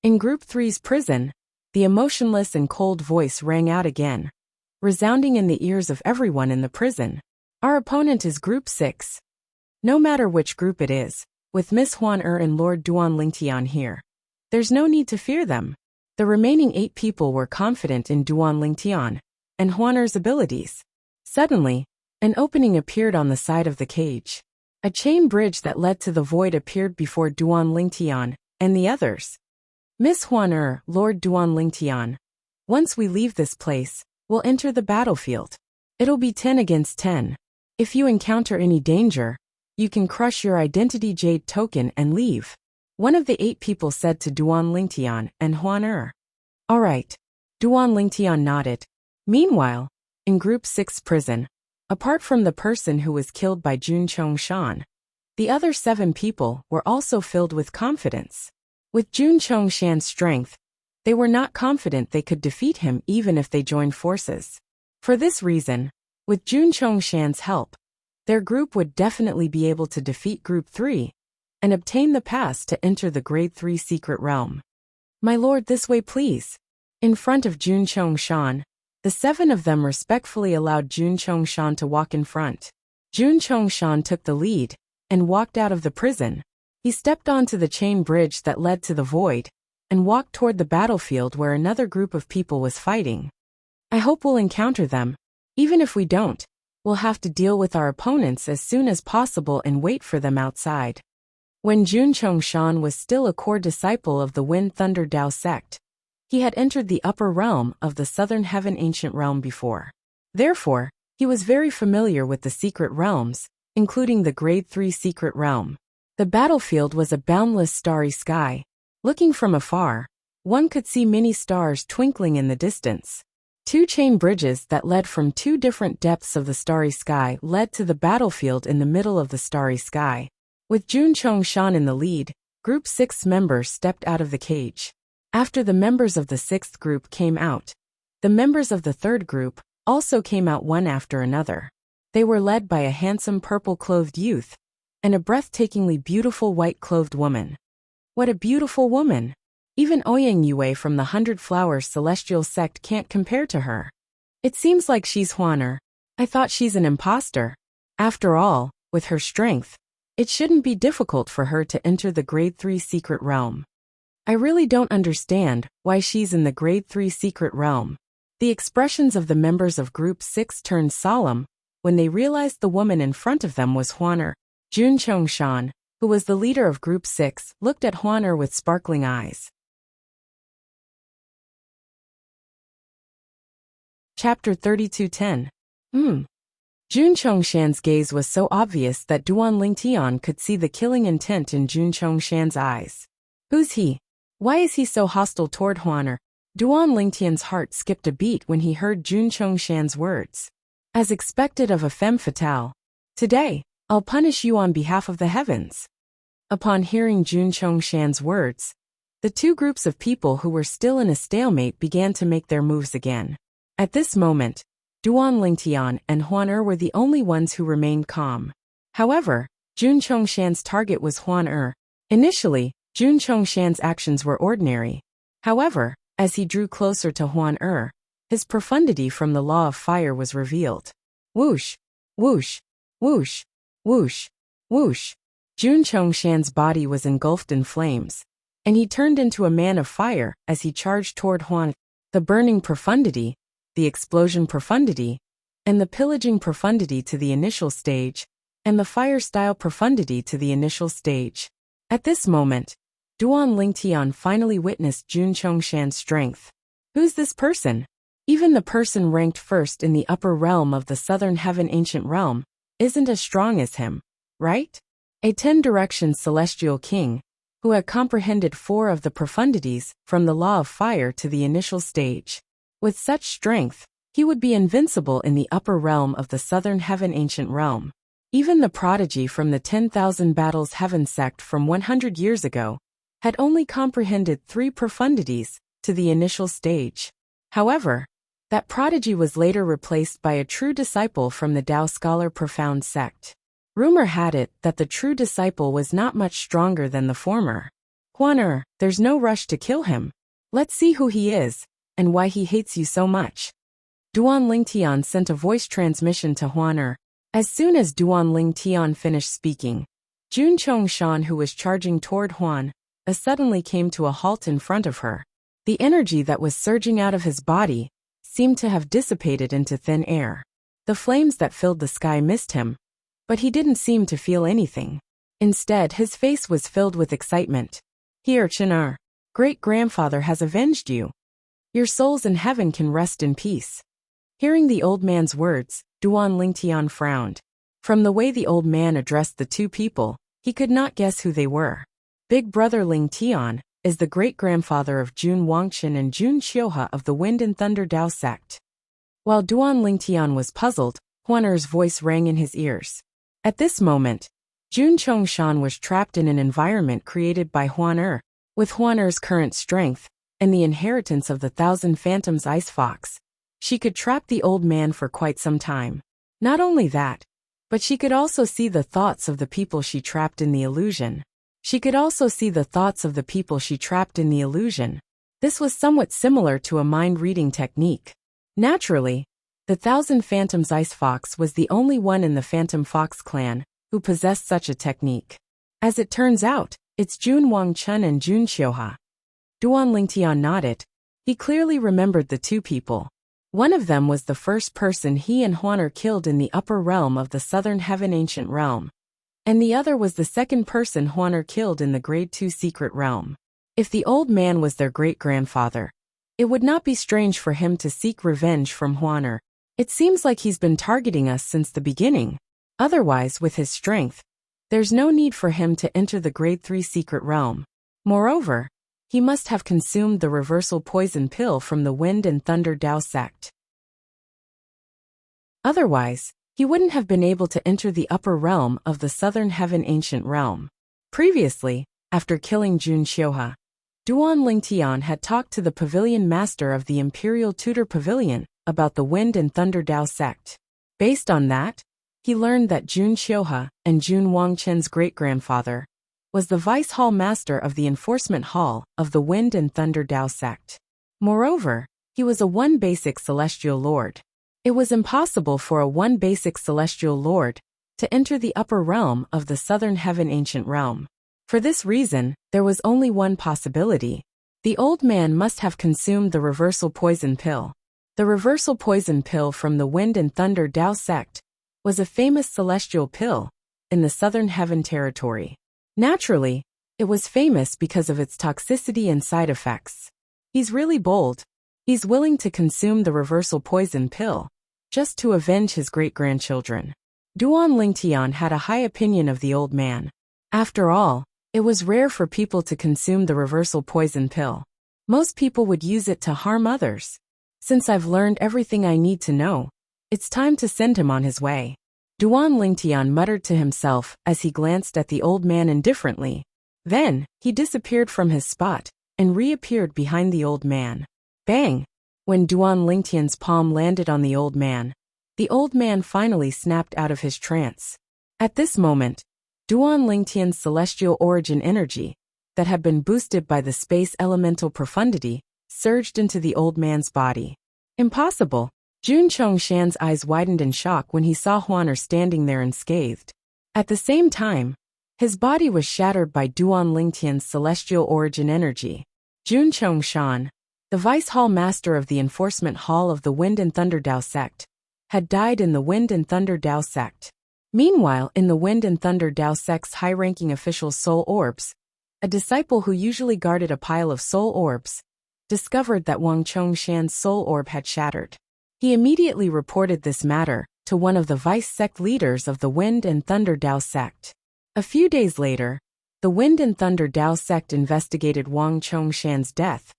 In Group 3's prison, the emotionless and cold voice rang out again, resounding in the ears of everyone in the prison. Our opponent is Group 6. No matter which group it is, with Miss Huan and Lord Duan Lingtian here, there's no need to fear them. The remaining 8 people were confident in Duan Lingtian and Huaner's abilities. Suddenly, an opening appeared on the side of the cage. A chain bridge that led to the void appeared before Duan Lingtian and the others. Miss Huan Lord Duan Lingtian, once we leave this place, we'll enter the battlefield. It'll be 10 against 10. If you encounter any danger, you can crush your identity jade token and leave. One of the 8 people said to Duan Lingtian and Huan. All right. Duan Lingtian nodded. Meanwhile, in Group 6 prison, apart from the person who was killed by Jun Chongshan, the other 7 people were also filled with confidence. With Jun Chongshan's strength, they were not confident they could defeat him even if they joined forces. For this reason, with Jun Chongshan's help, their group would definitely be able to defeat Group 3 and obtain the pass to enter the Grade 3 secret realm. My lord, this way please. In front of Jun Chongshan, the 7 of them respectfully allowed Jun Chongshan to walk in front. Jun Chongshan took the lead and walked out of the prison. He stepped onto the chain bridge that led to the void and walked toward the battlefield where another group of people was fighting. I hope we'll encounter them. Even if we don't, we'll have to deal with our opponents as soon as possible and wait for them outside. When Jun Chongshan was still a core disciple of the Wind Thunder Dao sect, he had entered the upper realm of the Southern Heaven Ancient Realm before. Therefore, he was very familiar with the secret realms, including the Grade 3 secret realm. The battlefield was a boundless starry sky. Looking from afar, one could see many stars twinkling in the distance. Two chain bridges that led from two different depths of the starry sky led to the battlefield in the middle of the starry sky. With Jun Chongshan in the lead, Group 6 members stepped out of the cage. After the members of the 6th group came out, the members of the 3rd group also came out one after another. They were led by a handsome purple-clothed youth and a breathtakingly beautiful white-clothed woman. What a beautiful woman! Even Ouyang Yue from the 100 Flowers Celestial Sect can't compare to her. It seems like she's Huaner. I thought she's an imposter. After all, with her strength, it shouldn't be difficult for her to enter the Grade 3 secret realm. I really don't understand why she's in the Grade 3 secret realm. The expressions of the members of Group 6 turned solemn when they realized the woman in front of them was Huaner. Jun Chongshan, who was the leader of Group 6, looked at Huaner with sparkling eyes. Chapter 32:10. Jun Chongshan's gaze was so obvious that Duan Lingtian could see the killing intent in Jun Chongshan's eyes. Who's he? Why is he so hostile toward Huaner? Duan Lingtian's heart skipped a beat when he heard Jun Chongshan's words. As expected of a femme fatale, today, I'll punish you on behalf of the heavens. Upon hearing Jun Chongshan's words, the two groups of people who were still in a stalemate began to make their moves again. At this moment, Duan Lingtian and Huaner were the only ones who remained calm. However, Jun Chongshan's target was Huaner. Initially, Jun Chongshan's actions were ordinary. However, as he drew closer to Huaner, his profundity from the law of fire was revealed. Whoosh! Whoosh! Whoosh! Whoosh! Whoosh! Jun Chongshan's body was engulfed in flames, and he turned into a man of fire as he charged toward Huaner. The burning profundity, the explosion profundity, and the pillaging profundity to the initial stage, and the fire-style profundity to the initial stage. At this moment, Duan Lingtian finally witnessed Jun Chongshan's strength. Who's this person? Even the person ranked first in the upper realm of the Southern Heaven Ancient Realm isn't as strong as him, right? A 10-direction celestial king, who had comprehended 4 of the profundities from the law of fire to the initial stage. With such strength, he would be invincible in the upper realm of the Southern Heaven Ancient Realm. Even the prodigy from the 10,000 Battles Heaven sect from 100 years ago had only comprehended 3 profundities to the initial stage. However, that prodigy was later replaced by a true disciple from the Tao Scholar Profound sect. Rumor had it that the true disciple was not much stronger than the former. Huaner, there's no rush to kill him. Let's see who he is, and why he hates you so much. Duan Lingtian sent a voice transmission to Huaner. As soon as Duan Lingtian finished speaking, Jun Chongshan, who was charging toward Huaner, suddenly came to a halt in front of her. The energy that was surging out of his body seemed to have dissipated into thin air. The flames that filled the sky missed him, but he didn't seem to feel anything. Instead, his face was filled with excitement. Here, Chinar, great-grandfather has avenged you. Your souls in heaven can rest in peace. Hearing the old man's words, Duan Lingtian frowned. From the way the old man addressed the two people, he could not guess who they were. Big brother Lingtian is the great-grandfather of Jun Wangchen and Jun Xiuhe of the Wind and Thunder Dao sect. While Duan Lingtian was puzzled, Huaner's voice rang in his ears. At this moment, Jun Chongshan was trapped in an environment created by Huaner. With Huaner's current strength and the inheritance of the 1,000 Phantoms Ice Fox, she could trap the old man for quite some time. Not only that, but she could also see the thoughts of the people she trapped in the illusion. This was somewhat similar to a mind-reading technique. Naturally, the 1,000 Phantoms Ice Fox was the only one in the Phantom Fox clan who possessed such a technique. As it turns out, it's Jun Wangchen and Jun Xiuhe. Duan Lingtian nodded. He clearly remembered the two people. One of them was the first person he and Huaner killed in the upper realm of the Southern Heaven Ancient Realm, and the other was the second person Huaner killed in the Grade 2 Secret Realm. If the old man was their great-grandfather, it would not be strange for him to seek revenge from Huaner. It seems like he's been targeting us since the beginning. Otherwise, with his strength, there's no need for him to enter the Grade 3 secret realm. Moreover, he must have consumed the reversal poison pill from the Wind and Thunder Dao sect. Otherwise, he wouldn't have been able to enter the upper realm of the Southern Heaven Ancient Realm. Previously, after killing Jun Xiuhe, Duan Lingtian had talked to the pavilion master of the Imperial Tutor Pavilion about the Wind and Thunder Dao sect. Based on that, he learned that Jun Xiuhe and Jun Wangchen's great-grandfather was the Vice Hall Master of the Enforcement Hall of the Wind and Thunder Dao sect. Moreover, he was a one-basic Celestial Lord. It was impossible for a one-basic Celestial Lord to enter the upper realm of the Southern Heaven Ancient Realm. For this reason, there was only one possibility. The old man must have consumed the reversal poison pill. The reversal poison pill from the Wind and Thunder Dao sect was a famous celestial pill in the Southern Heaven territory. Naturally, it was famous because of its toxicity and side effects. He's really bold. He's willing to consume the reversal poison pill just to avenge his great-grandchildren. Duan Lingtian had a high opinion of the old man. After all, it was rare for people to consume the reversal poison pill. Most people would use it to harm others. Since I've learned everything I need to know, it's time to send him on his way. Duan Lingtian muttered to himself as he glanced at the old man indifferently. Then, he disappeared from his spot and reappeared behind the old man. Bang! When Duan Lingtian's palm landed on the old man finally snapped out of his trance. At this moment, Duan Lingtian's celestial origin energy, that had been boosted by the space elemental profundity, surged into the old man's body. Impossible! Jun Chongshan's eyes widened in shock when he saw Huaner standing there unscathed. At the same time, his body was shattered by Duan Lingtian's celestial origin energy. Jun Chongshan, the Vice Hall Master of the Enforcement Hall of the Wind and Thunder Dao sect, had died in the Wind and Thunder Dao sect. Meanwhile, in the Wind and Thunder Dao sect's high-ranking official soul orbs, a disciple who usually guarded a pile of soul orbs discovered that Wang Chongshan's soul orb had shattered. He immediately reported this matter to one of the vice sect leaders of the Wind and Thunder Dao sect. A few days later, the Wind and Thunder Dao sect investigated Wang Chongshan's death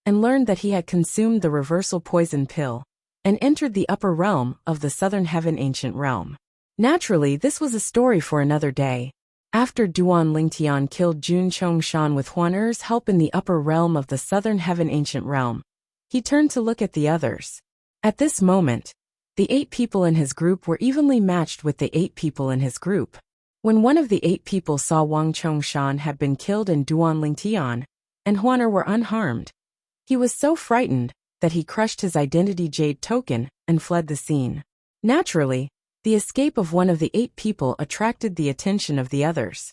and learned that he had consumed the reversal poison pill and entered the upper realm of the Southern Heaven Ancient Realm. Naturally, this was a story for another day. After Duan Lingtian killed Jun Chongshan with Huaner's help in the upper realm of the Southern Heaven Ancient Realm, he turned to look at the others. At this moment, the 8 people in his group were evenly matched with the 8 people in his group. When one of the 8 people saw Wang Chongshan had been killed and Duan Lingtian and Huaner were unharmed, he was so frightened that he crushed his identity jade token and fled the scene. Naturally, the escape of one of the 8 people attracted the attention of the others.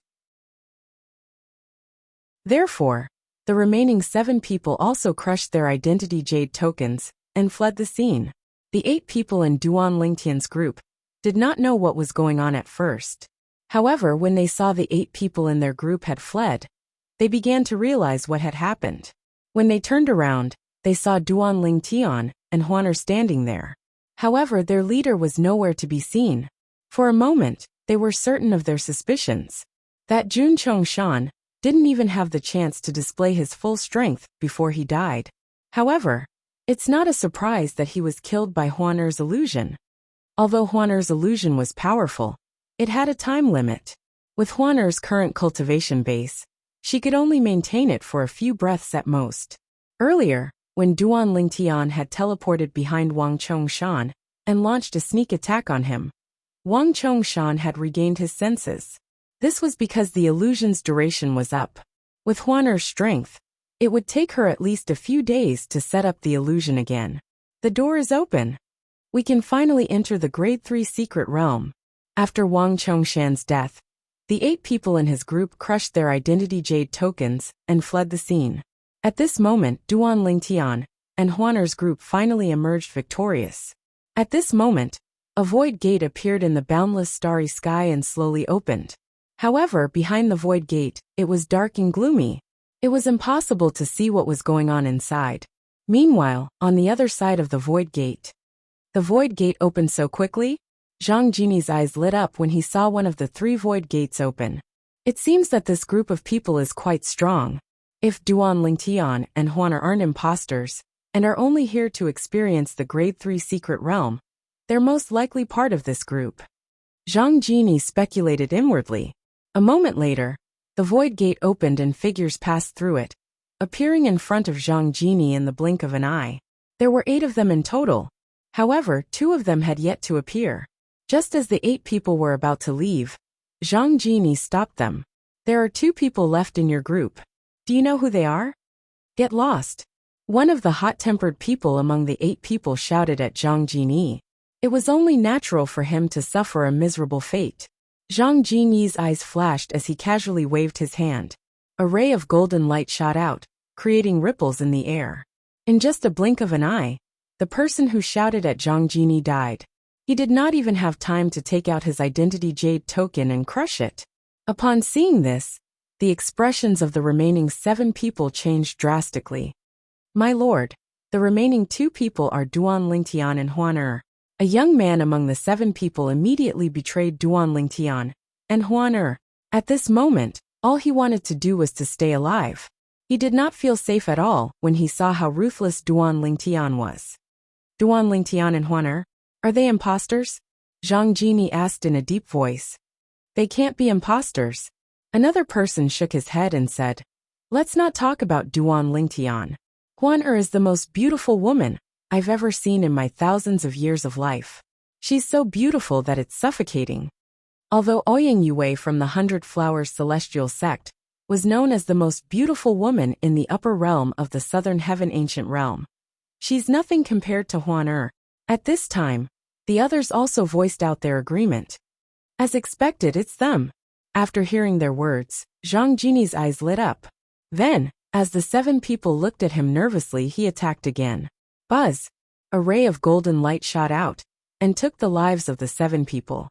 Therefore, the remaining 7 people also crushed their identity jade tokens and fled the scene. The 8 people in Duan Lingtian's group did not know what was going on at first. However, when they saw the 8 people in their group had fled, they began to realize what had happened. When they turned around, they saw Duan Lingtian and Huaner standing there. However, their leader was nowhere to be seen. For a moment, they were certain of their suspicions. That Jun Chongshan didn't even have the chance to display his full strength before he died. However, it's not a surprise that he was killed by Huaner's illusion. Although Huaner's illusion was powerful, it had a time limit. With Huaner's current cultivation base, she could only maintain it for a few breaths at most. Earlier, when Duan Lingtian had teleported behind Wang Chongshan and launched a sneak attack on him, Wang Chongshan had regained his senses. This was because the illusion's duration was up. With Huaner's strength, it would take her at least a few days to set up the illusion again. The door is open. We can finally enter the Grade 3 secret realm. After Wang Chongshan's death, the 8 people in his group crushed their identity jade tokens and fled the scene. At this moment, Duan Lingtian and Huaner's group finally emerged victorious. At this moment, a void gate appeared in the boundless starry sky and slowly opened. However, behind the void gate, it was dark and gloomy. It was impossible to see what was going on inside. Meanwhile, on the other side of the void gate, The void gate opened so quickly? Zhang Jini's eyes lit up when he saw one of the 3 void gates open. It seems that this group of people is quite strong. If Duan Lingtian and Huan aren't imposters, and are only here to experience the Grade 3 secret realm, they're most likely part of this group. Zhang Jini speculated inwardly. A moment later, the void gate opened and figures passed through it, appearing in front of Zhang Jini in the blink of an eye. There were 8 of them in total. However, 2 of them had yet to appear. Just as the 8 people were about to leave, Zhang Jini stopped them. There are 2 people left in your group. Do you know who they are? Get lost. One of the hot-tempered people among the 8 people shouted at Zhang Jini. It was only natural for him to suffer a miserable fate. Zhang Jini's eyes flashed as he casually waved his hand. A ray of golden light shot out, creating ripples in the air. In just a blink of an eye, the person who shouted at Zhang Jini died. He did not even have time to take out his identity jade token and crush it. Upon seeing this, the expressions of the remaining 7 people changed drastically. My lord, the remaining 2 people are Duan Lingtian and Huan. A young man among the 7 people immediately betrayed Duan Lingtian and Huan. At this moment, all he wanted to do was to stay alive. He did not feel safe at all when he saw how ruthless Duan Lingtian was. Duan Lingtian and Huan, are they imposters? Zhang Jini asked in a deep voice. They can't be imposters. Another person shook his head and said, let's not talk about Duan Lingtian. Huan is the most beautiful woman I've ever seen in my thousands of years of life. She's so beautiful that it's suffocating. Although Ouyang Yue from the 100 Flowers Celestial Sect was known as the most beautiful woman in the upper realm of the Southern Heaven Ancient Realm, she's nothing compared to Huan. At this time, the others also voiced out their agreement. As expected, it's them. After hearing their words, Zhang Jini's eyes lit up. Then, as the 7 people looked at him nervously, he attacked again. Buzz! A ray of golden light shot out, and took the lives of the 7 people.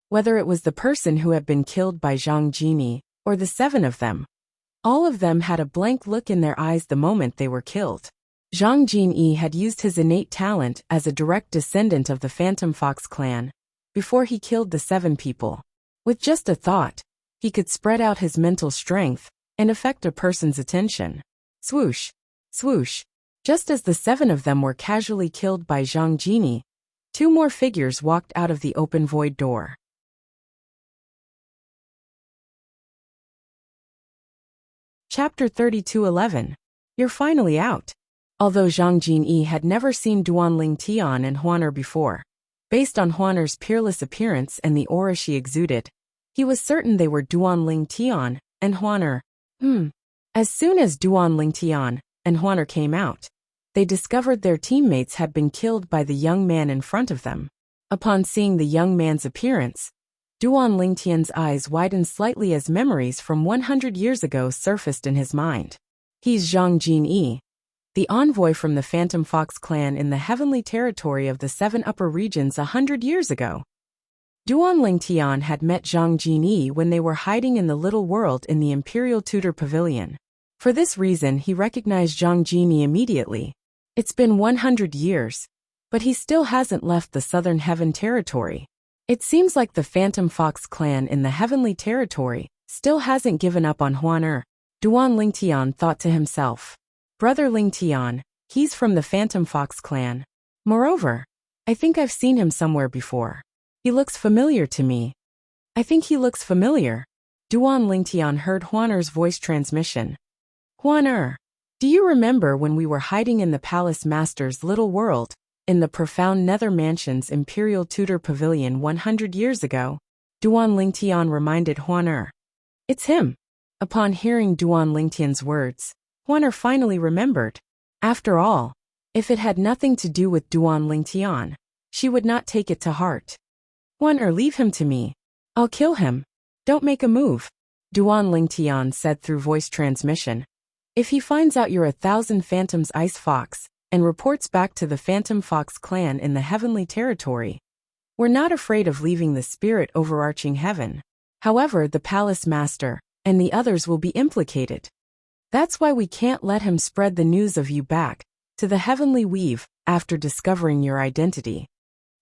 Whether it was the person who had been killed by Zhang Jini, or the 7 of them, all of them had a blank look in their eyes the moment they were killed. Zhang Jini had used his innate talent as a direct descendant of the Phantom Fox clan before he killed the 7 people. With just a thought, he could spread out his mental strength and affect a person's attention. Swoosh! Swoosh! Just as the 7 of them were casually killed by Zhang Jini, 2 more figures walked out of the open void door. Chapter 32:11. You're finally out. Although Zhang Jini had never seen Duan Lingtian and Huan before, based on Huan's peerless appearance and the aura she exuded, he was certain they were Duan Lingtian and Huan. As soon as Duan Lingtian and Huan came out, they discovered their teammates had been killed by the young man in front of them. Upon seeing the young man's appearance, Duan Lingtian's eyes widened slightly as memories from 100 years ago surfaced in his mind. He's Zhang Jini, the envoy from the Phantom Fox clan in the heavenly territory of the 7 upper regions 100 years ago. Duan Lingtian had met Zhang Jini when they were hiding in the little world in the Imperial Tudor Pavilion. For this reason, he recognized Zhang Jini immediately. It's been 100 years, but he still hasn't left the Southern Heaven territory. It seems like the Phantom Fox clan in the heavenly territory still hasn't given up on Huan. Duan Lingtian thought to himself. Brother Lingtian, he's from the Phantom Fox clan. Moreover, I think I've seen him somewhere before. He looks familiar to me. I think he looks familiar. Duan Lingtian heard Huan's voice transmission. Huan, do you remember when we were hiding in the Palace Master's little world, in the profound Nether Mansion's Imperial Tudor Pavilion 100 years ago? Duan Lingtian reminded Huan. It's him. Upon hearing Duan Lingtian's words, Huan finally remembered. After all, if it had nothing to do with Duan Lingtian, she would not take it to heart. Huan, leave him to me. I'll kill him. Don't make a move, Duan Lingtian said through voice transmission. If he finds out you're 1,000 Phantom's Ice Fox, and reports back to the Phantom Fox clan in the heavenly territory, we're not afraid of leaving the spirit overarching heaven. However, the Palace Master and the others will be implicated. That's why we can't let him spread the news of you back to the heavenly weave, after discovering your identity.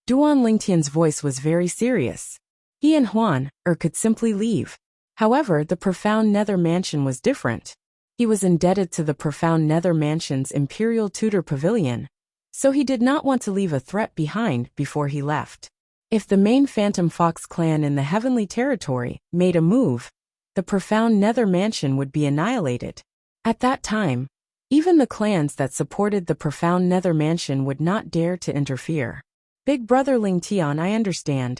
Duan Lingtian's voice was very serious. He and Huan could simply leave. However, the profound Nether Mansion was different. He was indebted to the profound Nether Mansion's Imperial Tudor Pavilion, so he did not want to leave a threat behind before he left. If the main Phantom Fox clan in the Heavenly Territory made a move, the profound Nether Mansion would be annihilated. At that time, even the clans that supported the profound Nether Mansion would not dare to interfere. Big Brother Lingtian, I understand.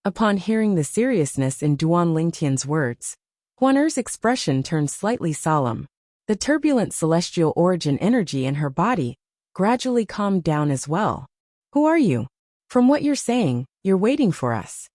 Upon hearing the seriousness in Duan Lingtian's words, Huaner's expression turned slightly solemn. The turbulent celestial origin energy in her body gradually calmed down as well. Who are you? From what you're saying, you're waiting for us.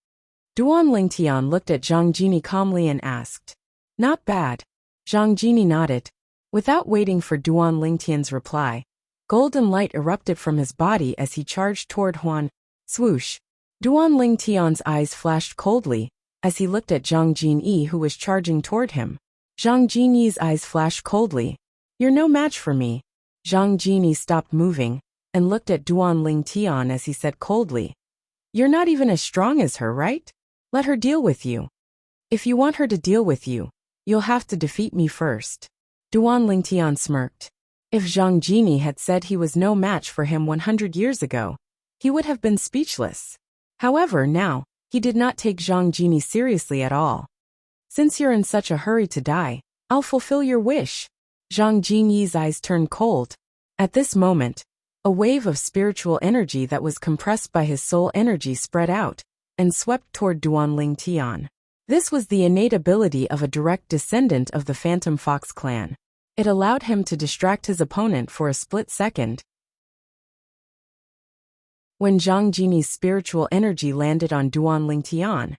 Duan Lingtian looked at Zhang Jini calmly and asked. Not bad. Zhang Jini nodded. Without waiting for Duan Lingtian's reply, golden light erupted from his body as he charged toward Huan. Swoosh. Duan Lingtian's eyes flashed coldly as he looked at Zhang Jini, who was charging toward him. Zhang Jini's eyes flashed coldly. You're no match for me. Zhang Jini stopped moving and looked at Duan Lingtian as he said coldly. You're not even as strong as her, right? Let her deal with you. If you want her to deal with you, you'll have to defeat me first. Duan Lingtian smirked. If Zhang Jini had said he was no match for him 100 years ago, he would have been speechless. However, now, he did not take Zhang Jini seriously at all. Since you're in such a hurry to die, I'll fulfill your wish. Zhang Jini's eyes turned cold. At this moment, a wave of spiritual energy that was compressed by his soul energy spread out and swept toward Duan Lingtian. This was the innate ability of a direct descendant of the Phantom Fox clan. It allowed him to distract his opponent for a split second. When Zhang Jini's spiritual energy landed on Duan Lingtian,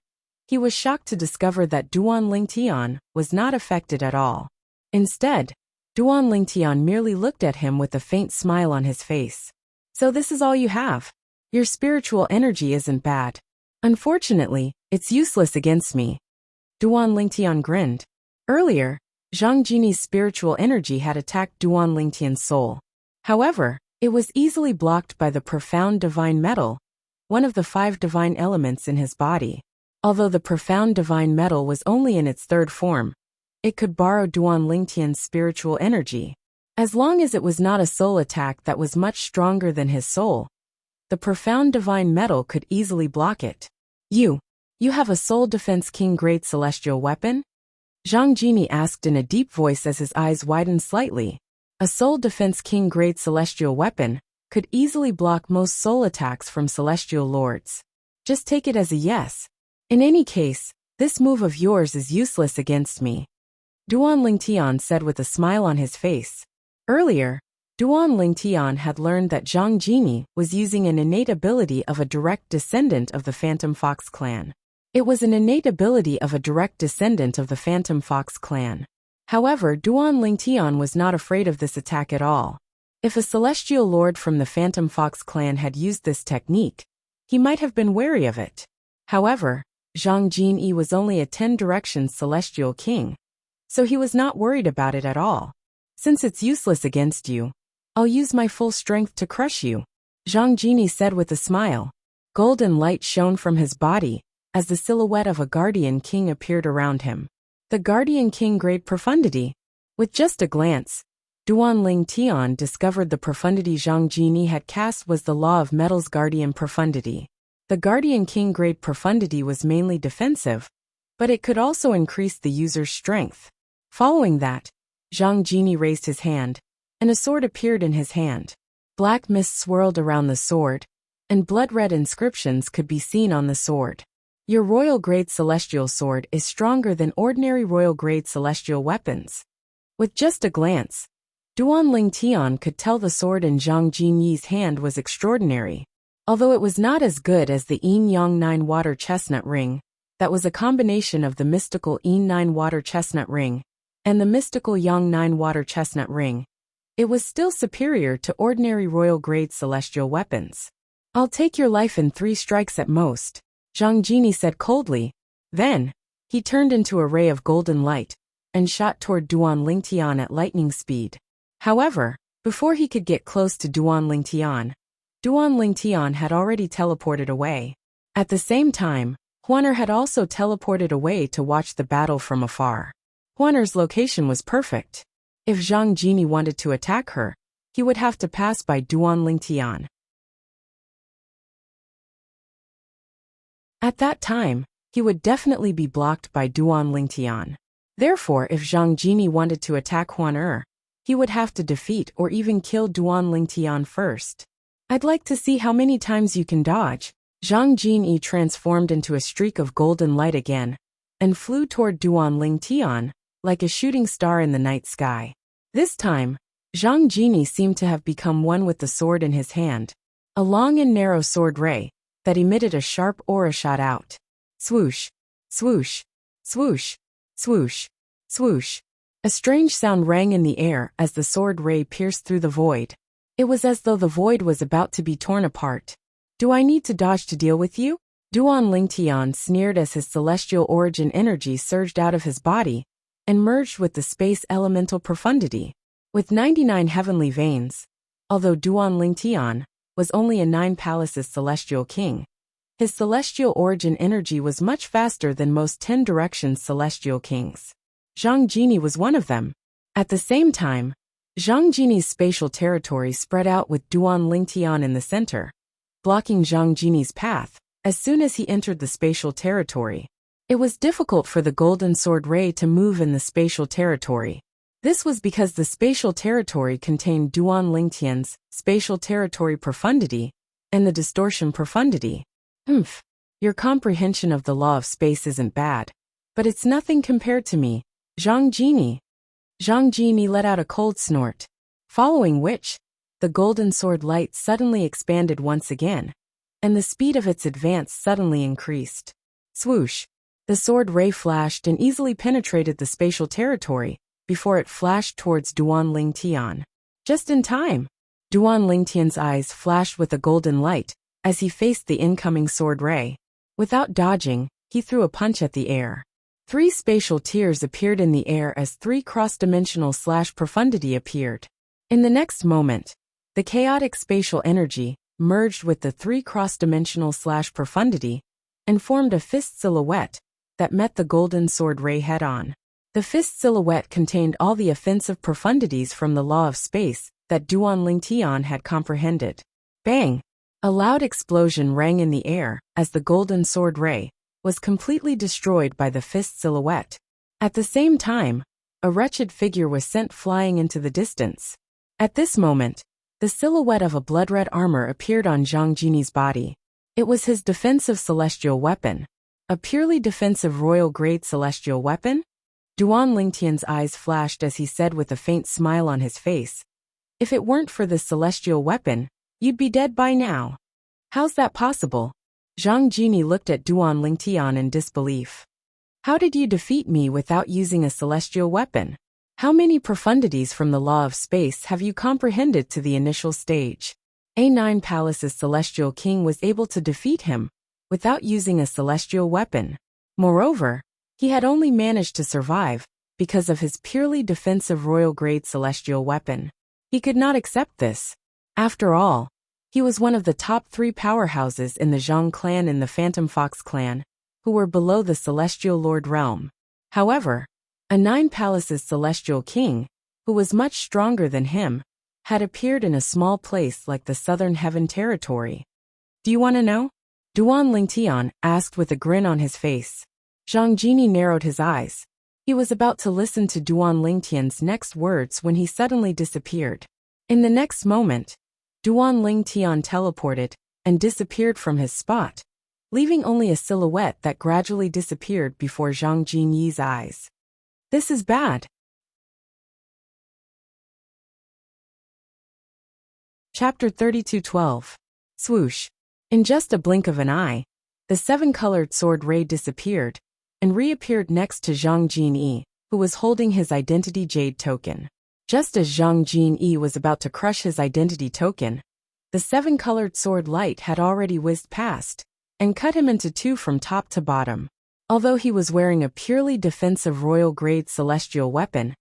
he was shocked to discover that Duan Lingtian was not affected at all. Instead, Duan Lingtian merely looked at him with a faint smile on his face. So this is all you have? Your spiritual energy isn't bad. Unfortunately, it's useless against me. Duan Lingtian grinned. Earlier, Zhang Jini's spiritual energy had attacked Duan Lingtian's soul. However, it was easily blocked by the profound divine metal, one of the 5 divine elements in his body. Although the profound divine metal was only in its 3rd form, it could borrow Duan Lingtian's spiritual energy. As long as it was not a soul attack that was much stronger than his soul, the profound divine metal could easily block it. You have a soul defense king grade celestial weapon? Zhang Jini asked in a deep voice as his eyes widened slightly. A soul defense king grade celestial weapon could easily block most soul attacks from celestial lords. Just take it as a yes. In any case, this move of yours is useless against me. Duan Lingtian said with a smile on his face. Earlier, Duan Lingtian had learned that Zhang Jini was using an innate ability of a direct descendant of the Phantom Fox clan. It was an innate ability of a direct descendant of the Phantom Fox clan. However, Duan Lingtian was not afraid of this attack at all. If a celestial lord from the Phantom Fox clan had used this technique, he might have been wary of it. However, Zhang Jini was only a 10 directions celestial king, so he was not worried about it at all. Since it's useless against you, I'll use my full strength to crush you, Zhang Jini said with a smile. Golden light shone from his body as the silhouette of a guardian king appeared around him. The guardian king grade profundity. With just a glance, Duan Lingtian discovered the profundity Zhang Jini had cast was the law of metal's guardian profundity. The guardian king grade profundity was mainly defensive, but it could also increase the user's strength. Following that, Zhang Jini raised his hand, and a sword appeared in his hand. Black mist swirled around the sword, and blood-red inscriptions could be seen on the sword. Your royal grade celestial sword is stronger than ordinary royal grade celestial weapons. With just a glance, Duan Lingtian could tell the sword in Zhang Jini's hand was extraordinary. Although it was not as good as the Yin Yang 9 water chestnut ring, that was a combination of the mystical Yin 9 water chestnut ring and the mystical Yang 9 water chestnut ring, it was still superior to ordinary royal grade celestial weapons. I'll take your life in 3 strikes at most, Zhang Jini said coldly. Then, he turned into a ray of golden light and shot toward Duan Lingtian at lightning speed. However, Before he could get close to Duan Lingtian had already teleported away. At the same time, Huaner had also teleported away to watch the battle from afar. Huaner's location was perfect. If Zhang Jini wanted to attack her, he would have to pass by Duan Lingtian. At that time, he would definitely be blocked by Duan Lingtian. Therefore, if Zhang Jini wanted to attack Huaner, he would have to defeat or even kill Duan Lingtian first. I'd like to see how many times you can dodge. Zhang Jini transformed into a streak of golden light again, and flew toward Duan Lingtian, like a shooting star in the night sky. This time, Zhang Jini seemed to have become one with the sword in his hand, a long and narrow sword ray that emitted a sharp aura shot out. Swoosh, swoosh, swoosh, swoosh, swoosh. A strange sound rang in the air as the sword ray pierced through the void. It was as though the void was about to be torn apart. Do I need to dodge to deal with you? Duan Lingtian sneered as his celestial origin energy surged out of his body and merged with the space elemental profundity. With 99 heavenly veins, although Duan Lingtian was only a 9 palaces celestial king, his celestial origin energy was much faster than most 10 directions celestial kings. Zhang Jini was one of them. At the same time, Zhang Jini's spatial territory spread out with Duan Lingtian in the center, blocking Zhang Jini's path. As soon as he entered the spatial territory, it was difficult for the golden sword ray to move in the spatial territory. This was because the spatial territory contained Duan Lingtian's spatial territory profundity and the distortion profundity. Your comprehension of the law of space isn't bad, but it's nothing compared to me, Zhang Jini. Zhang Jini let out a cold snort, following which, the golden sword light suddenly expanded once again, and the speed of its advance suddenly increased. Swoosh! The sword ray flashed and easily penetrated the spatial territory before it flashed towards Duan Lingtian. Just in time, Duan Lingtian's eyes flashed with a golden light as he faced the incoming sword ray. Without dodging, he threw a punch at the air. 3 spatial tiers appeared in the air as 3 cross-dimensional / profundity appeared. In the next moment, the chaotic spatial energy merged with the 3 cross-dimensional / profundity and formed a fist silhouette that met the golden sword ray head-on. The fist silhouette contained all the offensive profundities from the law of space that Duan Lingtian had comprehended. Bang! A loud explosion rang in the air as the golden sword ray was completely destroyed by the fist silhouette. At the same time, a wretched figure was sent flying into the distance. At this moment, the silhouette of a blood-red armor appeared on Zhang Jini's body. It was his defensive celestial weapon. A purely defensive royal-grade celestial weapon? Duan Lingtian's eyes flashed as he said with a faint smile on his face, "If it weren't for this celestial weapon, you'd be dead by now." "How's that possible?" Zhang Jini looked at Duan Lingtian in disbelief. "How did you defeat me without using a celestial weapon? How many profundities from the law of space have you comprehended to the initial stage?" A 9 palaces celestial king was able to defeat him without using a celestial weapon. Moreover, he had only managed to survive because of his purely defensive royal-grade celestial weapon. He could not accept this. After all, he was one of the top 3 powerhouses in the Zhang clan and the Phantom Fox clan, who were below the Celestial Lord realm. However, a 9 palaces celestial king, who was much stronger than him, had appeared in a small place like the Southern Heaven territory. "Do you want to know?" Duan Lingtian asked with a grin on his face. Zhang Jini narrowed his eyes. He was about to listen to Duan Lingtian's next words when he suddenly disappeared. In the next moment, Duan Lingtian teleported and disappeared from his spot, leaving only a silhouette that gradually disappeared before Zhang Jini's eyes. "This is bad." Chapter 32:12. Swoosh. In just a blink of an eye, the 7-colored sword ray disappeared and reappeared next to Zhang Jini, who was holding his identity jade token. Just as Zhang Jini was about to crush his identity token, the 7-colored sword light had already whizzed past and cut him into 2 from top to bottom. Although he was wearing a purely defensive royal-grade celestial weapon,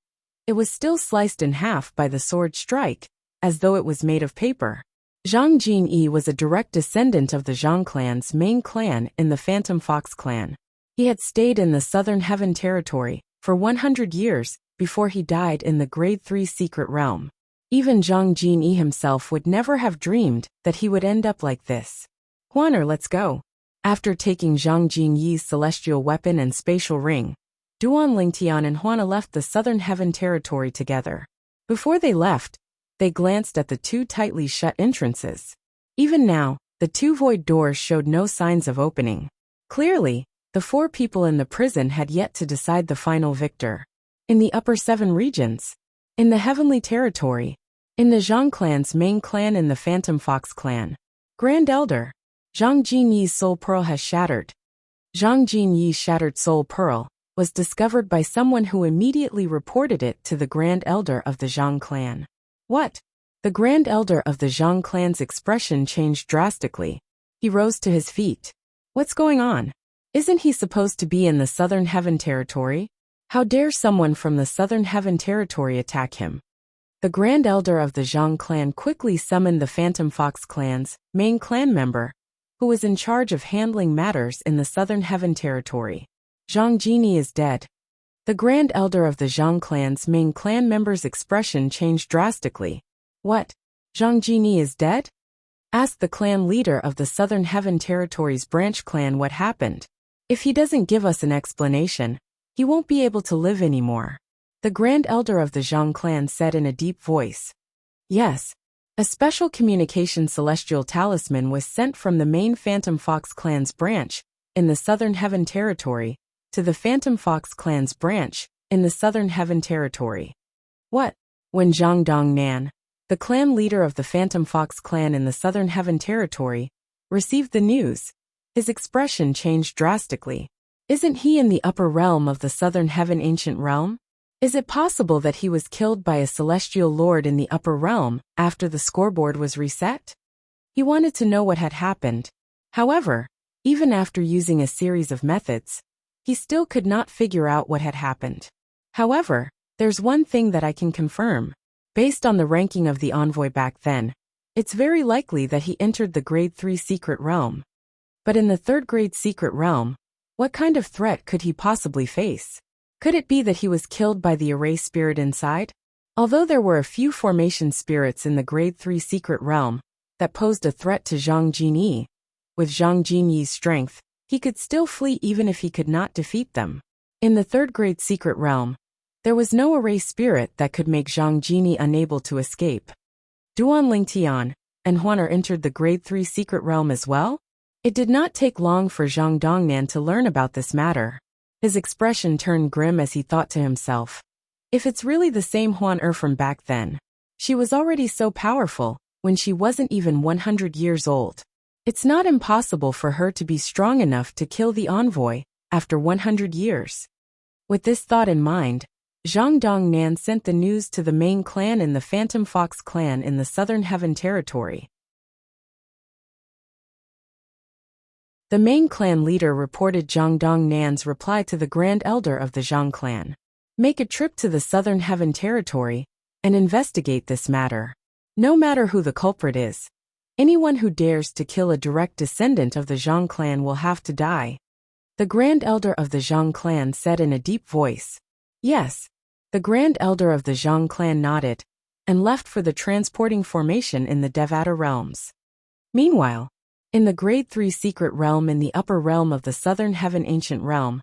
it was still sliced in half by the sword strike as though it was made of paper. Zhang Jinyi was a direct descendant of the Zhang clan's main clan in the Phantom Fox clan. He had stayed in the Southern Heaven Territory for 100 years before he died in the Grade 3 Secret Realm. Even Zhang Jinyi himself would never have dreamed that he would end up like this. Huaner, let's go. After taking Zhang Jinyi's celestial weapon and spatial ring, Duan Lingtian and Huana left the Southern Heaven Territory together. Before they left, they glanced at the two tightly shut entrances. Even now, the two void doors showed no signs of opening. Clearly, the four people in the prison had yet to decide the final victor. In the upper 7 regions, in the Heavenly Territory, in the Zhang clan's main clan in the Phantom Fox clan, Grand Elder, Zhang Jinyi's soul pearl has shattered. Zhang Jinyi's shattered soul pearl was discovered by someone who immediately reported it to the Grand Elder of the Zhang clan. What? The Grand Elder of the Zhang clan's expression changed drastically. He rose to his feet. What's going on? Isn't he supposed to be in the Southern Heaven Territory? How dare someone from the Southern Heaven Territory attack him? The Grand Elder of the Zhang clan quickly summoned the Phantom Fox clan's main clan member, who was in charge of handling matters in the Southern Heaven Territory. Zhang Jinyi is dead. The Grand Elder of the Zhang clan's main clan member's expression changed drastically. What? Zhang Jinyi is dead? Asked the clan leader of the Southern Heaven Territory's branch clan what happened. If he doesn't give us an explanation, he won't be able to live anymore. The Grand Elder of the Zhang clan said in a deep voice. Yes. A special communication celestial talisman was sent from the main Phantom Fox clan's branch in the Southern Heaven Territory to the Phantom Fox clan's branch in the Southern Heaven Territory. What? When Zhang Dongnan, the clan leader of the Phantom Fox clan in the Southern Heaven Territory, received the news, his expression changed drastically. Isn't he in the upper realm of the Southern Heaven Ancient Realm? Is it possible that he was killed by a celestial lord in the upper realm after the scoreboard was reset? He wanted to know what had happened. However, even after using a series of methods, he still could not figure out what had happened. However, there's one thing that I can confirm. Based on the ranking of the envoy back then, it's very likely that he entered the Grade 3 Secret Realm. But in the 3rd Grade Secret Realm, what kind of threat could he possibly face? Could it be that he was killed by the Array Spirit inside? Although there were a few formation spirits in the Grade 3 Secret Realm that posed a threat to Zhang Jinyi, with Zhang Jinyi's strength, he could still flee even if he could not defeat them. In the 3rd Grade Secret Realm, there was no Array Spirit that could make Zhang Jinyi unable to escape. Duan Lingtian and Huaner entered the Grade 3 Secret Realm as well? It did not take long for Zhang Dongnan to learn about this matter. His expression turned grim as he thought to himself. If it's really the same Huan from back then, she was already so powerful when she wasn't even 100 years old. It's not impossible for her to be strong enough to kill the envoy after 100 years. With this thought in mind, Zhang Dongnan sent the news to the main clan in the Phantom Fox clan in the Southern Heaven Territory. The main clan leader reported Zhang Dongnan's reply to the Grand Elder of the Zhang clan. Make a trip to the Southern Heaven Territory and investigate this matter. No matter who the culprit is, anyone who dares to kill a direct descendant of the Zhang clan will have to die. The Grand Elder of the Zhang clan said in a deep voice. Yes. The Grand Elder of the Zhang clan nodded and left for the transporting formation in the Devata realms. Meanwhile, in the Grade 3 Secret Realm in the upper realm of the Southern Heaven Ancient Realm,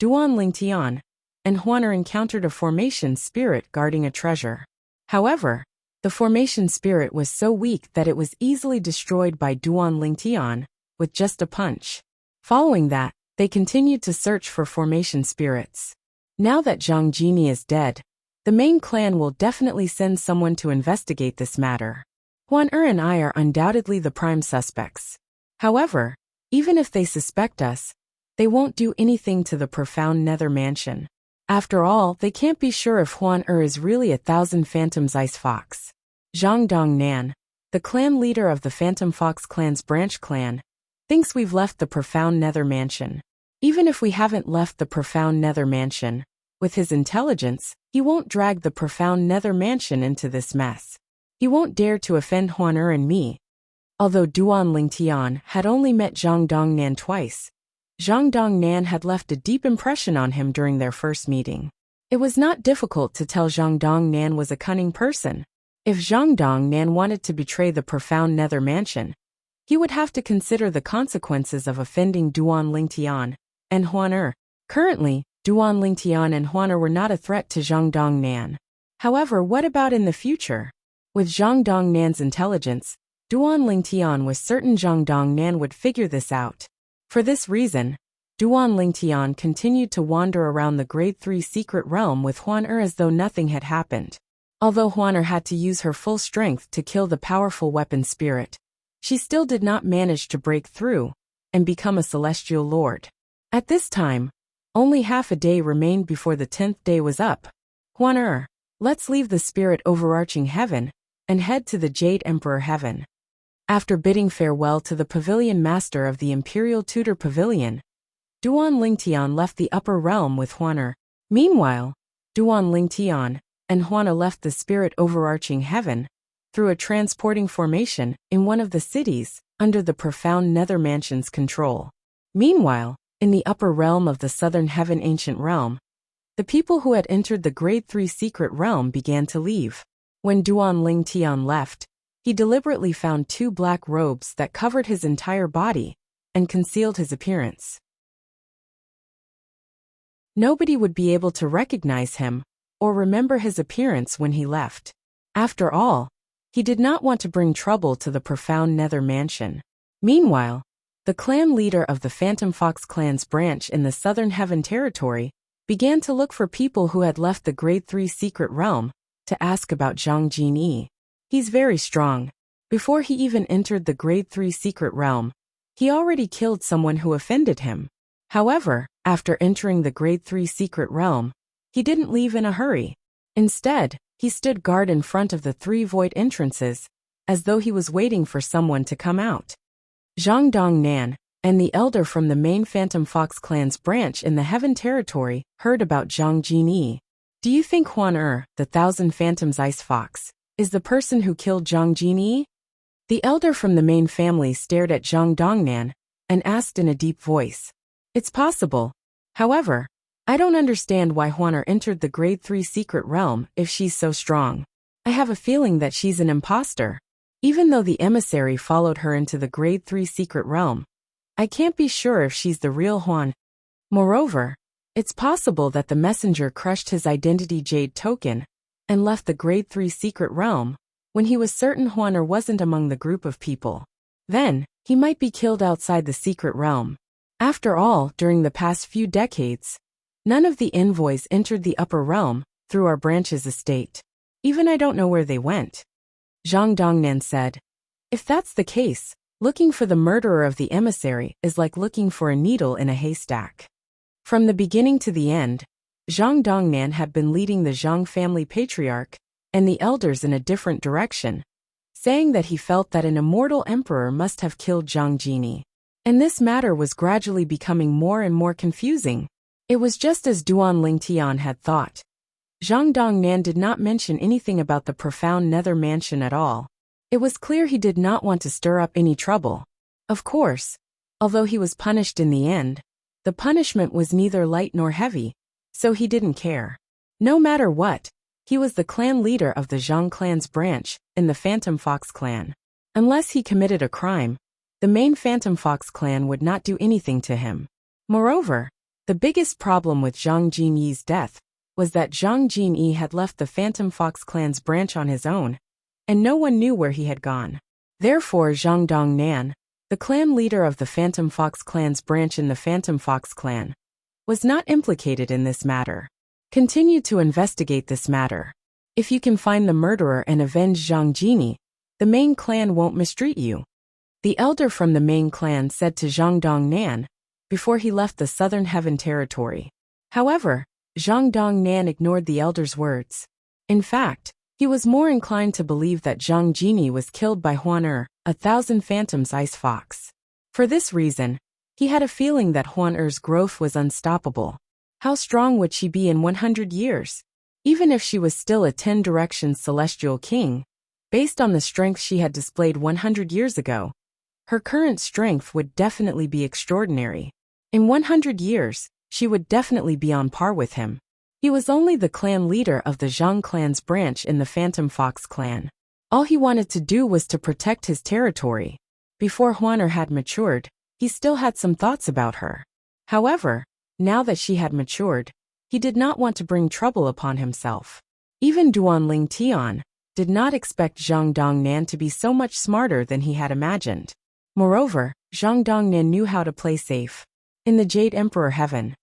Duan Lingtian and Huaner encountered a formation spirit guarding a treasure. However, the formation spirit was so weak that it was easily destroyed by Duan Lingtian with just a punch. Following that, they continued to search for formation spirits. Now that Zhang Jinyi is dead, the main clan will definitely send someone to investigate this matter. Huan and I are undoubtedly the prime suspects. However, even if they suspect us, they won't do anything to the profound Nether Mansion. After all, they can't be sure if Huan is really 1,000 Phantom's Ice Fox. Zhang Dongnan, the clan leader of the Phantom Fox clan's branch clan, thinks we've left the profound Nether Mansion. Even if we haven't left the profound Nether Mansion, with his intelligence, he won't drag the profound Nether Mansion into this mess. He won't dare to offend Huan and me. Although Duan Lingtian had only met Zhang Dongnan twice, Zhang Dongnan had left a deep impression on him during their first meeting. It was not difficult to tell Zhang Dongnan was a cunning person. If Zhang Dongnan wanted to betray the profound Nether Mansion, he would have to consider the consequences of offending Duan Lingtian and Huan. Currently, Duan Lingtian and Huan were not a threat to Zhang Dongnan. However, what about in the future? With Zhang Dongnan's intelligence, Duan Lingtian was certain Zhang Dongnan would figure this out. For this reason, Duan Lingtian continued to wander around the Grade 3 secret realm with Huan as though nothing had happened. Although Huan had to use her full strength to kill the powerful weapon spirit, she still did not manage to break through and become a celestial lord. At this time, only half a day remained before the 10th day was up. Huan, let's leave the spirit overarching heaven and head to the Jade Emperor Heaven. After bidding farewell to the pavilion master of the Imperial Tutor Pavilion, Duan Lingtian left the upper realm with Huan. Meanwhile, Duan Lingtian and Huan left the spirit overarching heaven through a transporting formation in one of the cities under the profound Nether Mansion's control. Meanwhile, in the upper realm of the Southern Heaven Ancient Realm, the people who had entered the Grade 3 secret realm began to leave. When Duan Lingtian left, he deliberately found 2 black robes that covered his entire body and concealed his appearance. Nobody would be able to recognize him or remember his appearance when he left. After all, he did not want to bring trouble to the profound Nether Mansion. Meanwhile, the clan leader of the Phantom Fox clan's branch in the Southern Heaven Territory began to look for people who had left the Grade 3 secret realm to ask about Zhang Jinyi. He's very strong. Before he even entered the Grade 3 secret realm, he already killed someone who offended him. However, after entering the Grade 3 secret realm, he didn't leave in a hurry. Instead, he stood guard in front of the 3 void entrances, as though he was waiting for someone to come out. Zhang Dongnan and the elder from the main Phantom Fox clan's branch in the Heaven Territory heard about Zhang Jinyi. Do you think Huan, the Thousand Phantoms Ice Fox, is the person who killed Zhang Jinyi? The elder from the main family stared at Zhang Dongnan and asked in a deep voice. It's possible. However, I don't understand why Huan entered the Grade 3 secret realm if she's so strong. I have a feeling that she's an imposter. Even though the emissary followed her into the Grade 3 secret realm, I can't be sure if she's the real Huan. Moreover, it's possible that the messenger crushed his identity jade token and left the Grade 3 secret realm when he was certain Huan wasn't among the group of people. Then, he might be killed outside the secret realm. After all, during the past few decades, none of the envoys entered the upper realm through our branch's estate. Even I don't know where they went. Zhang Dongnan said. If that's the case, looking for the murderer of the emissary is like looking for a needle in a haystack. From the beginning to the end, Zhang Dongnan had been leading the Zhang family patriarch and the elders in a different direction, saying that he felt that an immortal emperor must have killed Zhang Jinyi. And this matter was gradually becoming more and more confusing. It was just as Duan Lingtian had thought. Zhang Dongnan did not mention anything about the profound Nether Mansion at all. It was clear he did not want to stir up any trouble. Of course, although he was punished in the end, the punishment was neither light nor heavy, so he didn't care. No matter what, he was the clan leader of the Zhang clan's branch in the Phantom Fox clan. Unless he committed a crime, the main Phantom Fox clan would not do anything to him. Moreover, the biggest problem with Zhang Jinyi's death was that Zhang Jinyi had left the Phantom Fox clan's branch on his own, and no one knew where he had gone. Therefore, Zhang Dongnan, the clan leader of the Phantom Fox clan's branch in the Phantom Fox clan, was not implicated in this matter. Continue to investigate this matter. If you can find the murderer and avenge Zhang Jinyi, the main clan won't mistreat you. The elder from the main clan said to Zhang Dongnan before he left the Southern Heaven Territory. However, Zhang Dongnan ignored the elder's words. In fact, he was more inclined to believe that Zhang Jinyi was killed by Huan, a Thousand Phantoms Ice Fox. For this reason, he had a feeling that Huan's growth was unstoppable. How strong would she be in 100 years? Even if she was still a 10 Directions celestial king, Based on the strength she had displayed 100 years ago, her current strength would definitely be extraordinary. In 100 years, she would definitely be on par with him. He was only the clan leader of the Zhang clan's branch in the Phantom Fox clan. All he wanted to do was to protect his territory. Before Huaner had matured, he still had some thoughts about her. However, now that she had matured, he did not want to bring trouble upon himself. Even Duanling Tian did not expect Zhang Dongnan to be so much smarter than he had imagined. Moreover, Zhang Dongnan knew how to play safe. In the Jade Emperor Heaven.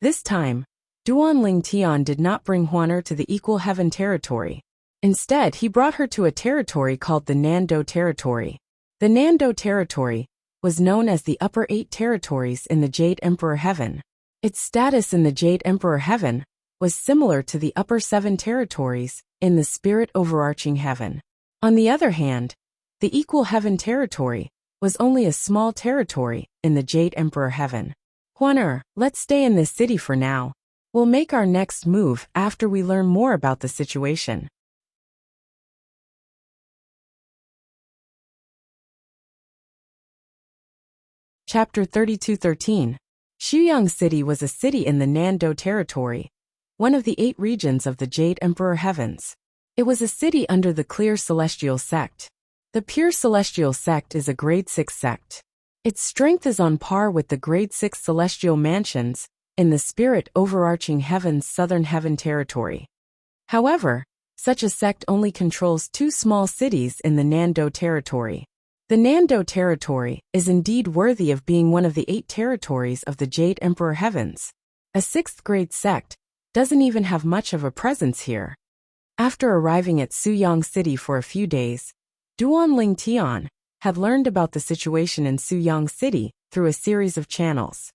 This time, Duanling Tian did not bring Huaner to the Equal Heaven territory. Instead, he brought her to a territory called the Nando territory. The Nando territory was known as the Upper 8 territories in the Jade Emperor Heaven. Its status in the Jade Emperor Heaven was similar to the Upper 7 territories in the Spirit Overarching Heaven. On the other hand, the Equal Heaven territory was only a small territory in the Jade Emperor Heaven. Huaner, let's stay in this city for now. We'll make our next move after we learn more about the situation. Chapter 32:13. Xuyang City was a city in the Nando territory, one of the 8 regions of the Jade Emperor Heavens. It was a city under the Clear Celestial Sect. The Pure Celestial Sect is a Grade 6 sect. Its strength is on par with the Grade 6 Celestial Mansions in the Spirit Overarching Heaven's Southern Heaven territory. However, such a sect only controls 2 small cities in the Nando territory. The Nando territory is indeed worthy of being one of the 8 territories of the Jade Emperor Heavens. A 6th grade sect doesn't even have much of a presence here. After arriving at Xuyang City for a few days, Duanling Tian had learned about the situation in Xuyang City through a series of channels.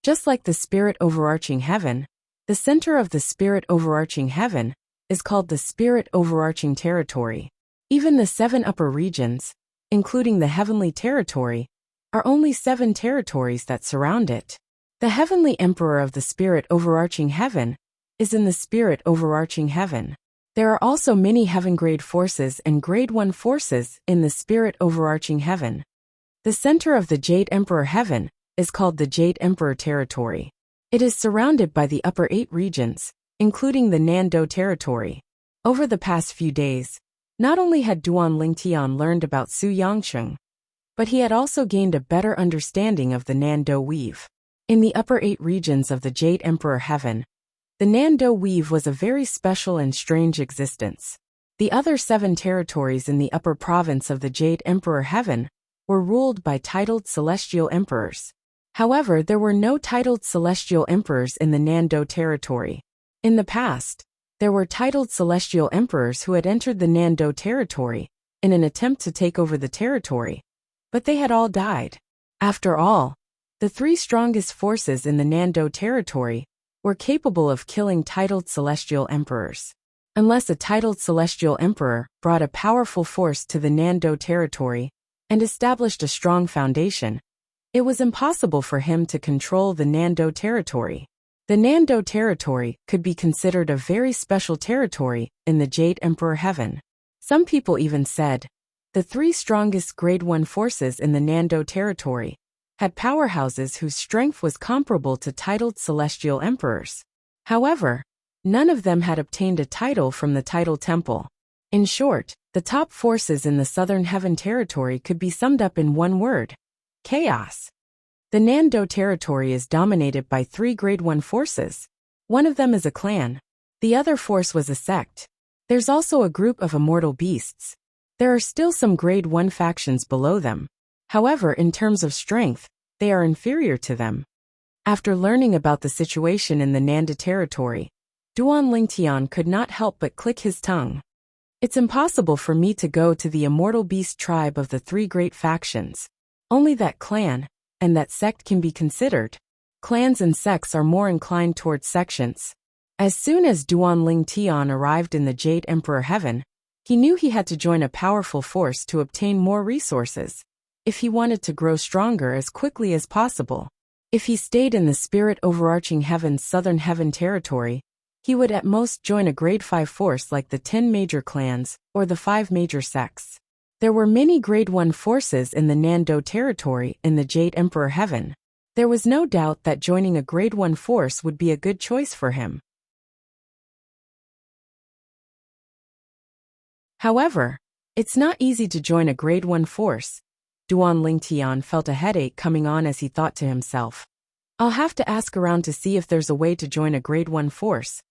Just like the Spirit Overarching Heaven, the center of the Spirit Overarching Heaven is called the Spirit Overarching Territory. Even the 7 upper regions, including the Heavenly Territory, are only 7 territories that surround it. The Heavenly Emperor of the Spirit Overarching Heaven is in the Spirit Overarching Heaven. There are also many Heaven-grade forces and Grade 1 forces in the Spirit Overarching Heaven. The center of the Jade Emperor Heaven is called the Jade Emperor Territory. It is surrounded by the upper 8 regions, including the Nando territory. Over the past few days, not only had Duanling Tian learned about Su Yangcheng, but he had also gained a better understanding of the Nando weave. In the upper 8 regions of the Jade Emperor Heaven, the Nando weave was a very special and strange existence. The other 7 territories in the upper province of the Jade Emperor Heaven were ruled by titled celestial emperors. However, there were no titled celestial emperors in the Nando territory. In the past, there were titled celestial emperors who had entered the Nando territory in an attempt to take over the territory, but they had all died. After all, the 3 strongest forces in the Nando territory were capable of killing titled celestial emperors. Unless a titled celestial emperor brought a powerful force to the Nando territory and established a strong foundation, it was impossible for him to control the Nando territory. The Nando territory could be considered a very special territory in the Jade Emperor Heaven. Some people even said the 3 strongest Grade 1 forces in the Nando territory had powerhouses whose strength was comparable to titled celestial emperors. However, none of them had obtained a title from the title temple. In short, the top forces in the Southern Heaven territory could be summed up in one word: chaos. The Nando territory is dominated by 3 Grade 1 forces. One of them is a clan. The other force was a sect. There's also a group of immortal beasts. There are still some Grade 1 factions below them. However, in terms of strength, they are inferior to them. After learning about the situation in the Nanda territory, Duanling Tian could not help but click his tongue. It's impossible for me to go to the immortal beast tribe of the 3 great factions. Only that clan and that sect can be considered. Clans and sects are more inclined towards sections. As soon as Duanling Tian arrived in the Jade Emperor Heaven, he knew he had to join a powerful force to obtain more resources, if he wanted to grow stronger as quickly as possible. If he stayed in the Spirit Overarching Heaven's Southern Heaven territory, He would at most join a grade 5 force like the 10 major clans, or the 5 major sects. There were many grade 1 forces in the Nando territory in the Jade Emperor Heaven. There was no doubt that joining a grade 1 force would be a good choice for him. However, it's not easy to join a grade 1 force. Duan Lingtian felt a headache coming on as he thought to himself. I'll have to ask around to see if there's a way to join a grade 1 force.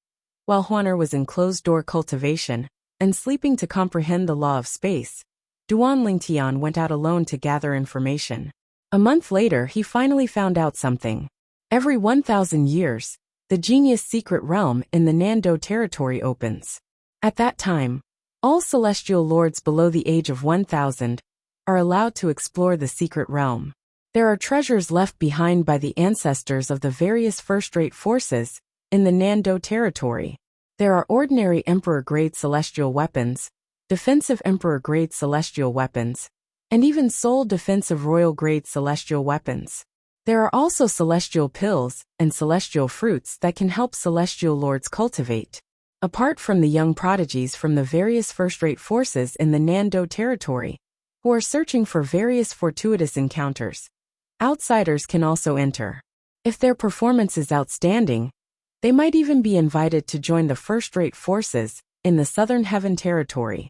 While Huaner was in closed-door cultivation and sleeping to comprehend the law of space, Duan Lingtian went out alone to gather information. A month later, he finally found out something. Every 1,000 years, the genius secret realm in the Nando territory opens. At that time, all celestial lords below the age of 1,000 are allowed to explore the secret realm. There are treasures left behind by the ancestors of the various first-rate forces in the Nando territory. There are ordinary Emperor-grade celestial weapons, defensive Emperor-grade celestial weapons, and even sole defensive Royal-grade celestial weapons. There are also celestial pills and celestial fruits that can help celestial lords cultivate. Apart from the young prodigies from the various first-rate forces in the Nando territory, who are searching for various fortuitous encounters, outsiders can also enter. If their performance is outstanding, they might even be invited to join the first-rate forces in the Southern Heaven territory.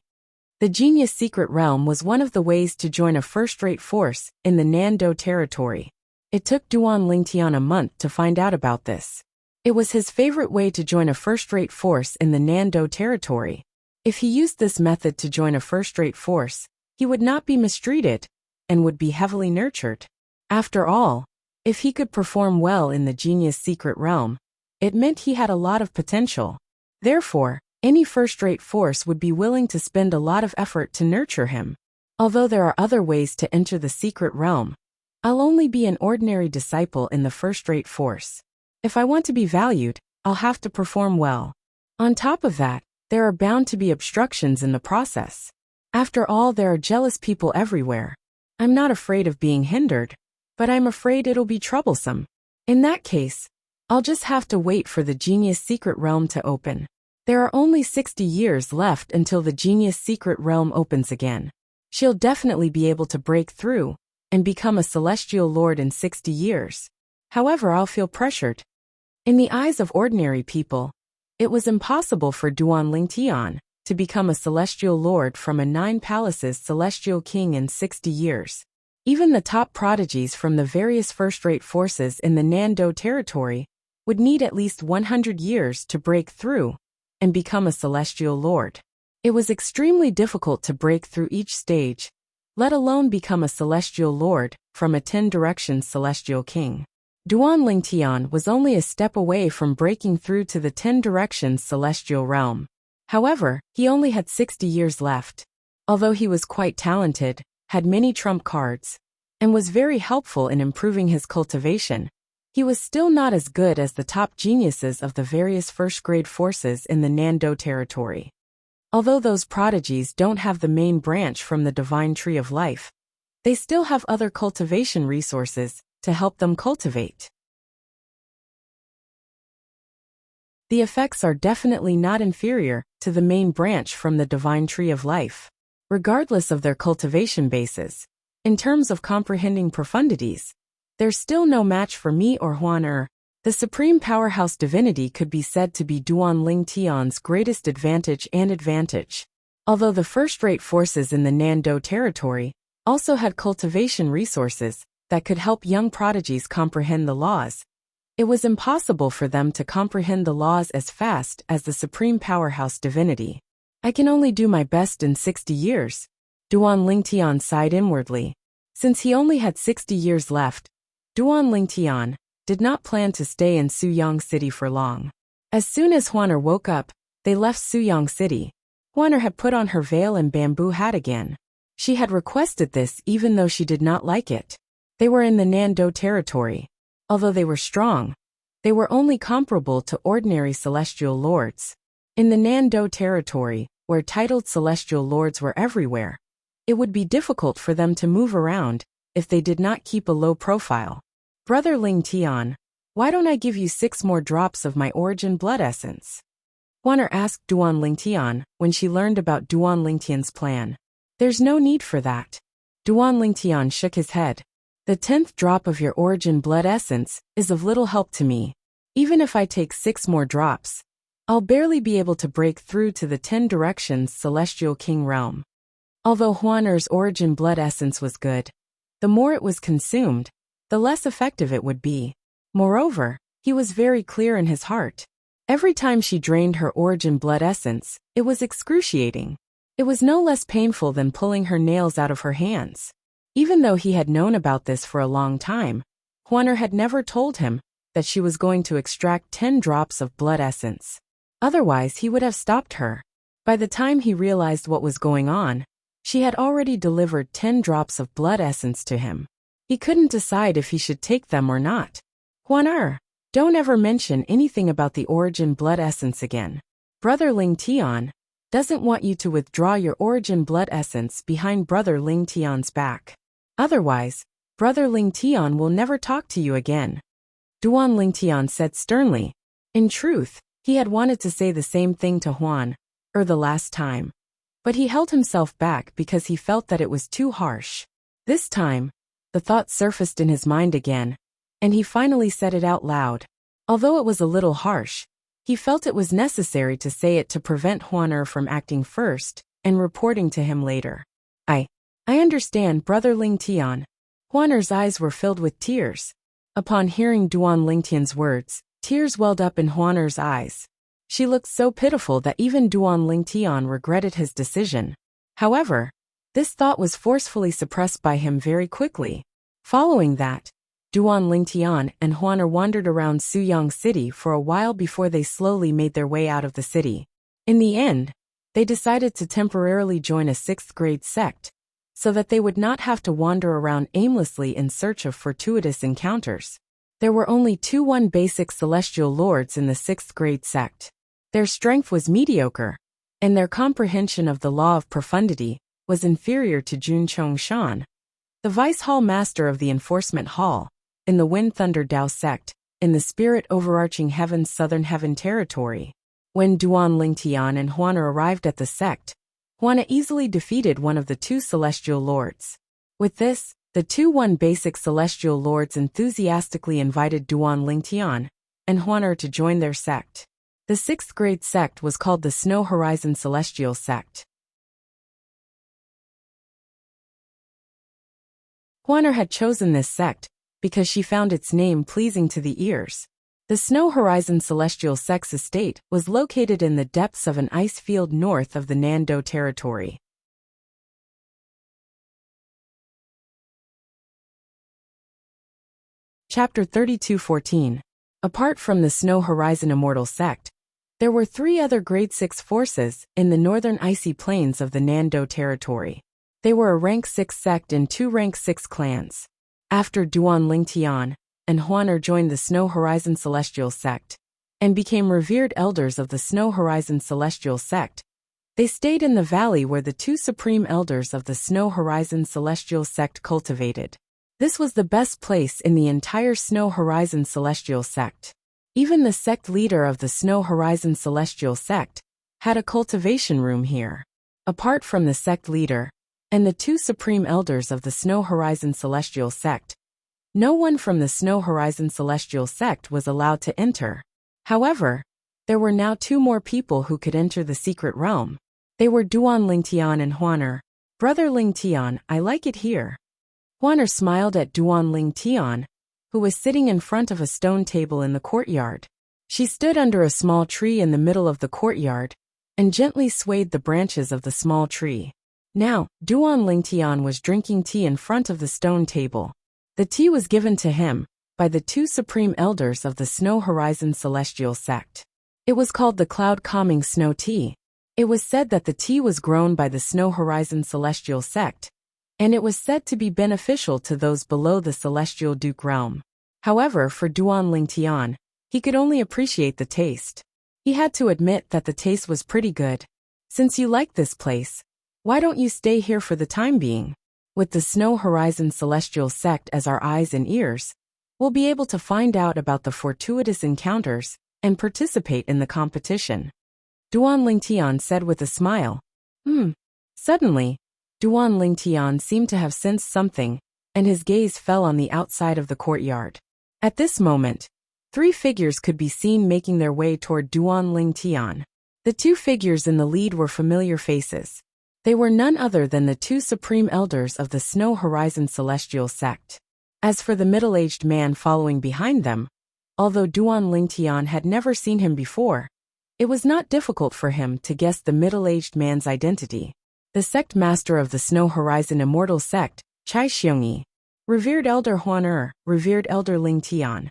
The Genius Secret Realm was one of the ways to join a first-rate force in the Nando territory. It took Duan Lingtian a month to find out about this. It was his favorite way to join a first-rate force in the Nando territory. If he used this method to join a first-rate force, he would not be mistreated and would be heavily nurtured. After all, if he could perform well in the Genius Secret Realm, it meant he had a lot of potential. Therefore, any first-rate force would be willing to spend a lot of effort to nurture him. Although there are other ways to enter the secret realm, I'll only be an ordinary disciple in the first-rate force. If I want to be valued, I'll have to perform well. On top of that, there are bound to be obstructions in the process. After all, there are jealous people everywhere. I'm not afraid of being hindered, but I'm afraid it'll be troublesome. In that case, I'll just have to wait for the Genius Secret Realm to open. There are only 60 years left until the Genius Secret Realm opens again. She'll definitely be able to break through and become a celestial lord in 60 years. However, I'll feel pressured. In the eyes of ordinary people, it was impossible for Duan Lingtian to become a celestial lord from a 9 palaces celestial king in 60 years. Even the top prodigies from the various first-rate forces in the Nando territory would need at least 100 years to break through and become a celestial lord. It was extremely difficult to break through each stage, let alone become a celestial lord from a 10 directions celestial king. Duan Lingtian was only a step away from breaking through to the 10 directions celestial realm. However, he only had 60 years left. Although he was quite talented, had many trump cards, and was very helpful in improving his cultivation, he was still not as good as the top geniuses of the various first-grade forces in the Nando territory. Although those prodigies don't have the main branch from the divine tree of life, they still have other cultivation resources to help them cultivate. The effects are definitely not inferior to the main branch from the divine tree of life, regardless of their cultivation bases. In terms of comprehending profundities, there's still no match for me or Huan. The supreme powerhouse divinity could be said to be Duan Lingtian's greatest advantage and advantage. Although the first-rate forces in the Nando territory also had cultivation resources that could help young prodigies comprehend the laws, it was impossible for them to comprehend the laws as fast as the supreme powerhouse divinity. I can only do my best in 60 years. Duan Lingtian sighed inwardly. Since he only had 60 years left, Duan Lingtian did not plan to stay in Suyang City for long. As soon as Huaner woke up, they left Suyang City. Huaner had put on her veil and bamboo hat again. She had requested this even though she did not like it. They were in the Nando territory. Although they were strong, they were only comparable to ordinary celestial lords. In the Nando territory, where titled celestial lords were everywhere, it would be difficult for them to move around if they did not keep a low profile. Brother Lingtian, why don't I give you 6 more drops of my origin blood essence? Huaner asked Duan Lingtian when she learned about Duan Lingtian's plan. There's no need for that. Duan Lingtian shook his head. The 10th drop of your origin blood essence is of little help to me. Even if I take 6 more drops, I'll barely be able to break through to the 10 directions Celestial King realm. Although Huaner's origin blood essence was good, the more it was consumed, the less effective it would be. Moreover, he was very clear in his heart. Every time she drained her origin blood essence, it was excruciating. It was no less painful than pulling her nails out of her hands. Even though he had known about this for a long time, Huaner had never told him that she was going to extract 10 drops of blood essence. Otherwise, he would have stopped her. By the time he realized what was going on, she had already delivered 10 drops of blood essence to him. He couldn't decide if he should take them or not. Huaner, don't ever mention anything about the origin blood essence again. Brother Lingtian doesn't want you to withdraw your origin blood essence behind Brother Lingtian's back. Otherwise, Brother Lingtian will never talk to you again. Duan Lingtian said sternly. In truth, he had wanted to say the same thing to Huan, the last time. But he held himself back because he felt that it was too harsh. This time, the thought surfaced in his mind again, and he finally said it out loud. Although it was a little harsh, he felt it was necessary to say it to prevent Huaner from acting first and reporting to him later. I understand, Brother Lingtian. Huaner's eyes were filled with tears. Upon hearing Duan Lingtian's words, tears welled up in Huaner's eyes. She looked so pitiful that even Duan Lingtian regretted his decision. However, this thought was forcefully suppressed by him very quickly. Following that, Duan Lingtian and Huaner wandered around Suyang City for a while before they slowly made their way out of the city. In the end, they decided to temporarily join a 6th-grade sect, so that they would not have to wander around aimlessly in search of fortuitous encounters. There were only 2 basic celestial lords in the 6th-grade sect. Their strength was mediocre, and their comprehension of the law of profundity was inferior to Jun Chongshan, the Vice Hall Master of the Enforcement Hall, in the Wind Thunder Dao sect, in the Spirit Overarching Heaven's Southern Heaven territory. When Duan Lingtian and Huaner arrived at the sect, Huaner easily defeated one of the 2 celestial lords. With this, the 2 basic celestial lords enthusiastically invited Duan Lingtian and Huaner to join their sect. The 6th-grade sect was called the Snow Horizon Celestial Sect. Huaner had chosen this sect because she found its name pleasing to the ears. The Snow Horizon Celestial Sect's estate was located in the depths of an ice field north of the Nando territory. Chapter 32:14. Apart from the Snow Horizon Immortal Sect, there were 3 other Grade 6 forces in the northern icy plains of the Nando territory. They were a Rank 6 sect and 2 Rank 6 clans. After Duan Lingtian and Huaner joined the Snow Horizon Celestial Sect and became revered elders of the Snow Horizon Celestial Sect, they stayed in the valley where the 2 supreme elders of the Snow Horizon Celestial Sect cultivated. This was the best place in the entire Snow Horizon Celestial Sect. Even the sect leader of the Snow Horizon Celestial Sect had a cultivation room here. Apart from the sect leader and the 2 supreme elders of the Snow Horizon Celestial Sect, no one from the Snow Horizon Celestial Sect was allowed to enter. However, there were now 2 more people who could enter the secret realm. They were Duan Lingtian and Huaner. Brother Lingtian, I like it here. Huaner smiled at Duan Lingtian, who was sitting in front of a stone table in the courtyard. She stood under a small tree in the middle of the courtyard and gently swayed the branches of the small tree. Now, Duan Lingtian was drinking tea in front of the stone table. The tea was given to him by the 2 supreme elders of the Snow Horizon Celestial Sect. It was called the Cloud Calming Snow Tea. It was said that the tea was grown by the Snow Horizon Celestial Sect, and it was said to be beneficial to those below the Celestial Duke realm. However, for Duan Lingtian, he could only appreciate the taste. He had to admit that the taste was pretty good. Since you like this place, why don't you stay here for the time being? With the Snow Horizon Celestial Sect as our eyes and ears, we'll be able to find out about the fortuitous encounters and participate in the competition. Duan Lingtian said with a smile. Suddenly, Duan Lingtian seemed to have sensed something, and his gaze fell on the outside of the courtyard. At this moment, 3 figures could be seen making their way toward Duan Lingtian. The 2 figures in the lead were familiar faces. They were none other than the 2 supreme elders of the Snow Horizon Celestial Sect. As for the middle-aged man following behind them, although Duan Lingtian had never seen him before, it was not difficult for him to guess the middle-aged man's identity. The sect master of the Snow Horizon Immortal Sect, Chai Xiongyi, revered elder Huan revered elder Lingtian.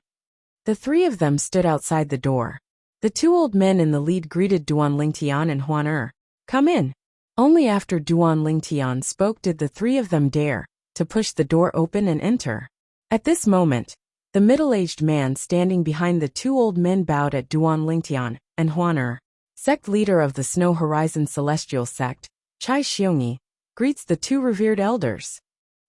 The 3 of them stood outside the door. The 2 old men in the lead greeted Duan Lingtian and Huan "Come in." Only after Duan Lingtian spoke did the 3 of them dare to push the door open and enter. At this moment, the middle-aged man standing behind the 2 old men bowed at Duan Lingtian and Huan sect leader of the Snow Horizon Celestial Sect, Chai Xiongyi, greets the 2 revered elders.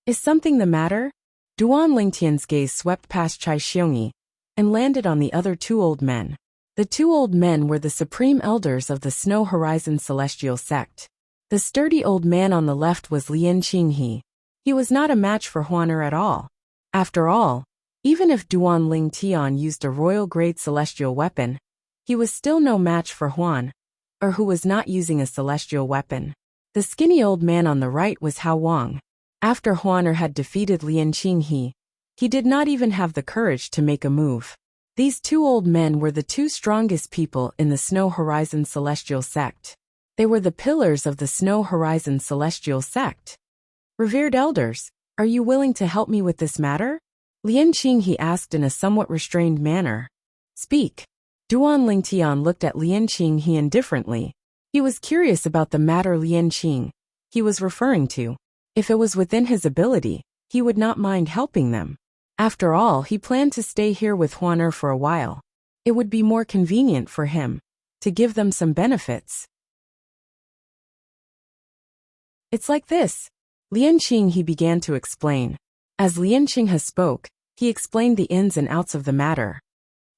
Is something the matter? Duan Lingtian's gaze swept past Chai Xiongyi and landed on the other 2 old men. The 2 old men were the supreme elders of the Snow Horizon Celestial Sect. The sturdy old man on the left was Lian Qinghe. He was not a match for Huan at all. After all, even if Duan Lingtian used a royal-grade celestial weapon, he was still no match for Huan, or who was not using a celestial weapon. The skinny old man on the right was Hao Wang. After Huan had defeated Lian Qinghe, he did not even have the courage to make a move. These 2 old men were the 2 strongest people in the Snow Horizon Celestial Sect. They were the pillars of the Snow Horizon Celestial Sect. Revered elders, are you willing to help me with this matter? Lian Qinghe asked in a somewhat restrained manner. Speak. Duan Lingtian looked at Lian Qinghe indifferently. He was curious about the matter Lian Qinghe he was referring to. If it was within his ability, he would not mind helping them. After all, he planned to stay here with Huan for a while. It would be more convenient for him to give them some benefits. It's like this. Lian Qinghe began to explain. As Lian Qinghe spoke, he explained the ins and outs of the matter.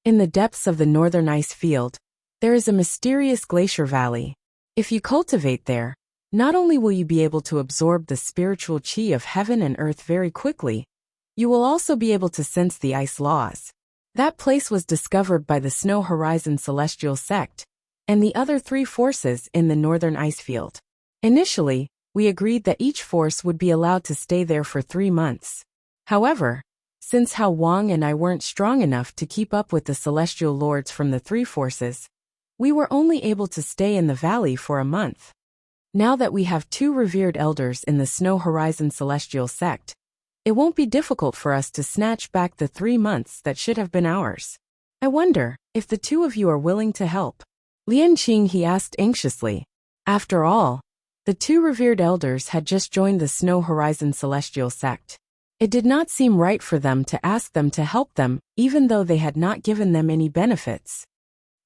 In the depths of the northern ice field, there is a mysterious glacier valley. If you cultivate there, not only will you be able to absorb the spiritual chi of heaven and earth very quickly, you will also be able to sense the ice laws. That place was discovered by the Snow Horizon Celestial Sect and the other 3 forces in the northern ice field. Initially, we agreed that each force would be allowed to stay there for 3 months. However, since Hao Wang and I weren't strong enough to keep up with the celestial lords from the 3 forces, we were only able to stay in the valley for a month. Now that we have 2 revered elders in the Snow Horizon Celestial Sect, it won't be difficult for us to snatch back the 3 months that should have been ours. I wonder if the 2 of you are willing to help. Lian Qinghe asked anxiously. After all, the 2 revered elders had just joined the Snow Horizon Celestial Sect. It did not seem right for them to ask them to help them, even though they had not given them any benefits.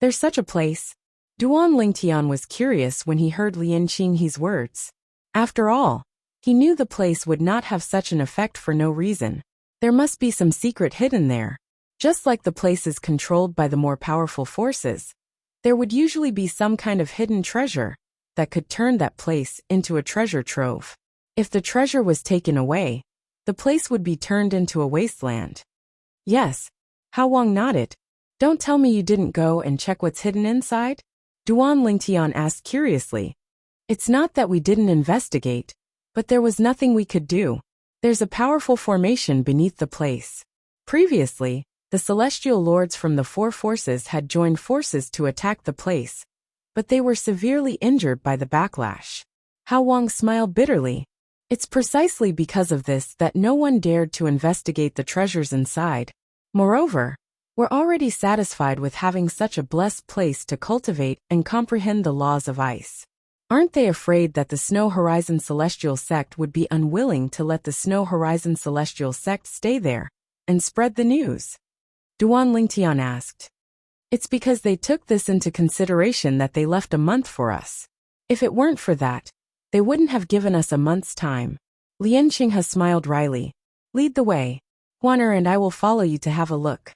There's such a place. Duan Lingtian was curious when he heard Lian Qinghe's words. After all, he knew the place would not have such an effect for no reason. There must be some secret hidden there. Just like the places controlled by the more powerful forces, there would usually be some kind of hidden treasure that could turn that place into a treasure trove. If the treasure was taken away, the place would be turned into a wasteland. Yes, Hao Wang nodded. Don't tell me you didn't go and check what's hidden inside? Duan Lingtian asked curiously. It's not that we didn't investigate, but there was nothing we could do. There's a powerful formation beneath the place. Previously, the celestial lords from the 4 forces had joined forces to attack the place, but they were severely injured by the backlash. Hao Wang smiled bitterly. It's precisely because of this that no one dared to investigate the treasures inside. Moreover, we're already satisfied with having such a blessed place to cultivate and comprehend the laws of ice. Aren't they afraid that the Snow Horizon Celestial Sect would be unwilling to let the Snow Horizon Celestial Sect stay there and spread the news? Duan Lingtian asked. It's because they took this into consideration that they left a month for us. If it weren't for that, they wouldn't have given us a month's time. Lian Qinghe smiled wryly. Lead the way. Huan and I will follow you to have a look.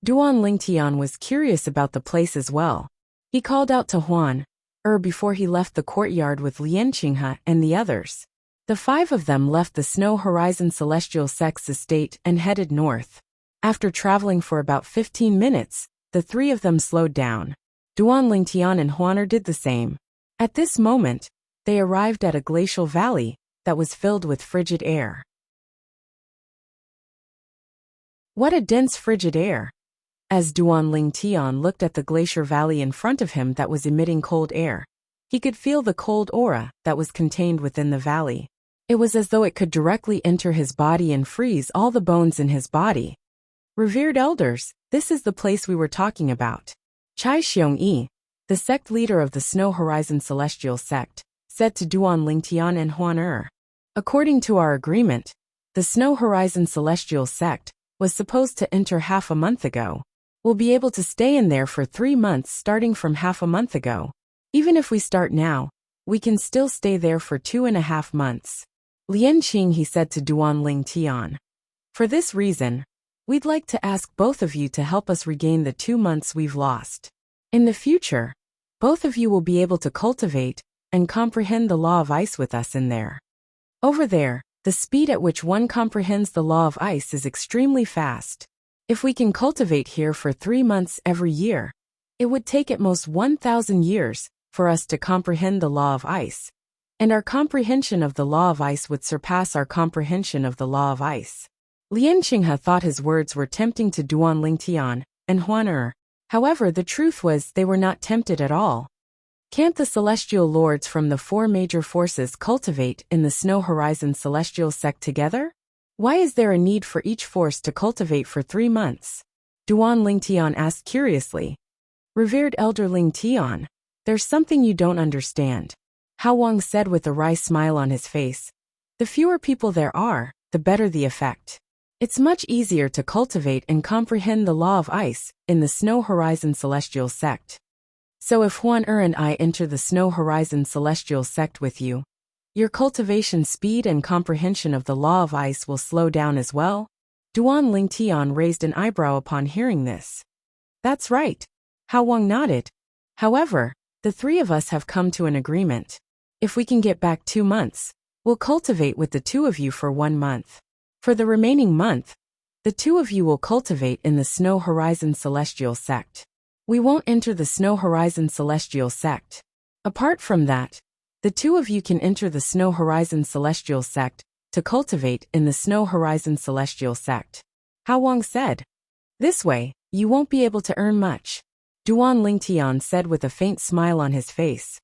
Duan Lingtian was curious about the place as well. He called out to Huan, before he left the courtyard with Lian Qinghe and the others. The 5 of them left the Snow Horizon Celestial Sect's estate and headed north. After traveling for about 15 minutes, the 3 of them slowed down. Duan Lingtian and Huaner did the same. At this moment, they arrived at a glacial valley that was filled with frigid air. What a dense frigid air! As Duan Lingtian looked at the glacier valley in front of him that was emitting cold air, he could feel the cold aura that was contained within the valley. It was as though it could directly enter his body and freeze all the bones in his body. Revered elders, this is the place we were talking about. Chai Xiongyi, the sect leader of the Snow Horizon Celestial Sect, said to Duan Lingtian and Huaner. According to our agreement, the Snow Horizon Celestial Sect was supposed to enter half a month ago. We'll be able to stay in there for 3 months starting from half a month ago. Even if we start now, we can still stay there for 2.5 months. Lian Qing, he said to Duan Lingtian. For this reason, we'd like to ask both of you to help us regain the 2 months we've lost. In the future, both of you will be able to cultivate and comprehend the law of ice with us in there. Over there, the speed at which one comprehends the law of ice is extremely fast. If we can cultivate here for 3 months every year, it would take at most 1,000 years for us to comprehend the law of ice, and our comprehension of the law of ice would surpass our comprehension of the law of ice. Lian Qinghe thought his words were tempting to Duan Lingtian and Huaner. However, the truth was they were not tempted at all. Can't the celestial lords from the 4 major forces cultivate in the Snow Horizon Celestial Sect together? Why is there a need for each force to cultivate for 3 months? Duan Lingtian asked curiously. Revered Elder Lingtian, there's something you don't understand. Hao Wang said with a wry smile on his face. The fewer people there are, the better the effect. It's much easier to cultivate and comprehend the law of ice in the Snow Horizon Celestial Sect. So if Huaner and I enter the Snow Horizon Celestial Sect with you, your cultivation speed and comprehension of the law of ice will slow down as well? Duan Lingtian raised an eyebrow upon hearing this. That's right. Hao Wang nodded. However, the 3 of us have come to an agreement. If we can get back 2 months, we'll cultivate with the 2 of you for 1 month. For the remaining month, the 2 of you will cultivate in the Snow Horizon Celestial Sect. We won't enter the Snow Horizon Celestial Sect. Apart from that, the 2 of you can enter the Snow Horizon Celestial Sect to cultivate in the Snow Horizon Celestial Sect. Hao Wang said. This way, you won't be able to earn much. Duan Lingtian said with a faint smile on his face.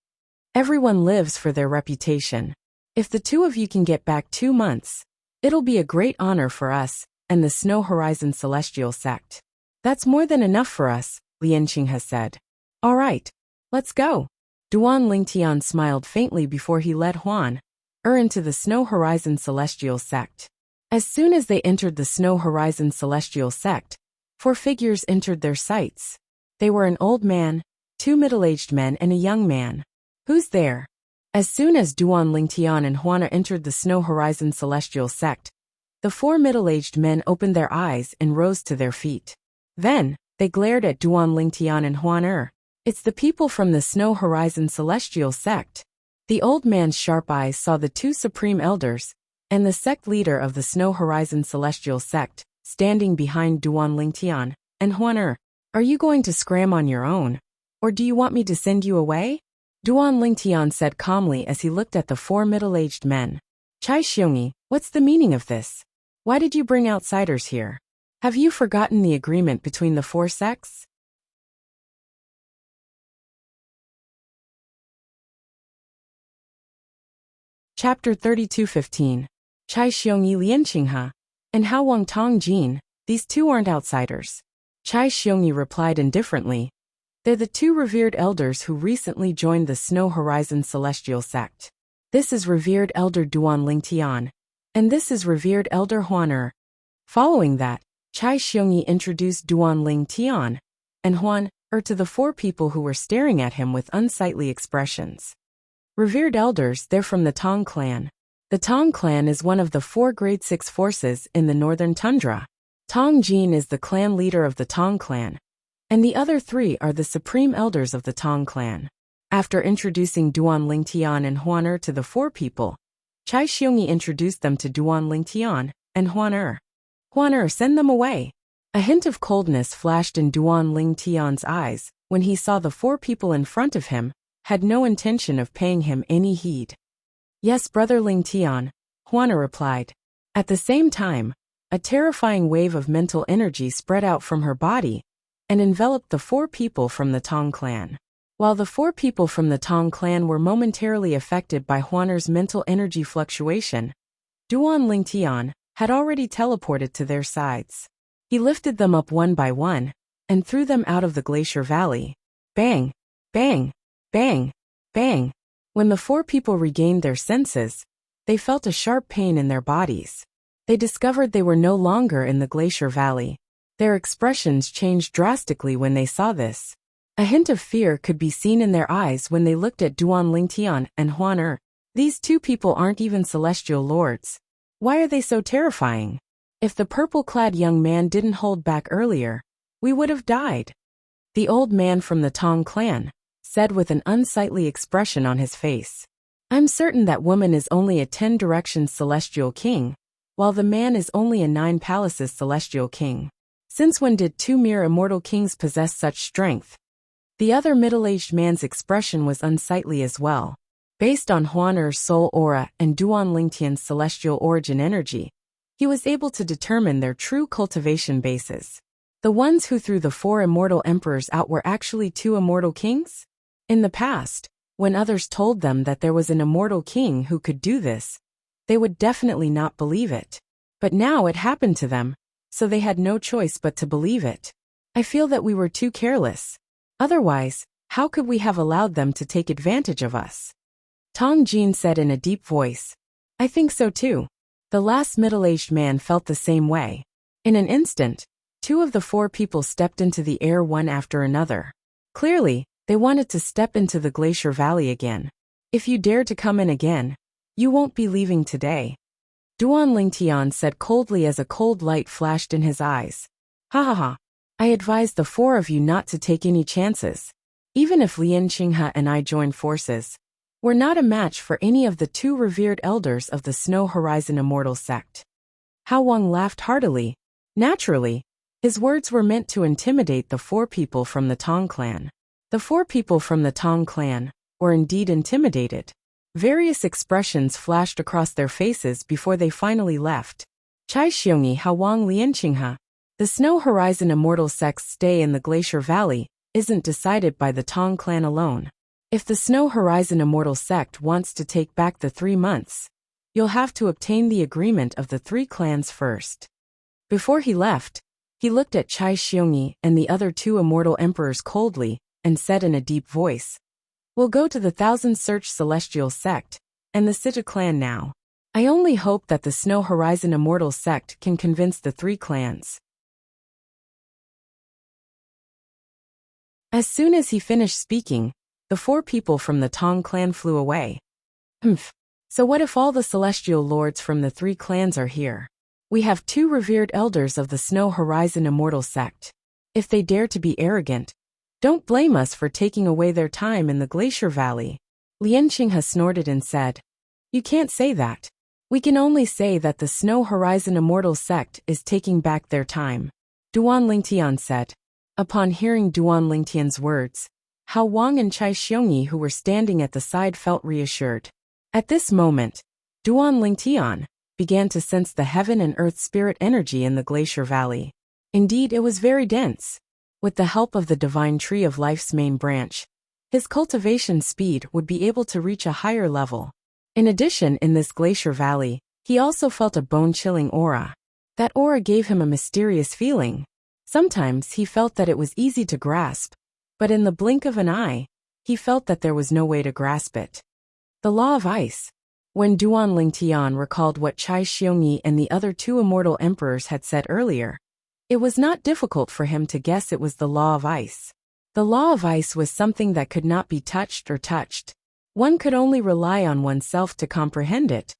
Everyone lives for their reputation. If the 2 of you can get back 2 months, it'll be a great honor for us and the Snow Horizon Celestial Sect. That's more than enough for us, Lian Qinghe said. All right, let's go. Duan Lingtian smiled faintly before he led Huaner into the Snow Horizon Celestial Sect. As soon as they entered the Snow Horizon Celestial Sect, 4 figures entered their sights. They were an old man, 2 middle-aged men and a young man. Who's there? As soon as Duan Lingtian and Huaner entered the Snow Horizon Celestial Sect, the 4 middle-aged men opened their eyes and rose to their feet. Then, they glared at Duan Lingtian and Huaner. It's the people from the Snow Horizon Celestial Sect. The old man's sharp eyes saw the 2 supreme elders and the sect leader of the Snow Horizon Celestial Sect standing behind Duan Lingtian and Huaner. Are you going to scram on your own? Or do you want me to send you away? Duan Lingtian said calmly as he looked at the 4 middle-aged men. Chai Xiongyi, what's the meaning of this? Why did you bring outsiders here? Have you forgotten the agreement between the 4 sects? Chapter 32:15. Chai Xiongyi Lian Qinghe and Hao Wang Tong Jin, these 2 aren't outsiders. Chai Xiongyi replied indifferently. They're the 2 revered elders who recently joined the Snow Horizon Celestial Sect. This is revered elder Duan Lingtian, and this is revered elder Huaner. Following that, Chai Xiongyi introduced Duan Lingtian and Huaner to the 4 people who were staring at him with unsightly expressions. Revered elders, they're from the Tong clan. The Tong clan is one of the 4 grade 6 forces in the northern tundra. Tong Jin is the clan leader of the Tong clan, and the other 3 are the supreme elders of the Tong clan. After introducing Duan Lingtian and Huan to the four people, Chai Xiongyi introduced them to Duan Lingtian and Huan. Huan, send them away. A hint of coldness flashed in Duan Lingtian's eyes when he saw the four people in front of him had no intention of paying him any heed. Yes, Brother Lingtian, Huan replied. At the same time, a terrifying wave of mental energy spread out from her body and enveloped the four people from the Tong clan. While the four people from the Tong clan were momentarily affected by Huan's mental energy fluctuation, Duan Lingtian had already teleported to their sides. He lifted them up one by one and threw them out of the glacier valley. Bang! Bang! Bang! Bang! When the four people regained their senses, they felt a sharp pain in their bodies. They discovered they were no longer in the glacier valley. Their expressions changed drastically when they saw this. A hint of fear could be seen in their eyes when they looked at Duan Lingtian and Huan. These two people aren't even celestial lords. Why are they so terrifying? If the purple-clad young man didn't hold back earlier, we would have died. The old man from the Tong clan said with an unsightly expression on his face. I'm certain that woman is only a 10 directions celestial king, while the man is only a 9 palaces celestial king. Since when did 2 mere immortal kings possess such strength? The other middle-aged man's expression was unsightly as well. Based on Huan's soul aura and Duan Lingtian's celestial origin energy, he was able to determine their true cultivation bases. The ones who threw the 4 immortal emperors out were actually 2 immortal kings? In the past, when others told them that there was an immortal king who could do this, they would definitely not believe it. But now it happened to them, so they had no choice but to believe it. I feel that we were too careless. Otherwise, how could we have allowed them to take advantage of us? Tong Jin said in a deep voice. I think so too. The last middle-aged man felt the same way. In an instant, 2 of the 4 people stepped into the air one after another. Clearly, they wanted to step into the glacier valley again. If you dare to come in again, you won't be leaving today. Duan Lingtian said coldly as a cold light flashed in his eyes. Ha ha ha. I advise the 4 of you not to take any chances. Even if Lian Qinghe and I join forces, we're not a match for any of the 2 revered elders of the Snow Horizon Immortal sect. Hao Wang laughed heartily. Naturally, his words were meant to intimidate the 4 people from the Tong clan. The 4 people from the Tong clan were indeed intimidated. Various expressions flashed across their faces before they finally left. Chai Xiongyi, Hao Wang, Lian Qinghe. The Snow Horizon Immortal sect's stay in the Glacier Valley isn't decided by the Tong clan alone. If the Snow Horizon Immortal sect wants to take back the 3 months, you'll have to obtain the agreement of the 3 clans first. Before he left, he looked at Chai Xiongyi and the other 2 immortal emperors coldly and said in a deep voice, We'll go to the Thousand Search Celestial sect and the Sita clan now. I only hope that the Snow Horizon Immortal sect can convince the 3 clans. As soon as he finished speaking, the 4 people from the Tong clan flew away. So what if all the celestial lords from the 3 clans are here? We have 2 revered elders of the Snow Horizon Immortal sect. If they dare to be arrogant, don't blame us for taking away their time in the Glacier Valley. Lian Qinghe snorted and said, You can't say that. We can only say that the Snow Horizon Immortal sect is taking back their time. Duan Lingtian said. Upon hearing Duan Lingtian's words, Hao Wang and Chai Xiongyi who were standing at the side felt reassured. At this moment, Duan Lingtian began to sense the heaven and earth spirit energy in the Glacier Valley. Indeed, it was very dense. With the help of the divine tree of life's main branch, his cultivation speed would be able to reach a higher level. In addition, in this Glacier Valley, he also felt a bone-chilling aura. That aura gave him a mysterious feeling. Sometimes he felt that it was easy to grasp, but in the blink of an eye, he felt that there was no way to grasp it. The law of ice. When Duan Lingtian recalled what Chai Xiongyi and the other 2 immortal emperors had said earlier, it was not difficult for him to guess it was the law of ice. The law of ice was something that could not be touched or touched. One could only rely on oneself to comprehend it.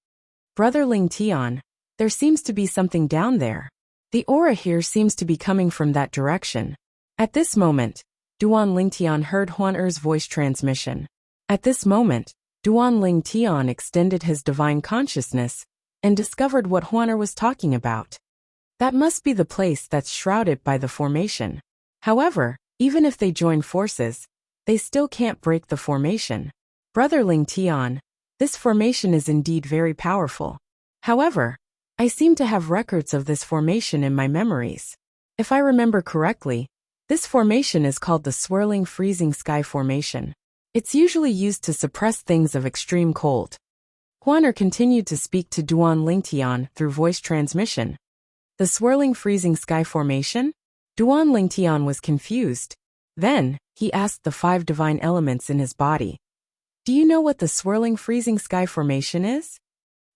Brother Lingtian, there seems to be something down there. The aura here seems to be coming from that direction. At this moment, Duan Lingtian heard Huan voice transmission. At this moment, Duan Ling Tian extended his divine consciousness and discovered what Huaner was talking about. That must be the place that's shrouded by the formation. However, even if they join forces, they still can't break the formation. Brother Ling Tian, this formation is indeed very powerful. However, I seem to have records of this formation in my memories. If I remember correctly, this formation is called the Swirling Freezing Sky Formation. It's usually used to suppress things of extreme cold. Huaner continued to speak to Duan Lingtian through voice transmission. The Swirling Freezing Sky Formation? Duan Lingtian was confused. Then, he asked the 5 divine elements in his body. Do you know what the Swirling Freezing Sky Formation is?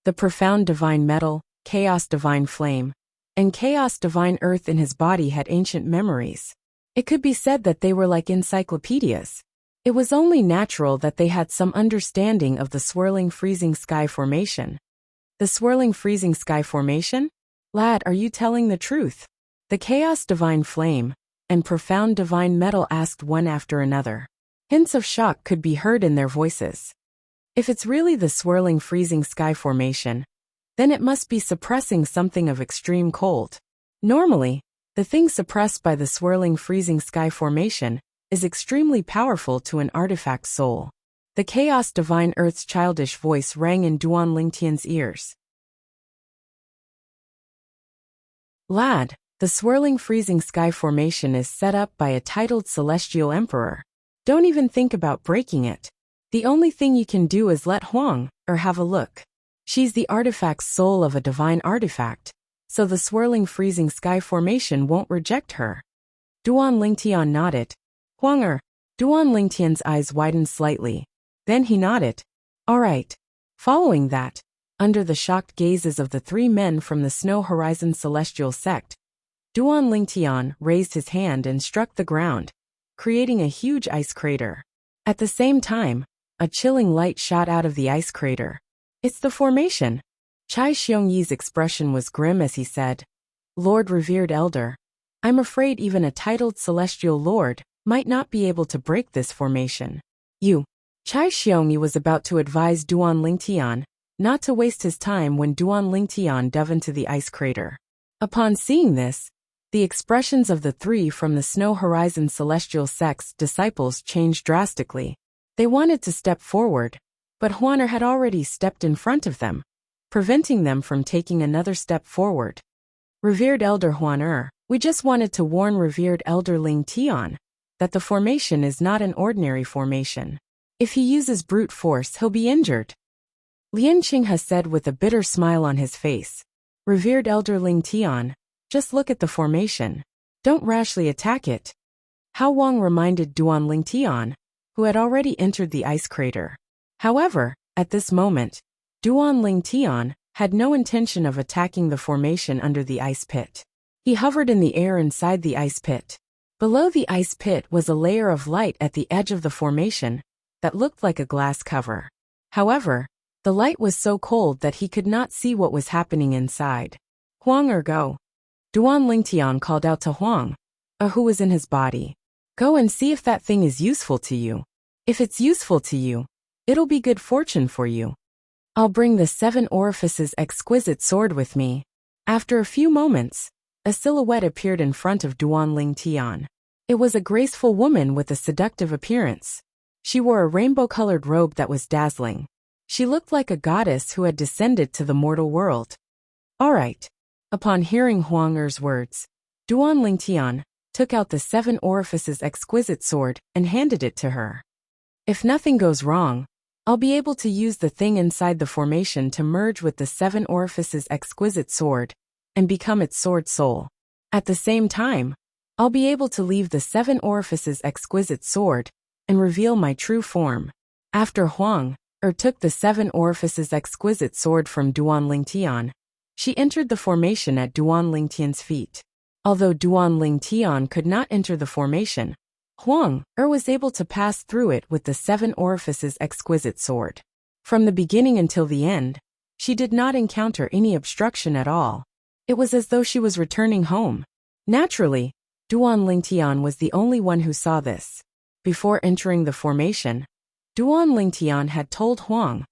The Profound Divine Metal, Chaos Divine Flame, and Chaos Divine Earth in his body had ancient memories. It could be said that they were like encyclopedias. It was only natural that they had some understanding of the Swirling Freezing Sky Formation. The Swirling Freezing Sky Formation? Lad, are you telling the truth? The Chaos Divine Flame and Profound Divine Metal asked one after another. Hints of shock could be heard in their voices. If it's really the Swirling Freezing Sky Formation, then it must be suppressing something of extreme cold. Normally, the thing suppressed by the Swirling Freezing Sky Formation is extremely powerful to an artifact soul. The Chaos Divine Earth's childish voice rang in Duan Lingtian's ears. Lad, the Swirling Freezing Sky Formation is set up by a titled Celestial Emperor. Don't even think about breaking it. The only thing you can do is let Huang, or have a look. She's the artifact's soul of a divine artifact, so the Swirling Freezing Sky Formation won't reject her. Duan Lingtian nodded. Huanger. Duan Lingtian's eyes widened slightly. Then he nodded. All right. Following that, under the shocked gazes of the 3 men from the Snow Horizon Celestial Sect, Duan Lingtian raised his hand and struck the ground, creating a huge ice crater. At the same time, a chilling light shot out of the ice crater. It's the formation. Chai Xiongyi's expression was grim as he said, Lord Revered Elder, I'm afraid even a titled Celestial Lord might not be able to break this formation. Chai Xiongyi was about to advise Duan Lingtian not to waste his time when Duan Lingtian dove into the ice crater. Upon seeing this, the expressions of the 3 from the Snow Horizon Celestial Sect's disciples changed drastically. They wanted to step forward, but Huaner had already stepped in front of them, preventing them from taking another step forward. Revered Elder Huaner, we just wanted to warn Revered Elder Ling Tian that the formation is not an ordinary formation. If he uses brute force, he'll be injured. Lian Qinghe said with a bitter smile on his face. Revered Elder Ling Tian, just look at the formation. Don't rashly attack it. Hao Wang reminded Duan Ling Tian, who had already entered the ice crater. However, at this moment, Duan Ling Tian had no intention of attacking the formation under the ice pit. He hovered in the air inside the ice pit. Below the ice pit was a layer of light at the edge of the formation that looked like a glass cover. However, the light was so cold that he could not see what was happening inside. Huang, or go. Duan Lingtian called out to Huang, who was in his body. Go and see if that thing is useful to you. If it's useful to you, it'll be good fortune for you. I'll bring the 7 orifices exquisite sword with me. After a few moments, a silhouette appeared in front of Duan Lingtian. It was a graceful woman with a seductive appearance. She wore a rainbow-colored robe that was dazzling. She looked like a goddess who had descended to the mortal world. All right. Upon hearing Huanger's words, Duan Lingtian took out the 7 orifices exquisite sword and handed it to her. If nothing goes wrong, I'll be able to use the thing inside the formation to merge with the 7 orifices exquisite sword and become its sword soul. At the same time, I'll be able to leave the 7 orifices exquisite sword and reveal my true form. After Huang took the 7 orifices exquisite sword from Duan Lingtian, she entered the formation at Duan Lingtian's feet. Although Duan Lingtian could not enter the formation, Huang was able to pass through it with the 7 orifices exquisite sword. From the beginning until the end, she did not encounter any obstruction at all. It was as though she was returning home. Naturally, Duan Lingtian was the only one who saw this. Before entering the formation, Duan Lingtian had told Huang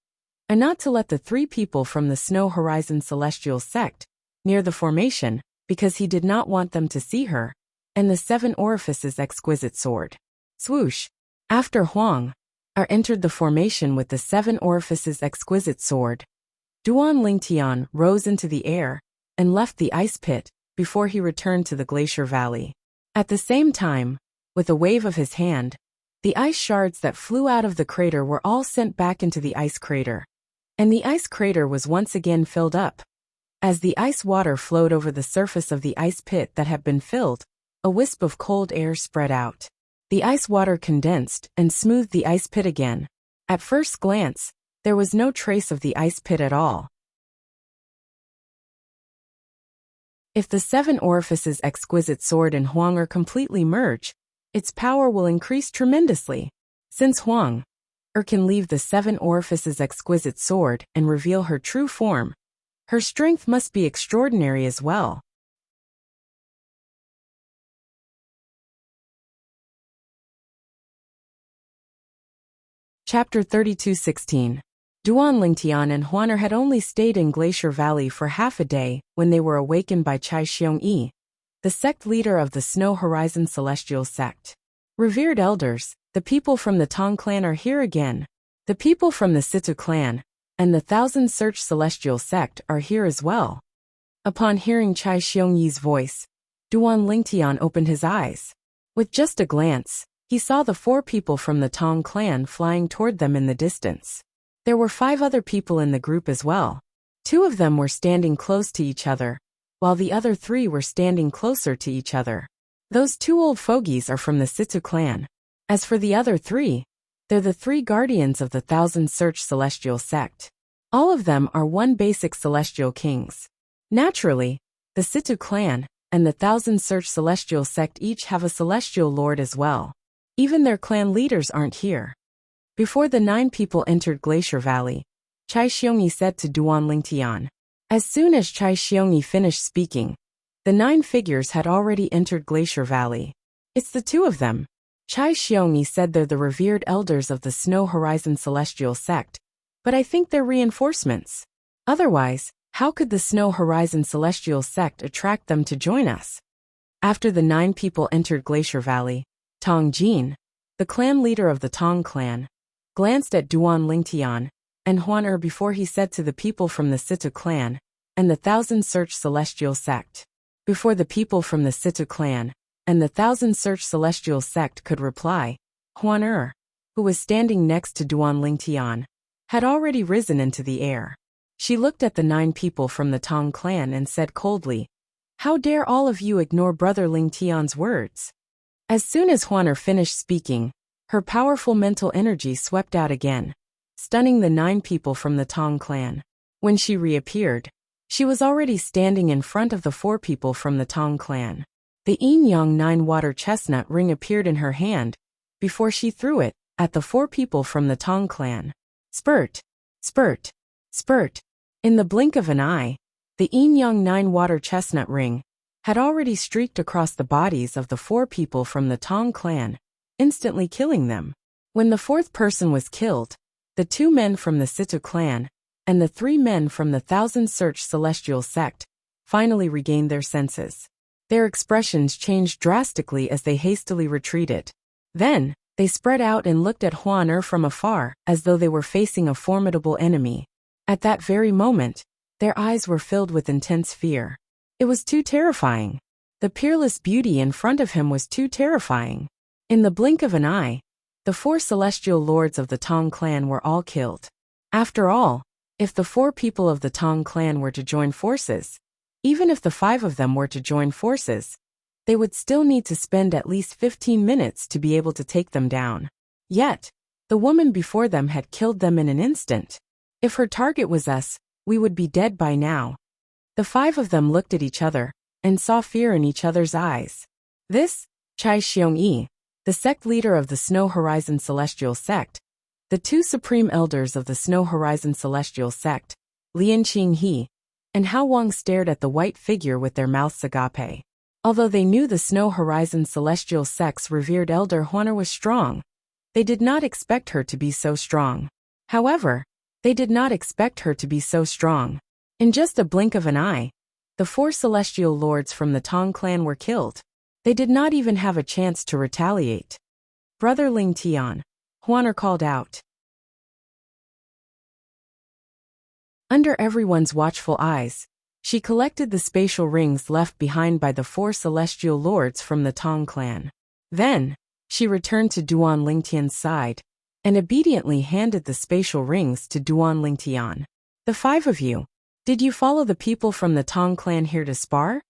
not to let the 3 people from the Snow Horizon Celestial sect near the formation because he did not want them to see her and the 7 orifices exquisite sword. Swoosh! After Huang entered the formation with the 7 orifices exquisite sword, Duan Lingtian rose into the air and left the ice pit before he returned to the glacier valley. At the same time, with a wave of his hand, the ice shards that flew out of the crater were all sent back into the ice crater, and the ice crater was once again filled up. As the ice water flowed over the surface of the ice pit that had been filled, a wisp of cold air spread out. The ice water condensed and smoothed the ice pit again. At first glance, there was no trace of the ice pit at all. If the 7 orifices exquisite sword and Huang are completely merged, its power will increase tremendously. Since Huang can leave the 7 orifices exquisite sword and reveal her true form, her strength must be extraordinary as well. Chapter 32:16. Duan Lingtian and Huaner had only stayed in Glacier Valley for half a day when they were awakened by Chai Xiongyi, the sect leader of the Snow Horizon Celestial sect. Revered elders, the people from the Tong clan are here again. The people from the Situ clan and the Thousand Search Celestial sect are here as well. Upon hearing Chai Xiongyi's voice, Duan Lingtian opened his eyes. With just a glance, he saw the 4 people from the Tong clan flying toward them in the distance. There were 5 other people in the group as well. 2 of them were standing close to each other, while the other 3 were standing closer to each other. Those 2 old fogies are from the Situ clan. As for the other 3, they're the 3 guardians of the Thousand Search Celestial sect. All of them are 1 basic celestial kings. Naturally, the Situ clan and the Thousand Search Celestial sect each have a celestial lord as well. Even their clan leaders aren't here. Before the 9 people entered Glacier Valley, Chai Xiongyi said to Duan Lingtian. As soon as Chai Xiongyi finished speaking, the 9 figures had already entered Glacier Valley. It's the 2 of them. Chai Xiongyi said they're the revered elders of the Snow Horizon Celestial sect, but I think they're reinforcements. Otherwise, how could the Snow Horizon Celestial sect attract them to join us? After the 9 people entered Glacier Valley, Tong Jin, the clan leader of the Tong clan, glanced at Duan Lingtian and Huaner before he said to the people from the Situ clan and the Thousand Search Celestial sect. Before the people from the Situ clan and the Thousand Search Celestial sect could reply, Huaner, who was standing next to Duan Lingtian, had already risen into the air. She looked at the 9 people from the Tong clan and said coldly, "How dare all of you ignore Brother Lingtian's words?" As soon as Huaner finished speaking, her powerful mental energy swept out again, stunning the 9 people from the Tong clan. When she reappeared, she was already standing in front of the 4 people from the Tong clan. The Yin-Yang 9 water chestnut ring appeared in her hand before she threw it at the 4 people from the Tong clan. Spurt! Spurt! Spurt! In the blink of an eye, the Yin-Yang 9 water chestnut ring had already streaked across the bodies of the 4 people from the Tong clan, instantly killing them. When the 4th person was killed, the 2 men from the Situ clan and the 3 men from the Thousand Search Celestial sect finally regained their senses. Their expressions changed drastically as they hastily retreated. Then, they spread out and looked at Huaner from afar as though they were facing a formidable enemy. At that very moment, their eyes were filled with intense fear. It was too terrifying. The peerless beauty in front of him was too terrifying. In the blink of an eye, the 4 celestial lords of the Tong clan were all killed. After all, if the 4 people of the Tong clan were to join forces, even if the 5 of them were to join forces, they would still need to spend at least 15 minutes to be able to take them down. Yet, the woman before them had killed them in an instant. If her target was us, we would be dead by now. The 5 of them looked at each other and saw fear in each other's eyes. This, Chai Xiongyi, the sect leader of the Snow Horizon Celestial sect, the 2 supreme elders of the Snow Horizon Celestial sect, Lian Qinghe and Hao Wang, stared at the white figure with their mouths agape. Although they knew the Snow Horizon Celestial sect's revered elder Huaner was strong, They did not expect her to be so strong. However, they did not expect her to be so strong. In just a blink of an eye, the 4 celestial lords from the Tong clan were killed. They did not even have a chance to retaliate. Brother Ling Tian, Huaner called out. Under everyone's watchful eyes, she collected the spatial rings left behind by the 4 celestial lords from the Tong clan. Then, she returned to Duan Lingtian's side, and obediently handed the spatial rings to Duan Lingtian. The 5 of you, did you follow the people from the Tong clan here to spar?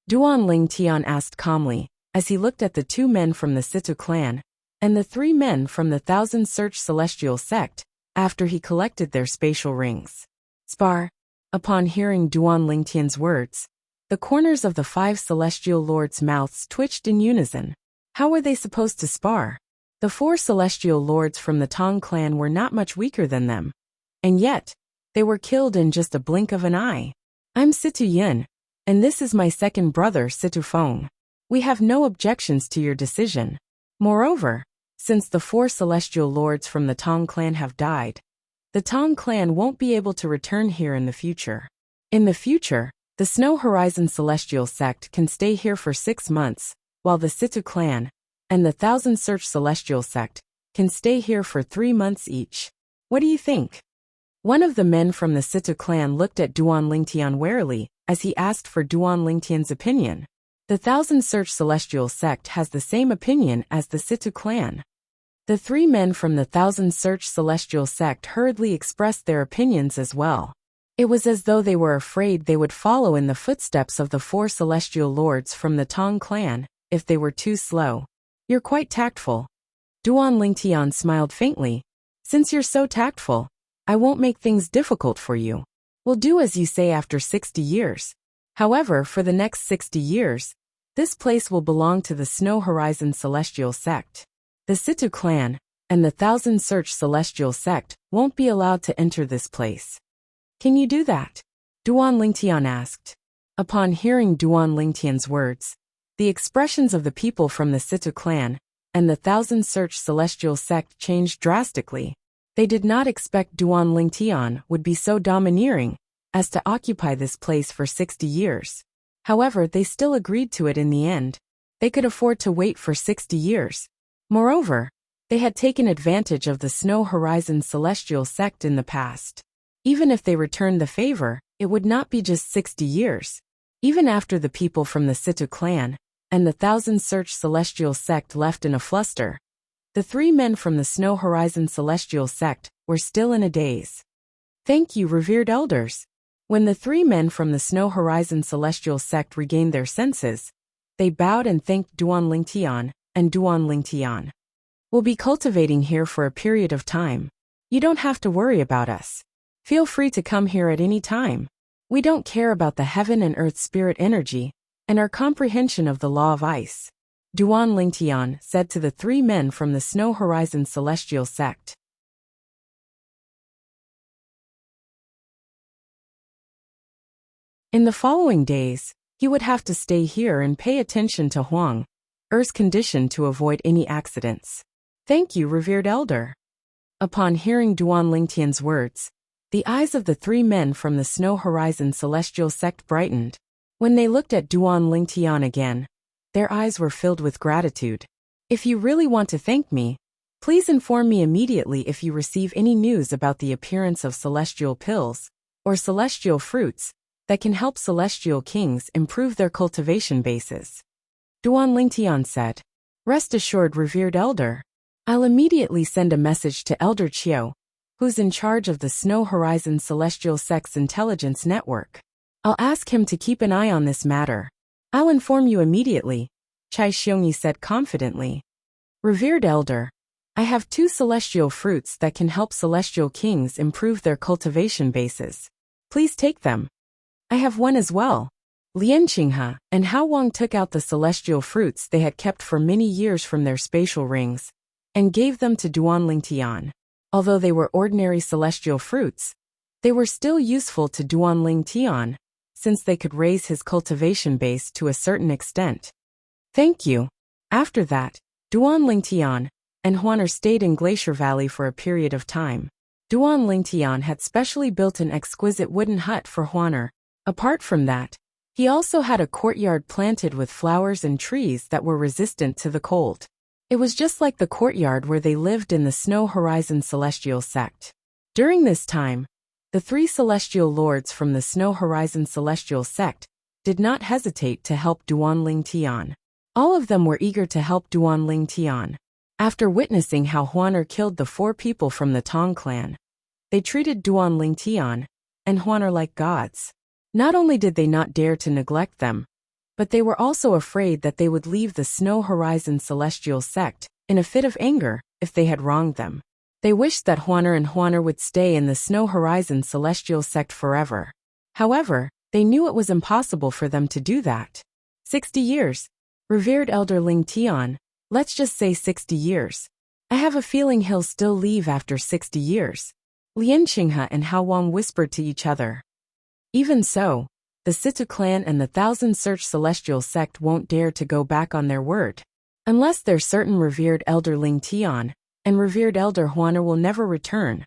Duan Lingtian asked calmly, as he looked at the 2 men from the Situ clan, and the 3 men from the Thousand Search Celestial sect, after he collected their spatial rings. Spar. Upon hearing Duan Lingtian's words, the corners of the 5 celestial lords' mouths twitched in unison. How were they supposed to spar? The 4 celestial lords from the Tong clan were not much weaker than them. And yet, they were killed in just a blink of an eye. I'm Situ Yin, and this is my second brother Situ Feng. We have no objections to your decision. Moreover, since the 4 celestial lords from the Tong clan have died, the Tong clan won't be able to return here in the future. In the future, the Snow Horizon Celestial sect can stay here for 6 months, while the Situ clan and the Thousand Search Celestial sect can stay here for 3 months each. What do you think? One of the men from the Situ clan looked at Duan Lingtian warily as he asked for Duan Lingtian's opinion. The Thousand Search Celestial sect has the same opinion as the Situ clan. The 3 men from the Thousand Search Celestial sect hurriedly expressed their opinions as well. It was as though they were afraid they would follow in the footsteps of the 4 celestial lords from the Tong clan if they were too slow. You're quite tactful. Duan Lingtian smiled faintly. Since you're so tactful, I won't make things difficult for you. We'll do as you say after 60 years. However, for the next 60 years, this place will belong to the Snow Horizon Celestial sect. The Situ clan and the Thousand Search Celestial sect won't be allowed to enter this place. Can you do that? Duan Lingtian asked. Upon hearing Duan Lingtian's words, the expressions of the people from the Situ clan and the Thousand Search Celestial sect changed drastically. They did not expect Duan Lingtian would be so domineering as to occupy this place for 60 years. However, they still agreed to it in the end. They could afford to wait for 60 years. Moreover, they had taken advantage of the Snow Horizon Celestial sect in the past. Even if they returned the favor, it would not be just 60 years. Even after the people from the Situ clan and the Thousand Search Celestial sect left in a fluster, the 3 men from the Snow Horizon Celestial sect were still in a daze. Thank you, revered elders. When the 3 men from the Snow Horizon Celestial sect regained their senses, they bowed and thanked Duan Lingtian and Duan Lingtian. We'll be cultivating here for a period of time. You don't have to worry about us. Feel free to come here at any time. We don't care about the heaven and earth spirit energy and our comprehension of the law of ice. Duan Lingtian said to the 3 men from the Snow Horizon Celestial sect. In the following days, he would have to stay here and pay attention to Huang Er's condition to avoid any accidents. Thank you, revered elder. Upon hearing Duan Lingtian's words, the eyes of the 3 men from the Snow Horizon Celestial sect brightened. When they looked at Duan Lingtian again, their eyes were filled with gratitude. If you really want to thank me, please inform me immediately if you receive any news about the appearance of celestial pills or celestial fruits that can help celestial kings improve their cultivation bases. Duan Lingtian said, Rest assured, revered elder. I'll immediately send a message to Elder Chiu, who's in charge of the Snow Horizon Celestial Sect's intelligence network. I'll ask him to keep an eye on this matter. I'll inform you immediately, Chai Xiongyi said confidently. Revered elder, I have 2 celestial fruits that can help celestial kings improve their cultivation bases. Please take them. I have one as well. Lian Qinghe and Hao Wang took out the celestial fruits they had kept for many years from their spatial rings and gave them to Duan Lingtian. Although they were ordinary celestial fruits, they were still useful to Duan Lingtian, since they could raise his cultivation base to a certain extent. Thank you. After that, Duan Lingtian and Huaner stayed in Glacier Valley for a period of time. Duan Lingtian had specially built an exquisite wooden hut for Huaner. Apart from that, he also had a courtyard planted with flowers and trees that were resistant to the cold. It was just like the courtyard where they lived in the Snow Horizon Celestial sect. During this time, the 3 celestial lords from the Snow Horizon Celestial sect did not hesitate to help Duan Lingtian. All of them were eager to help Duan Lingtian. After witnessing how Huaner killed the 4 people from the Tong clan, they treated Duan Lingtian and Huaner like gods. Not only did they not dare to neglect them, but they were also afraid that they would leave the Snow Horizon Celestial sect in a fit of anger if they had wronged them. They wished that Huaner would stay in the Snow Horizon Celestial sect forever. However, they knew it was impossible for them to do that. 60 years. Revered Elder Lingtian, let's just say 60 years. I have a feeling he'll still leave after 60 years. Lian Qinghe and Hao Wang whispered to each other. Even so, the Situ clan and the Thousand Search Celestial sect won't dare to go back on their word. Unless they're certain Revered Elder Lingtian and Revered Elder Huaner will never return,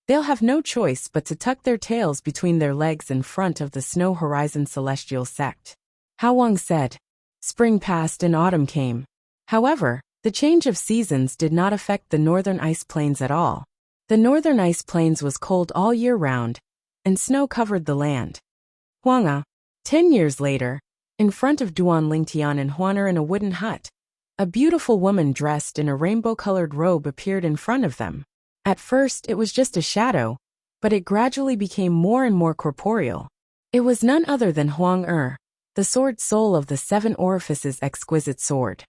they'll have no choice but to tuck their tails between their legs in front of the Snow Horizon Celestial sect. Hao Wang said. Spring passed and autumn came. However, the change of seasons did not affect the northern ice plains at all. The northern ice plains was cold all year round, and snow covered the land. Huanga. 10 years later, in front of Duan Lingtian and Huaner in a wooden hut, a beautiful woman dressed in a rainbow-colored robe appeared in front of them. At first it was just a shadow, but it gradually became more and more corporeal. It was none other than Huang the sword soul of the 7 orifices exquisite sword.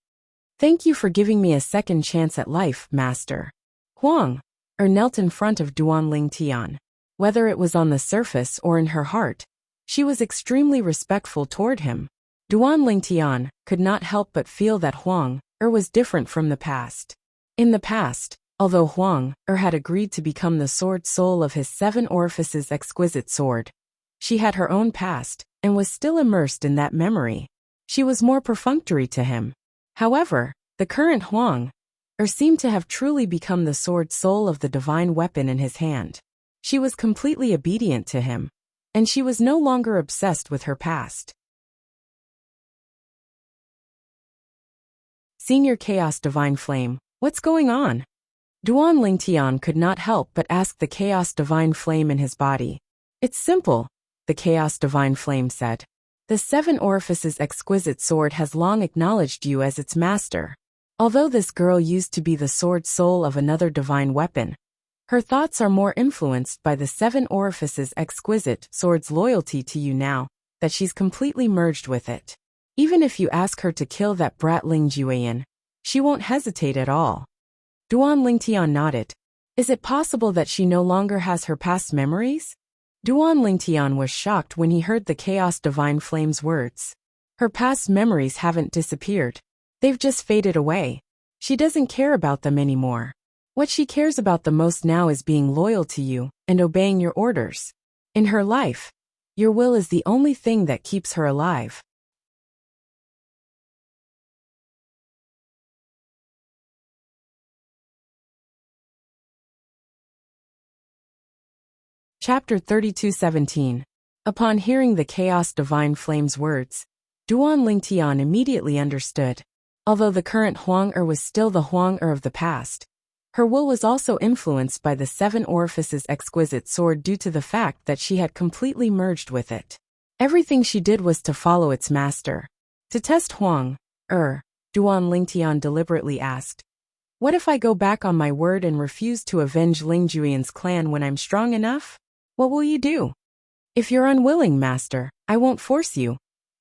Thank you for giving me a second chance at life, master. Huang knelt in front of Duan Lingtian. Whether it was on the surface or in her heart, she was extremely respectful toward him. Duan Lingtian could not help but feel that Huang was different from the past. In the past, although Huang had agreed to become the sword soul of his 7 orifices exquisite sword, she had her own past and was still immersed in that memory. She was more perfunctory to him. However, the current Huang seemed to have truly become the sword soul of the divine weapon in his hand. She was completely obedient to him, and she was no longer obsessed with her past. Senior Chaos Divine Flame, what's going on? Duan Lingtian could not help but ask the Chaos Divine Flame in his body. It's simple, the Chaos Divine Flame said. The 7 orifices exquisite sword has long acknowledged you as its master. Although this girl used to be the sword soul of another divine weapon, her thoughts are more influenced by the 7 orifices exquisite sword's loyalty to you now that she's completely merged with it. Even if you ask her to kill that brat Ling Jueyan, she won't hesitate at all. Duan Lingtian nodded. Is it possible that she no longer has her past memories? Duan Lingtian was shocked when he heard the Chaos Divine Flame's words. Her past memories haven't disappeared. They've just faded away. She doesn't care about them anymore. What she cares about the most now is being loyal to you and obeying your orders. In her life, your will is the only thing that keeps her alive. Chapter 32:17. Upon hearing the Chaos Divine Flame's words, Duan Lingtian immediately understood. Although the current Huang was still the Huang of the past, her will was also influenced by the 7 orifices exquisite sword due to the fact that she had completely merged with it. Everything she did was to follow its master. To test Huang, Duan Lingtian deliberately asked, what if I go back on my word and refuse to avenge Ling Jueyan's clan when I'm strong enough? What will you do? If you're unwilling, master, I won't force you.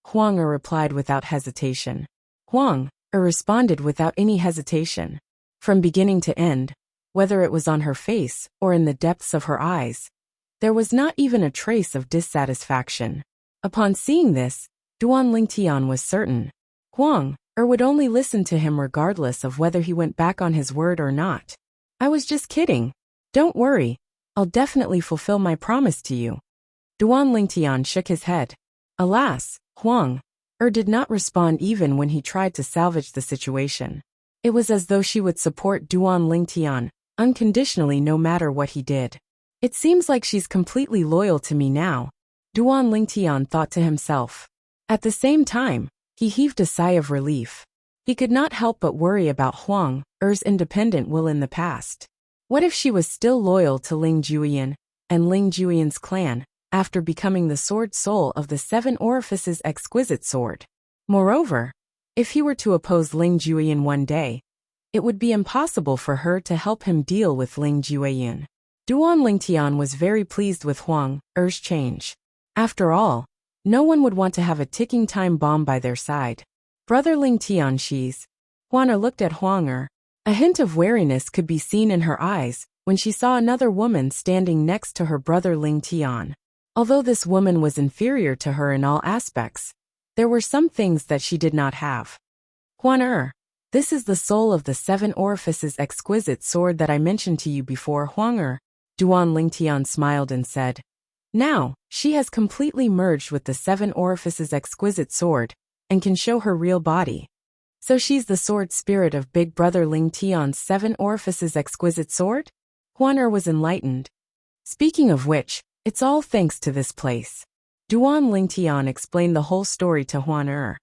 Huang replied without hesitation. Huang responded without any hesitation. From beginning to end, whether it was on her face or in the depths of her eyes, there was not even a trace of dissatisfaction. Upon seeing this, Duan Lingtian was certain. Huang would only listen to him regardless of whether he went back on his word or not. I was just kidding. Don't worry, I'll definitely fulfill my promise to you. Duan Lingtian shook his head. Alas, Huang did not respond even when he tried to salvage the situation. It was as though she would support Duan Lingtian unconditionally no matter what he did. It seems like she's completely loyal to me now, Duan Lingtian thought to himself. At the same time, he heaved a sigh of relief. He could not help but worry about Huang Er's independent will in the past. What if she was still loyal to Ling Juyin and Ling Juyian's clan after becoming the sword soul of the Seven Orifices exquisite sword? Moreover, if he were to oppose Ling Juyin one day, it would be impossible for her to help him deal with Ling Juyin. Duan Lingtian was very pleased with Huang Er's change. After all, no one would want to have a ticking time bomb by their side. Brother Ling Tianxi's. Huang Er looked at Huang Er. A hint of wariness could be seen in her eyes when she saw another woman standing next to her brother Ling Tian. Although this woman was inferior to her in all aspects, there were some things that she did not have. Huang Er, this is the soul of the Seven Orifices exquisite sword that I mentioned to you before, Huang Er. Duan Lingtian smiled and said. Now, she has completely merged with the Seven Orifices exquisite sword and can show her real body. So she's the sword spirit of Big Brother Ling Tian's Seven Orifices exquisite sword? Huang Er was enlightened. Speaking of which, it's all thanks to this place. Duan Lingtian explained the whole story to Huang Er.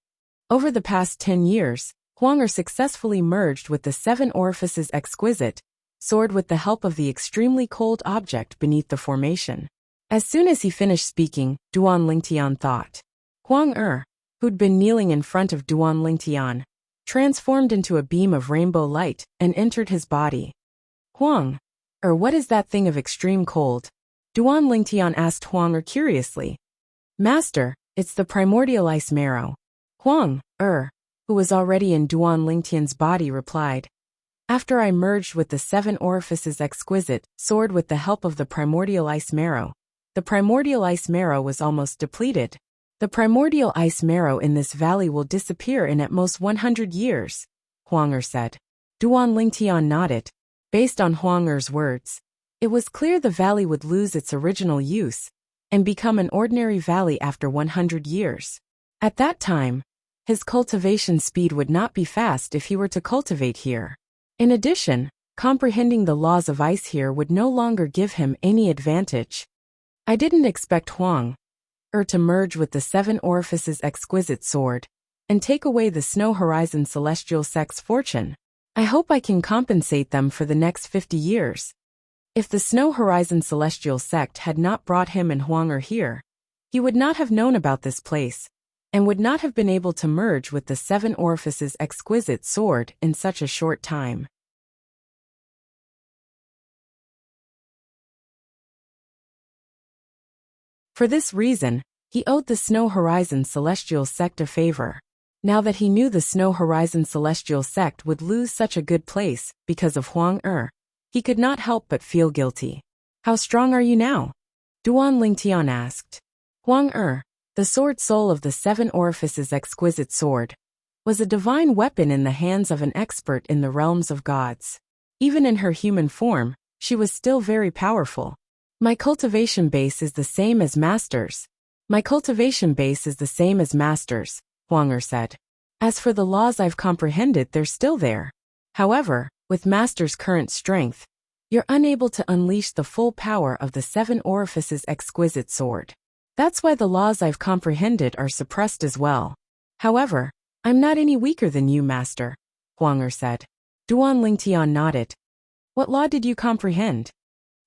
Over the past 10 years, Huang Er successfully merged with the Seven Orifices exquisite sword with the help of the extremely cold object beneath the formation. As soon as he finished speaking, Duan Lingtian thought. Huang Er, who'd been kneeling in front of Duan Lingtian, transformed into a beam of rainbow light and entered his body. Huang Er, what is that thing of extreme cold? Duan Lingtian asked Huang Er curiously. Master, it's the primordial ice marrow. Huang Er, who was already in Duan Lingtian's body, replied. After I merged with the Seven Orifices exquisite sword with the help of the primordial ice marrow, the primordial ice marrow was almost depleted. The primordial ice marrow in this valley will disappear in at most 100 years, Huang Er said. Duan Lingtian nodded. Based on Huang Er's words, it was clear the valley would lose its original use and become an ordinary valley after 100 years. At that time, his cultivation speed would not be fast if he were to cultivate here. In addition, comprehending the laws of ice here would no longer give him any advantage. I didn't expect Huang Er to merge with the Seven Orifices exquisite sword and take away the Snow Horizon Celestial Sect's fortune. I hope I can compensate them for the next 50 years. If the Snow Horizon Celestial Sect had not brought him and Huang Er here, he would not have known about this place and would not have been able to merge with the Seven Orifices exquisite sword in such a short time. For this reason, he owed the Snow Horizon Celestial Sect a favor. Now that he knew the Snow Horizon Celestial Sect would lose such a good place because of Huang Er, he could not help but feel guilty. How strong are you now? Duan Lingtian asked. Huang Er, the sword soul of the Seven Orifices exquisite sword, was a divine weapon in the hands of an expert in the realms of gods. Even in her human form, she was still very powerful. My cultivation base is the same as Master's. My cultivation base is the same as Master's, Huang Er said. As for the laws I've comprehended, they're still there. However, with Master's current strength, you're unable to unleash the full power of the Seven Orifices exquisite sword. That's why the laws I've comprehended are suppressed as well. However, I'm not any weaker than you, Master, Huang Er said. Duan Lingtian nodded. What law did you comprehend?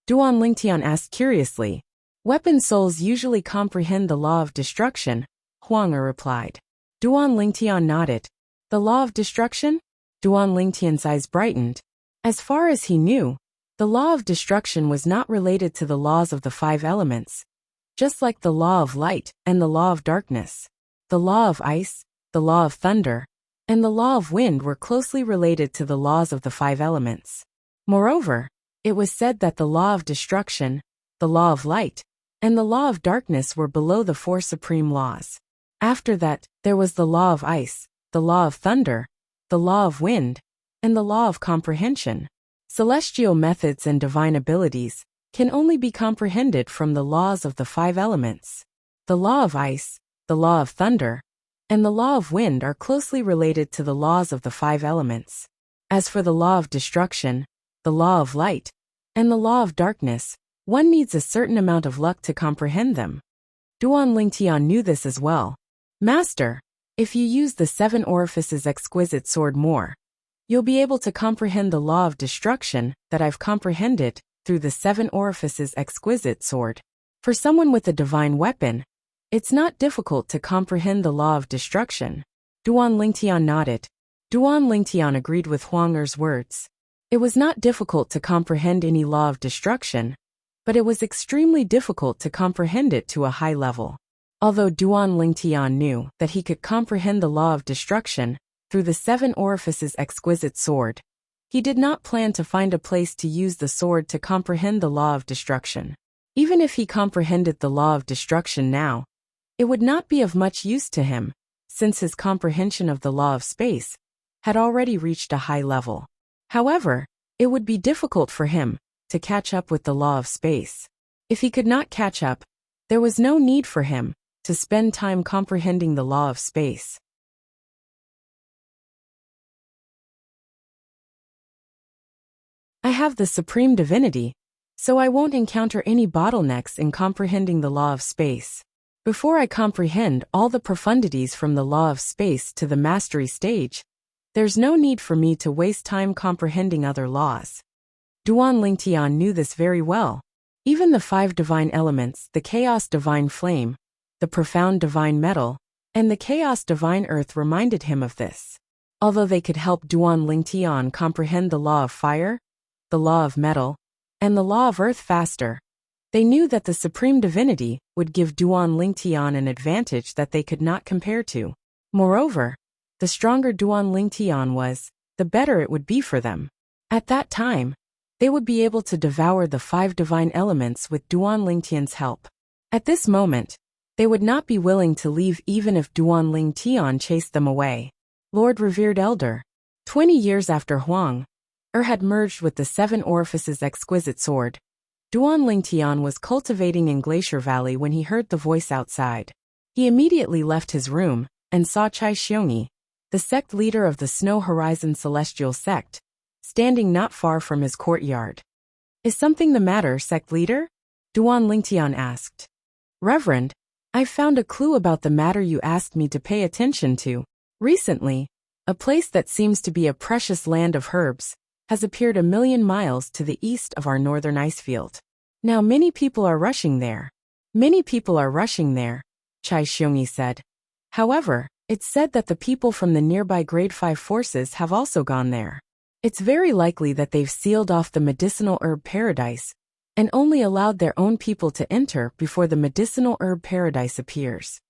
Duan Lingtian asked curiously. Weapon souls usually comprehend the law of destruction, Huang Er replied. Duan Lingtian nodded. The law of destruction? Duan Lingtian's eyes brightened. As far as he knew, the law of destruction was not related to the laws of the five elements. Just like the law of light and the law of darkness, the law of ice, the law of thunder, and the law of wind were closely related to the laws of the five elements. Moreover, it was said that the law of destruction, the law of light, and the law of darkness were below the four supreme laws. After that, there was the law of ice, the law of thunder, the law of wind, and the law of comprehension. Celestial methods and divine abilities can only be comprehended from the laws of the five elements. The law of ice, the law of thunder, and the law of wind are closely related to the laws of the five elements. As for the law of destruction, the law of light, and the law of darkness, one needs a certain amount of luck to comprehend them. Duan Lingtian knew this as well. Master, if you use the 7 orifices exquisite sword more, you'll be able to comprehend the law of destruction that I've comprehended through the 7 orifices exquisite sword. For someone with a divine weapon, it's not difficult to comprehend the law of destruction. Duan Lingtian nodded. Duan Lingtian agreed with Huang Er's words. It was not difficult to comprehend any law of destruction, but it was extremely difficult to comprehend it to a high level. Although Duan Lingtian knew that he could comprehend the law of destruction through the 7 orifices exquisite sword, he did not plan to find a place to use the sword to comprehend the law of destruction. Even if he comprehended the law of destruction now, it would not be of much use to him, since his comprehension of the law of space had already reached a high level. However, it would be difficult for him to catch up with the law of space. If he could not catch up, there was no need for him to spend time comprehending the law of space. I have the supreme divinity, so I won't encounter any bottlenecks in comprehending the law of space. Before I comprehend all the profundities from the law of space to the mastery stage, there's no need for me to waste time comprehending other laws. Duan Lingtian knew this very well. Even the 5 divine elements, the chaos divine flame, the profound divine metal, and the chaos divine earth reminded him of this. Although they could help Duan Lingtian comprehend the law of fire, the law of metal, and the law of earth faster, they knew that the supreme divinity would give Duan Lingtian an advantage that they could not compare to. Moreover, the stronger Duan Lingtian was, the better it would be for them. At that time, they would be able to devour the 5 divine elements with Duan Lingtian's help. At this moment, they would not be willing to leave even if Duan Lingtian chased them away. Lord Revered Elder, 20 years after Huang Er had merged with the 7 orifices exquisite sword, Duan Lingtian was cultivating in Glacier Valley when he heard the voice outside. He immediately left his room and saw Chai Xiongyi, the sect leader of the Snow Horizon Celestial Sect, standing not far from his courtyard. Is something the matter, sect leader? Duan Lingtian asked. Reverend, I've found a clue about the matter you asked me to pay attention to. Recently, a place that seems to be a precious land of herbs has appeared 1,000,000 miles to the east of our northern ice field. Now many people are rushing there. Many people are rushing there, Chai Xiongyi said. However, it's said that the people from the nearby Grade 5 forces have also gone there. It's very likely that they've sealed off the medicinal herb paradise and only allowed their own people to enter before the medicinal herb paradise appears.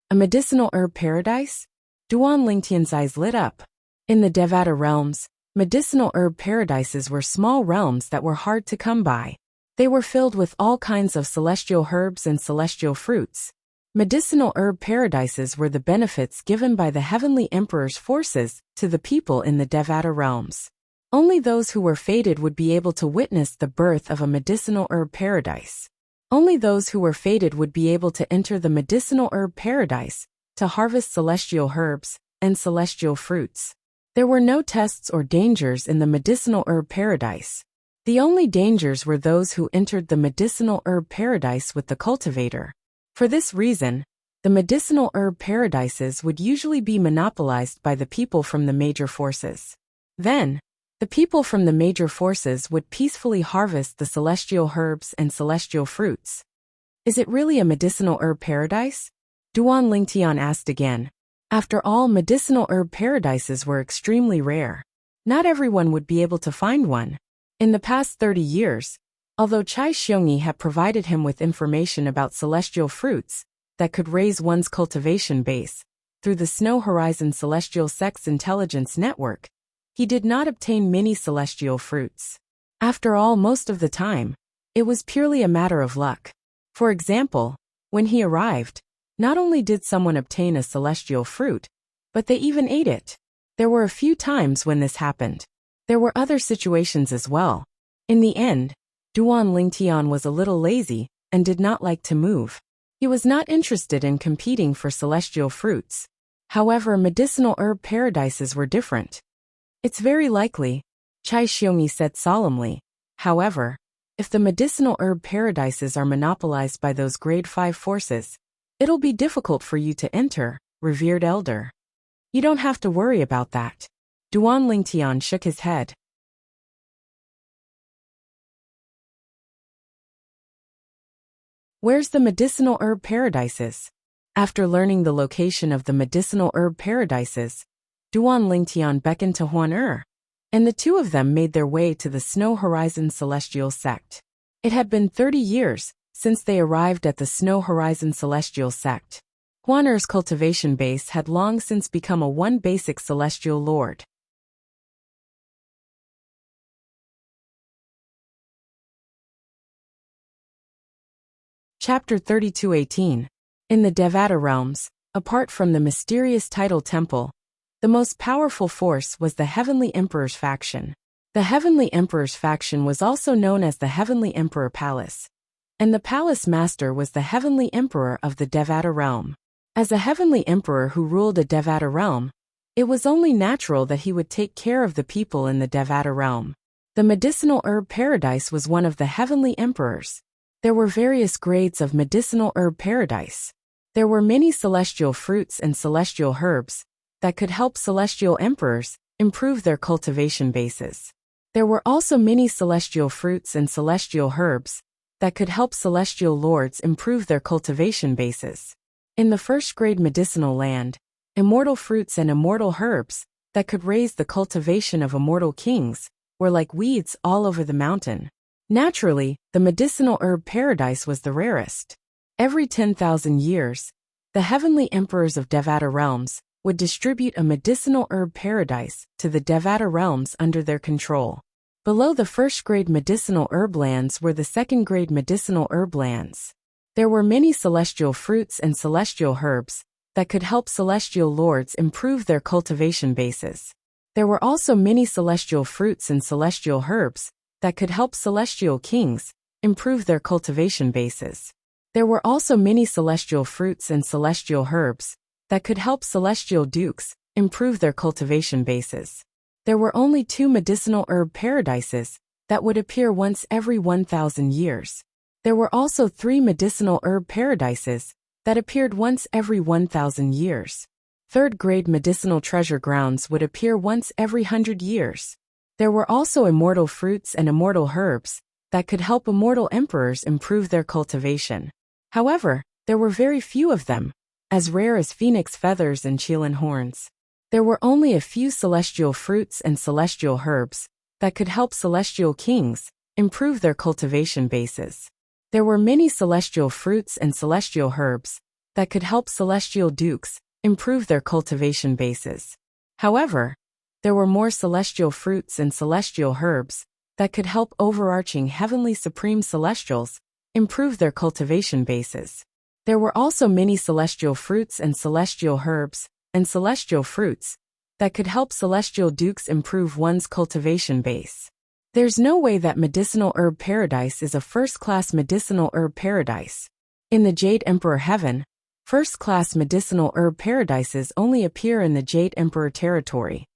A medicinal herb paradise? Duan Lingtian's eyes lit up. In the Devata realms, medicinal herb paradises were small realms that were hard to come by. They were filled with all kinds of celestial herbs and celestial fruits. Medicinal herb paradises were the benefits given by the Heavenly Emperor's forces to the people in the Devata realms. Only those who were fated would be able to witness the birth of a medicinal herb paradise. Only those who were fated would be able to enter the medicinal herb paradise to harvest celestial herbs and celestial fruits. There were no tests or dangers in the medicinal herb paradise. The only dangers were those who entered the medicinal herb paradise with the cultivator. For this reason, the medicinal herb paradises would usually be monopolized by the people from the major forces. Then, the people from the major forces would peacefully harvest the celestial herbs and celestial fruits. Is it really a medicinal herb paradise? Duan Lingtian asked again. After all, medicinal herb paradises were extremely rare. Not everyone would be able to find one. In the past 30 years, although Chai Xiongyi had provided him with information about celestial fruits that could raise one's cultivation base through the Snow Horizon Celestial Sect's intelligence network, he did not obtain many celestial fruits. After all, most of the time, it was purely a matter of luck. For example, when he arrived, not only did someone obtain a celestial fruit, but they even ate it. There were a few times when this happened. There were other situations as well. In the end, Duan Lingtian was a little lazy and did not like to move. He was not interested in competing for celestial fruits. However, medicinal herb paradises were different. It's very likely, Chai Xiongyi said solemnly. However, if the medicinal herb paradises are monopolized by those grade 5 forces, it'll be difficult for you to enter, revered elder. You don't have to worry about that. Duan Lingtian shook his head. Where's the medicinal herb paradises? After learning the location of the medicinal herb paradises, Duan Lingtian beckoned to Huan and the two of them made their way to the Snow Horizon Celestial Sect. It had been 30 years since they arrived at the Snow Horizon Celestial Sect. Huan cultivation base had long since become a one basic celestial lord. Chapter 32:18. In the Devata realms, apart from the mysterious tidal temple, the most powerful force was the Heavenly Emperor's faction. The Heavenly Emperor's faction was also known as the Heavenly Emperor Palace, and the Palace Master was the Heavenly Emperor of the Devata realm. As a Heavenly Emperor who ruled a Devata realm, it was only natural that he would take care of the people in the Devata realm. The medicinal herb paradise was one of the Heavenly Emperors. There were various grades of medicinal herb paradise. There were many celestial fruits and celestial herbs that could help celestial emperors improve their cultivation bases. There were also many celestial fruits and celestial herbs that could help celestial lords improve their cultivation bases. In the first grade medicinal land, immortal fruits and immortal herbs that could raise the cultivation of immortal kings were like weeds all over the mountain. Naturally, the medicinal herb paradise was the rarest. Every 10,000 years, the Heavenly Emperors of Devata realms would distribute a medicinal herb paradise to the Devata realms under their control. Below the first grade medicinal herb lands were the second grade medicinal herb lands. There were many celestial fruits and celestial herbs that could help celestial lords improve their cultivation bases. There were also many celestial fruits and celestial herbs that could help celestial kings improve their cultivation bases. There were also many celestial fruits and celestial herbs that could help celestial dukes improve their cultivation bases. There were only 2 medicinal herb paradises that would appear once every 1,000 years. There were also 3 medicinal herb paradises that appeared once every 1,000 years. Third-grade medicinal treasure grounds would appear once every 100 years. There were also immortal fruits and immortal herbs that could help immortal emperors improve their cultivation. However, there were very few of them, as rare as phoenix feathers and qilin horns. There were only a few celestial fruits and celestial herbs that could help celestial kings improve their cultivation bases. There were many celestial fruits and celestial herbs that could help celestial dukes improve their cultivation bases. However, there were more celestial fruits and celestial herbs that could help overarching heavenly supreme celestials improve their cultivation bases. There were also many celestial fruits and celestial herbs and celestial fruits that could help celestial dukes improve one's cultivation base. There's no way that medicinal herb paradise is a first-class medicinal herb paradise. In the Jade Emperor Heaven, first-class medicinal herb paradises only appear in the Jade Emperor territory.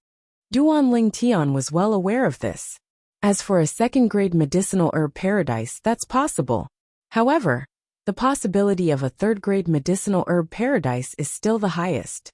Duan Lingtian was well aware of this. As for a second-grade medicinal herb paradise, that's possible. However, the possibility of a third-grade medicinal herb paradise is still the highest.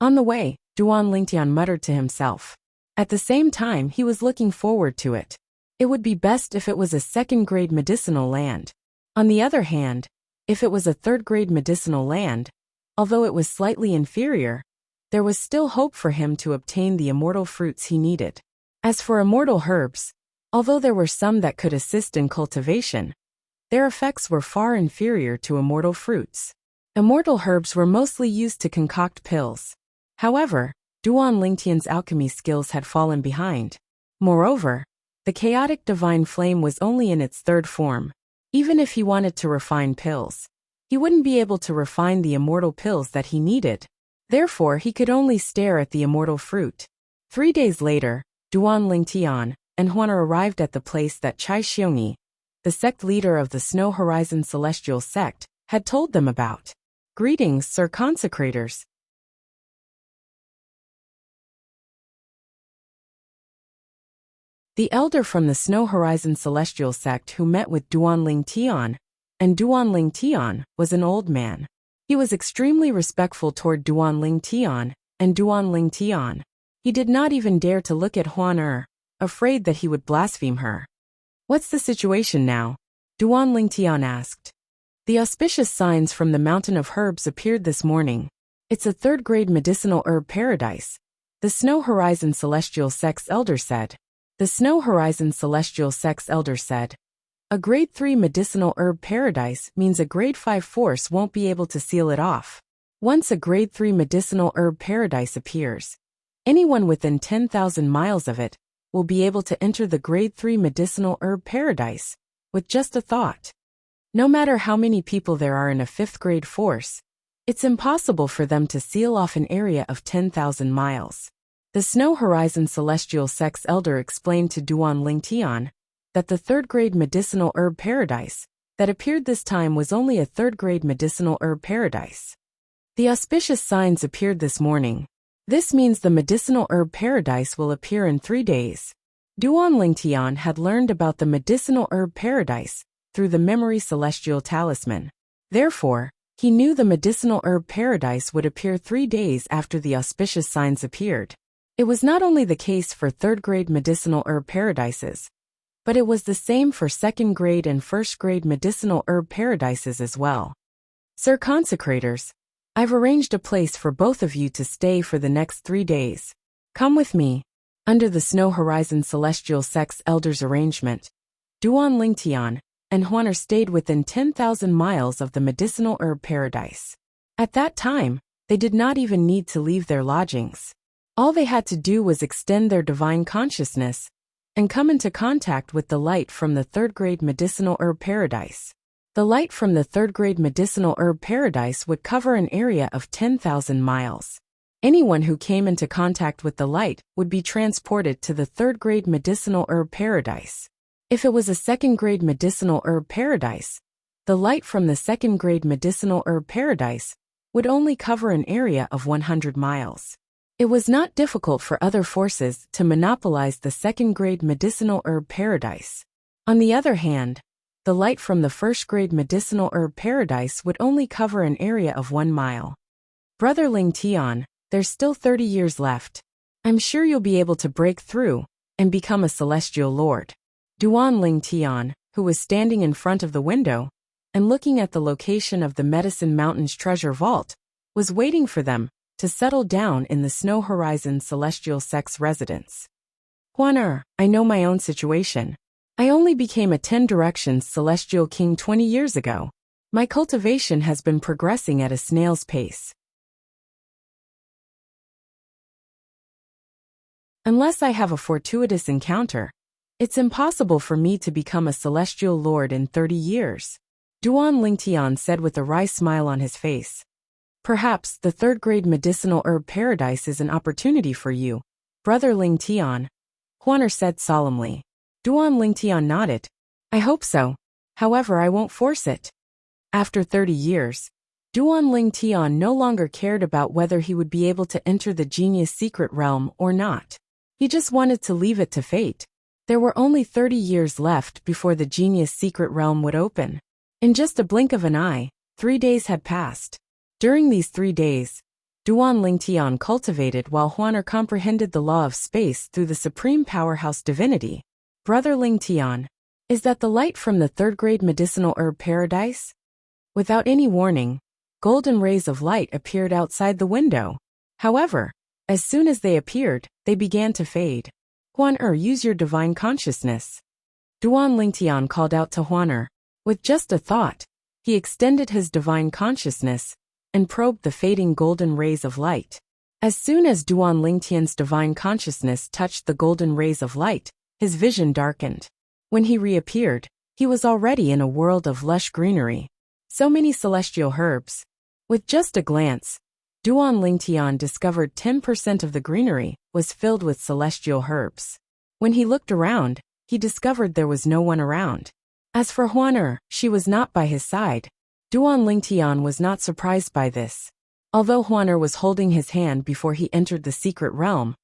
On the way, Duan Lingtian muttered to himself. At the same time, he was looking forward to it. It would be best if it was a second-grade medicinal land. On the other hand, if it was a third-grade medicinal land, although it was slightly inferior, there was still hope for him to obtain the immortal fruits he needed. As for immortal herbs, although there were some that could assist in cultivation, their effects were far inferior to immortal fruits. Immortal herbs were mostly used to concoct pills. However, Duan Lingtian's alchemy skills had fallen behind. Moreover, the chaotic divine flame was only in its third form. Even if he wanted to refine pills, he wouldn't be able to refine the immortal pills that he needed. Therefore, he could only stare at the immortal fruit. 3 days later, Duan Lingtian and Huan arrived at the place that Chai Xiongyi, the sect leader of the Snow Horizon Celestial Sect, had told them about. Greetings, Sir Consecrators. the elder from the Snow Horizon Celestial sect who met with Duanling Tian, and Duanling Tian was an old man. He was extremely respectful toward Duanling Tian, and Duanling Tian. He did not even dare to look at Huan afraid that he would blaspheme her. What's the situation now? Duanling Tian asked. The auspicious signs from the Mountain of Herbs appeared this morning. It's a third-grade medicinal herb paradise, the Snow Horizon Celestial Sect's elder said. The Snow Horizon Celestial Sect's elder said. A grade 3 medicinal herb paradise means a grade 5 force won't be able to seal it off. Once a grade 3 medicinal herb paradise appears, anyone within 10,000 miles of it will be able to enter the grade 3 medicinal herb paradise with just a thought. No matter how many people there are in a 5th grade force, it's impossible for them to seal off an area of 10,000 miles. The Snow Horizon Celestial Sect's elder explained to Duanling Tian that the 3rd grade medicinal herb paradise that appeared this time was only a 3rd grade medicinal herb paradise. The auspicious signs appeared this morning. This means the medicinal herb paradise will appear in 3 days. Duanling Tian had learned about the medicinal herb paradise through the memory celestial talisman. Therefore, he knew the medicinal herb paradise would appear 3 days after the auspicious signs appeared. It was not only the case for 3rd grade medicinal herb paradises, but it was the same for 2nd grade and 1st grade medicinal herb paradises as well. Sir Consecrators, I've arranged a place for both of you to stay for the next 3 days. Come with me. Under the Snow Horizon Celestial Sect's elders' arrangement, Duanling Tian and Huan stayed within 10,000 miles of the medicinal herb paradise. At that time, they did not even need to leave their lodgings. All they had to do was extend their divine consciousness and come into contact with the light from the 3rd grade medicinal herb paradise. The light from the 3rd grade medicinal herb paradise would cover an area of 10,000 miles. Anyone who came into contact with the light would be transported to the 3rd grade medicinal herb paradise. If it was a 2nd grade medicinal herb paradise, the light from the 2nd grade medicinal herb paradise would only cover an area of 100 miles. It was not difficult for other forces to monopolize the 2nd grade medicinal herb paradise. On the other hand, the light from the 1st grade medicinal herb paradise would only cover an area of 1 mile. Brother Ling Tian, there's still 30 years left. I'm sure you'll be able to break through and become a celestial lord. Duanling Tian, who was standing in front of the window and looking at the location of the Medicine Mountain's treasure vault, was waiting for them to settle down in the Snow Horizon Celestial Sect's residence. Huan, I know my own situation. I only became a 10 Directions Celestial King 20 years ago. My cultivation has been progressing at a snail's pace. Unless I have a fortuitous encounter, it's impossible for me to become a celestial lord in 30 years. Duanling Tian said with a wry smile on his face. Perhaps the 3rd grade medicinal herb paradise is an opportunity for you, Brother Ling Tian, Huan said solemnly. Duanling Tian nodded. I hope so. However, I won't force it. After 30 years, Duanling Tian no longer cared about whether he would be able to enter the genius secret realm or not. He just wanted to leave it to fate. There were only 30 years left before the genius secret realm would open. In just a blink of an eye, 3 days had passed. During these 3 days, Duanling Tian cultivated while Huan comprehended the law of space through the supreme powerhouse divinity. Brother Ling Tian, is that the light from the 3rd grade medicinal herb paradise? Without any warning, golden rays of light appeared outside the window. However, as soon as they appeared, they began to fade. Huan, use your divine consciousness. Duanling Tian called out to Huan. With just a thought, he extended his divine consciousness and probed the fading golden rays of light. As soon as Duanling Tian's divine consciousness touched the golden rays of light, his vision darkened. When he reappeared, he was already in a world of lush greenery. So many celestial herbs. With just a glance, Duanling Tian discovered 10% of the greenery was filled with celestial herbs. When he looked around, he discovered there was no one around. As for Huan, she was not by his side. Duanling Tian was not surprised by this. Although Huan was holding his hand before he entered the secret realm,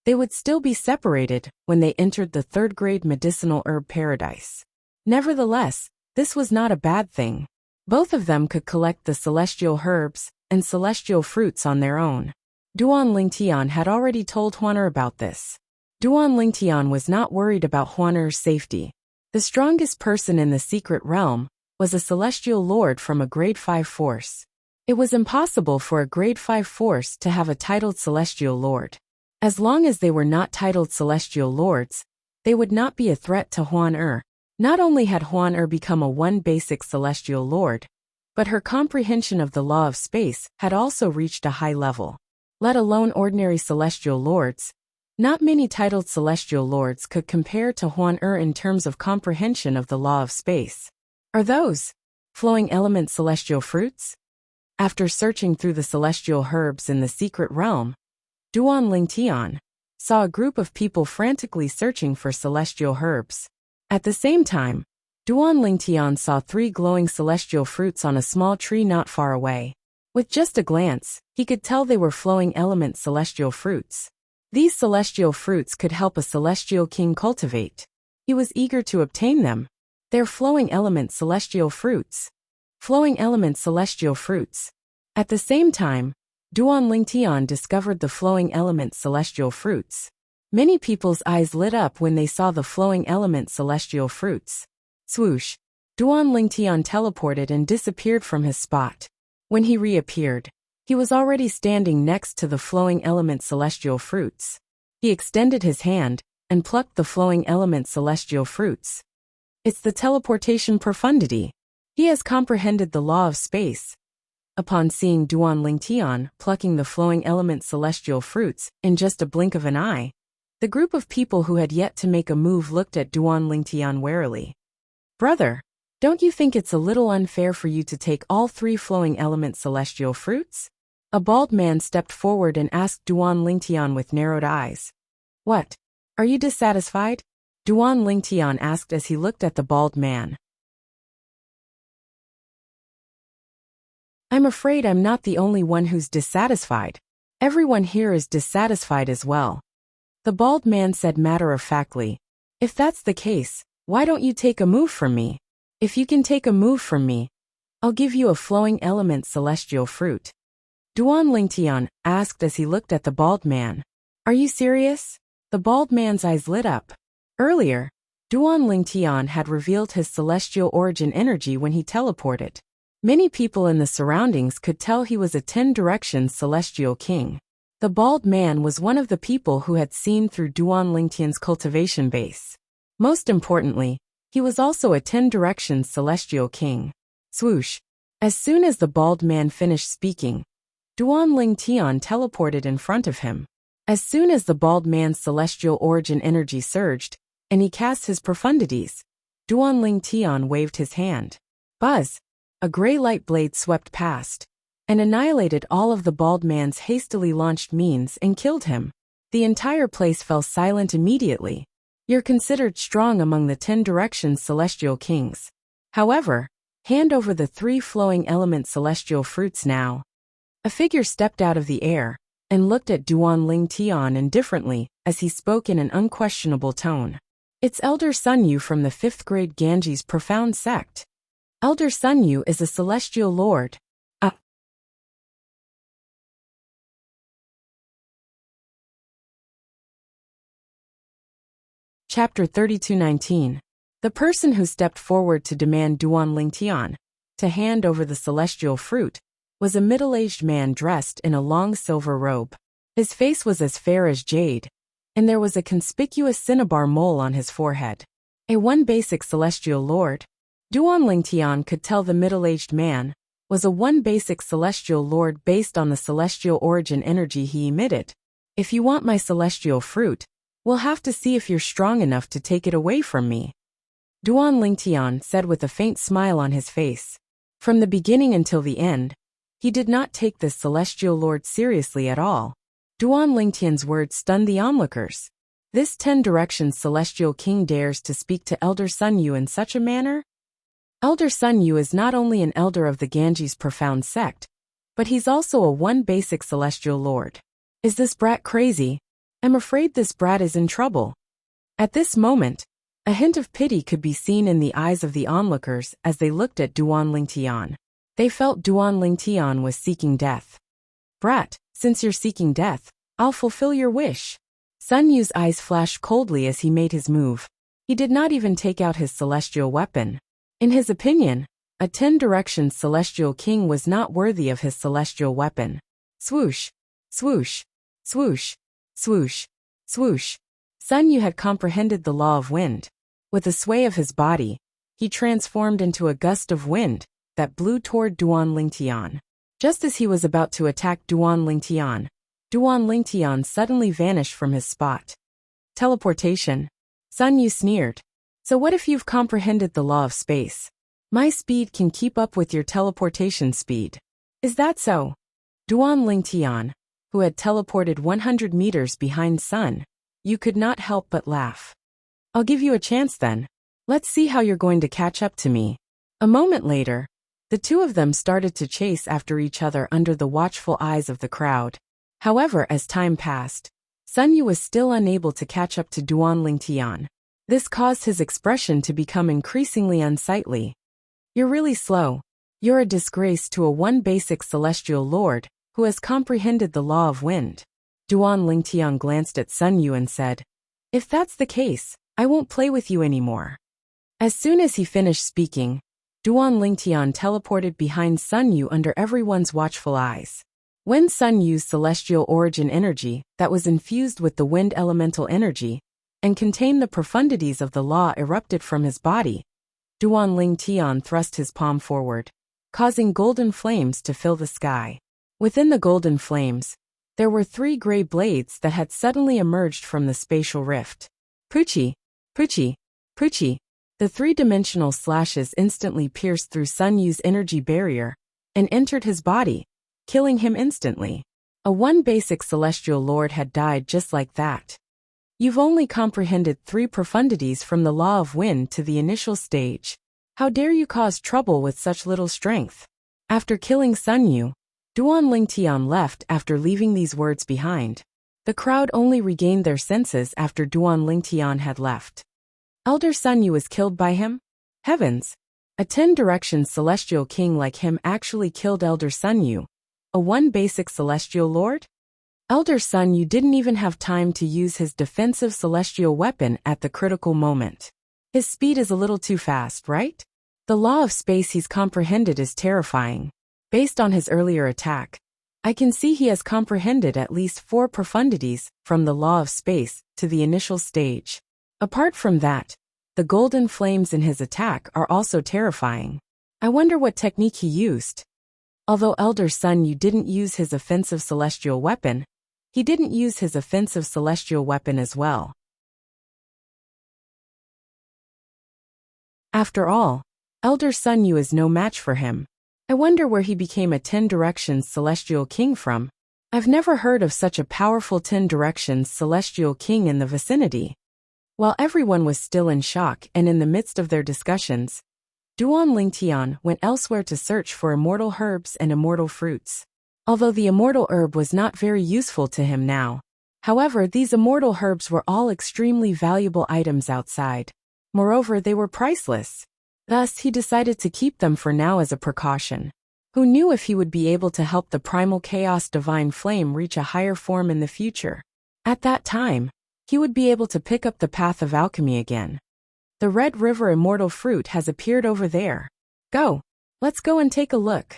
they would still be separated when they entered the third-grade medicinal herb paradise. Nevertheless, this was not a bad thing. Both of them could collect the celestial herbs and celestial fruits on their own. Duan Lingtian had already told Huaner about this. Duan Lingtian was not worried about Huaner's safety. The strongest person in the secret realm was a celestial lord from a grade 5 force. It was impossible for a grade 5 force to have a titled celestial lord. As long as they were not titled celestial lords, they would not be a threat to Huaner. Not only had Huaner become a one basic celestial lord, but her comprehension of the law of space had also reached a high level. Let alone ordinary celestial lords, not many titled celestial lords could compare to Huaner in terms of comprehension of the law of space. Are those flowing element celestial fruits? After searching through the celestial herbs in the secret realm, Duan Lingtian saw a group of people frantically searching for celestial herbs. At the same time, Duan Lingtian saw 3 glowing celestial fruits on a small tree not far away. With just a glance, he could tell they were flowing element celestial fruits. These celestial fruits could help a celestial king cultivate. He was eager to obtain them. They're flowing element celestial fruits. Flowing element celestial fruits. At the same time, Duan Lingtian discovered the flowing element celestial fruits. Many people's eyes lit up when they saw the flowing element celestial fruits. Swoosh! Duan Lingtian teleported and disappeared from his spot. When he reappeared, he was already standing next to the flowing element celestial fruits. He extended his hand and plucked the flowing element celestial fruits. It's the teleportation profundity. He has comprehended the law of space. Upon seeing Duan Lingtian plucking the flowing element celestial fruits in just a blink of an eye, the group of people who had yet to make a move looked at Duan Lingtian warily. Brother, don't you think it's a little unfair for you to take all 3 flowing element celestial fruits? A bald man stepped forward and asked Duan Lingtian with narrowed eyes. What? Are you dissatisfied? Duan Lingtian asked as he looked at the bald man. I'm afraid I'm not the only one who's dissatisfied. Everyone here is dissatisfied as well. The bald man said matter-of-factly. If that's the case, why don't you take a move from me? If you can take a move from me, I'll give you a flowing element celestial fruit. Duan Lingtian asked as he looked at the bald man. Are you serious? The bald man's eyes lit up. Earlier, Duan Lingtian had revealed his celestial origin energy when he teleported. Many people in the surroundings could tell he was a 10 Directions celestial king. The bald man was one of the people who had seen through Duan Lingtian's cultivation base. Most importantly, he was also a 10 Directions celestial king. Swoosh! As soon as the bald man finished speaking, Duan Lingtian teleported in front of him. As soon as the bald man's celestial origin energy surged, and he cast his profundities, Duan Lingtian waved his hand. Buzz! A gray light blade swept past and annihilated all of the bald man's hastily launched means and killed him. The entire place fell silent immediately. You're considered strong among the 10 Directions celestial kings. However, hand over the 3 flowing element celestial fruits now. A figure stepped out of the air and looked at Duan Lingtian indifferently as he spoke in an unquestionable tone. It's Elder Sunyu from the 5th grade Ganji's profound sect. Elder Sunyu is a celestial lord. Chapter 32:19. The person who stepped forward to demand Duan Lingtian to hand over the celestial fruit was a middle-aged man dressed in a long silver robe. His face was as fair as jade, and there was a conspicuous cinnabar mole on his forehead. A one basic celestial lord. Duan Lingtian could tell the middle-aged man was a one basic celestial lord based on the celestial origin energy he emitted. If you want my celestial fruit, we'll have to see if you're strong enough to take it away from me. Duan Lingtian said with a faint smile on his face. From the beginning until the end, he did not take this celestial lord seriously at all. Duan Lingtian's words stunned the onlookers. This 10 Directions celestial king dares to speak to Elder Sunyu in such a manner? Elder Sunyu is not only an elder of the Ganji's profound sect, but he's also a one basic celestial lord. Is this brat crazy? I'm afraid this brat is in trouble. At this moment, a hint of pity could be seen in the eyes of the onlookers as they looked at Duan Lingtian. They felt Duan Lingtian was seeking death. Brat, since you're seeking death, I'll fulfill your wish. Sun Yu's eyes flashed coldly as he made his move. He did not even take out his celestial weapon. In his opinion, a 10 Directions celestial king was not worthy of his celestial weapon. Swoosh, swoosh, swoosh, swoosh, swoosh. Sun Yu had comprehended the law of wind. With a sway of his body, he transformed into a gust of wind that blew toward Duan Lingtian. Just as he was about to attack Duan Lingtian suddenly vanished from his spot. Teleportation. Sun Yu sneered. So what if you've comprehended the law of space? My speed can keep up with your teleportation speed. Is that so? Duan Lingtian, who had teleported 100 meters behind Sun Yu, could not help but laugh. I'll give you a chance then. Let's see how you're going to catch up to me. A moment later, the two of them started to chase after each other under the watchful eyes of the crowd. However, as time passed, Sun Yu was still unable to catch up to Duan Lingtian. This caused his expression to become increasingly unsightly. You're really slow. You're a disgrace to a one basic celestial lord who has comprehended the law of wind. Duan Lingtian glanced at Sun Yu and said, If that's the case, I won't play with you anymore. As soon as he finished speaking, Duan Lingtian teleported behind Sun Yu under everyone's watchful eyes. When Sun Yu's celestial origin energy that was infused with the wind elemental energy and contained the profundities of the law erupted from his body, Duan Lingtian thrust his palm forward, causing golden flames to fill the sky. Within the golden flames, there were 3 gray blades that had suddenly emerged from the spatial rift. Poochie, Poochie, Poochie. The 3-dimensional slashes instantly pierced through Sun Yu's energy barrier and entered his body, killing him instantly. A one basic celestial lord had died just like that. You've only comprehended 3 profundities from the law of wind to the initial stage. How dare you cause trouble with such little strength? After killing Sun Yu, Duan Lingtian left after leaving these words behind. The crowd only regained their senses after Duan Lingtian had left. Elder Sun Yu was killed by him? Heavens! A 10 Directions celestial king like him actually killed Elder Sun Yu, a one basic celestial lord? Elder Sun Yu didn't even have time to use his defensive celestial weapon at the critical moment. His speed is a little too fast, right? The law of space he's comprehended is terrifying. Based on his earlier attack, I can see he has comprehended at least 4 profundities from the law of space to the initial stage. Apart from that, the golden flames in his attack are also terrifying. I wonder what technique he used. Although Elder Sun Yu didn't use his offensive celestial weapon, he didn't use his offensive celestial weapon as well. After all, Elder Sun Yu is no match for him. I wonder where he became a 10 Directions celestial king from. I've never heard of such a powerful 10 Directions celestial king in the vicinity. While everyone was still in shock and in the midst of their discussions, Duan Lingtian went elsewhere to search for immortal herbs and immortal fruits. Although the immortal herb was not very useful to him now, however, these immortal herbs were all extremely valuable items outside. Moreover, they were priceless. Thus, he decided to keep them for now as a precaution. Who knew if he would be able to help the primal chaos divine flame reach a higher form in the future? At that time, he would be able to pick up the path of alchemy again. The Red River immortal fruit has appeared over there. Go. Let's go and take a look.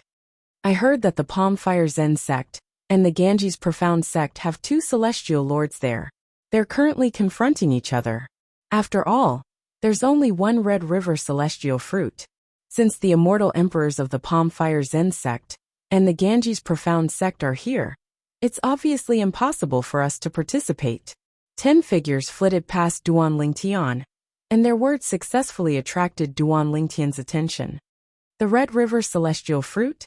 I heard that the Palm Fire Zen sect and the Ganges Profound sect have 2 celestial lords there. They're currently confronting each other. After all, there's only one Red River celestial fruit. Since the immortal emperors of the Palm Fire Zen sect and the Ganges Profound sect are here, it's obviously impossible for us to participate. 10 figures flitted past Duan Lingtian, and their words successfully attracted Duan Lingtian's attention. The Red River celestial fruit?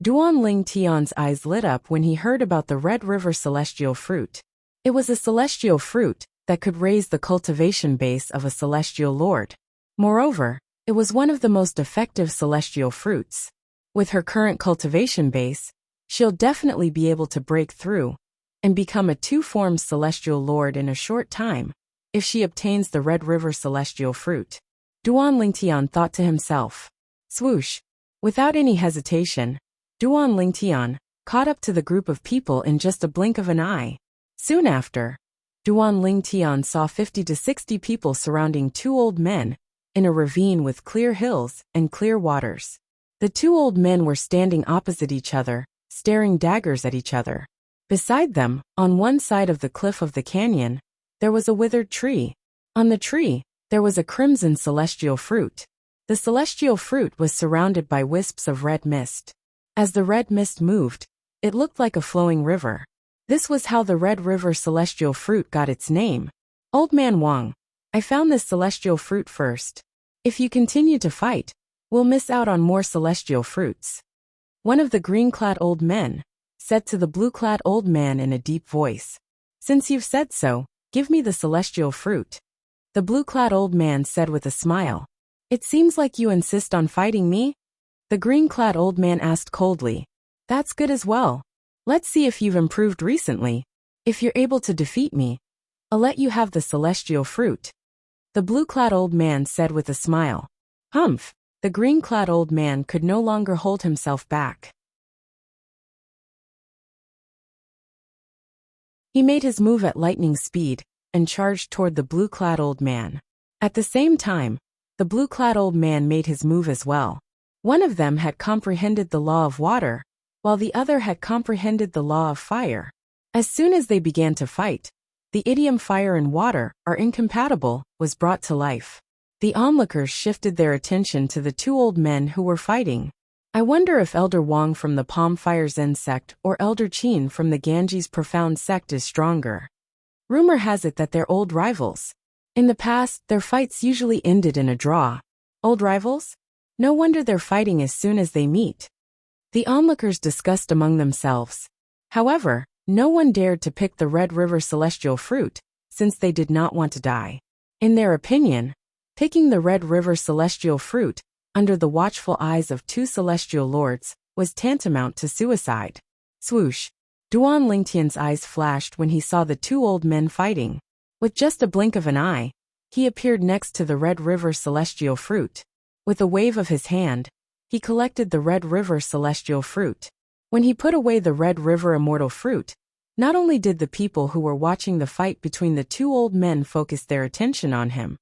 Duan Lingtian's eyes lit up when he heard about the Red River celestial fruit. It was a celestial fruit that could raise the cultivation base of a celestial lord. Moreover, it was one of the most effective celestial fruits. With her current cultivation base, she'll definitely be able to break through and become a two-formed celestial lord in a short time, if she obtains the Red River celestial fruit. Duan Lingtian thought to himself. Swoosh! Without any hesitation, Duan Lingtian caught up to the group of people in just a blink of an eye. Soon after, Duan Lingtian saw 50 to 60 people surrounding two old men in a ravine with clear hills and clear waters. The two old men were standing opposite each other, staring daggers at each other. Beside them, on one side of the cliff of the canyon, there was a withered tree. On the tree, there was a crimson celestial fruit. The celestial fruit was surrounded by wisps of red mist. As the red mist moved, it looked like a flowing river. This was how the Red River celestial fruit got its name. Old Man Wang, I found this celestial fruit first. If you continue to fight, we'll miss out on more celestial fruits. One of the green-clad old men said to the blue-clad old man in a deep voice. Since you've said so, give me the celestial fruit. The blue-clad old man said with a smile. It seems like you insist on fighting me? The green-clad old man asked coldly. That's good as well. Let's see if you've improved recently. If you're able to defeat me, I'll let you have the celestial fruit. The blue-clad old man said with a smile. Humph! The green-clad old man could no longer hold himself back. He made his move at lightning speed and charged toward the blue-clad old man. At the same time, the blue-clad old man made his move as well. One of them had comprehended the law of water, while the other had comprehended the law of fire. As soon as they began to fight, the idiom fire and water are incompatible was brought to life. The onlookers shifted their attention to the two old men who were fighting. I wonder if Elder Wang from the Palm Fire Zen sect or Elder Qin from the Ganges Profound sect is stronger. Rumor has it that they're old rivals. In the past, their fights usually ended in a draw. Old rivals? No wonder they're fighting as soon as they meet. The onlookers discussed among themselves. However, no one dared to pick the Red River celestial fruit, since they did not want to die. In their opinion, picking the Red River celestial fruit, under the watchful eyes of two celestial lords, was tantamount to suicide. Swoosh! Duan Lingtian's eyes flashed when he saw the two old men fighting. With just a blink of an eye, he appeared next to the Red River celestial fruit. With a wave of his hand, he collected the Red River celestial fruit. When he put away the Red River immortal fruit, not only did the people who were watching the fight between the two old men focus their attention on him,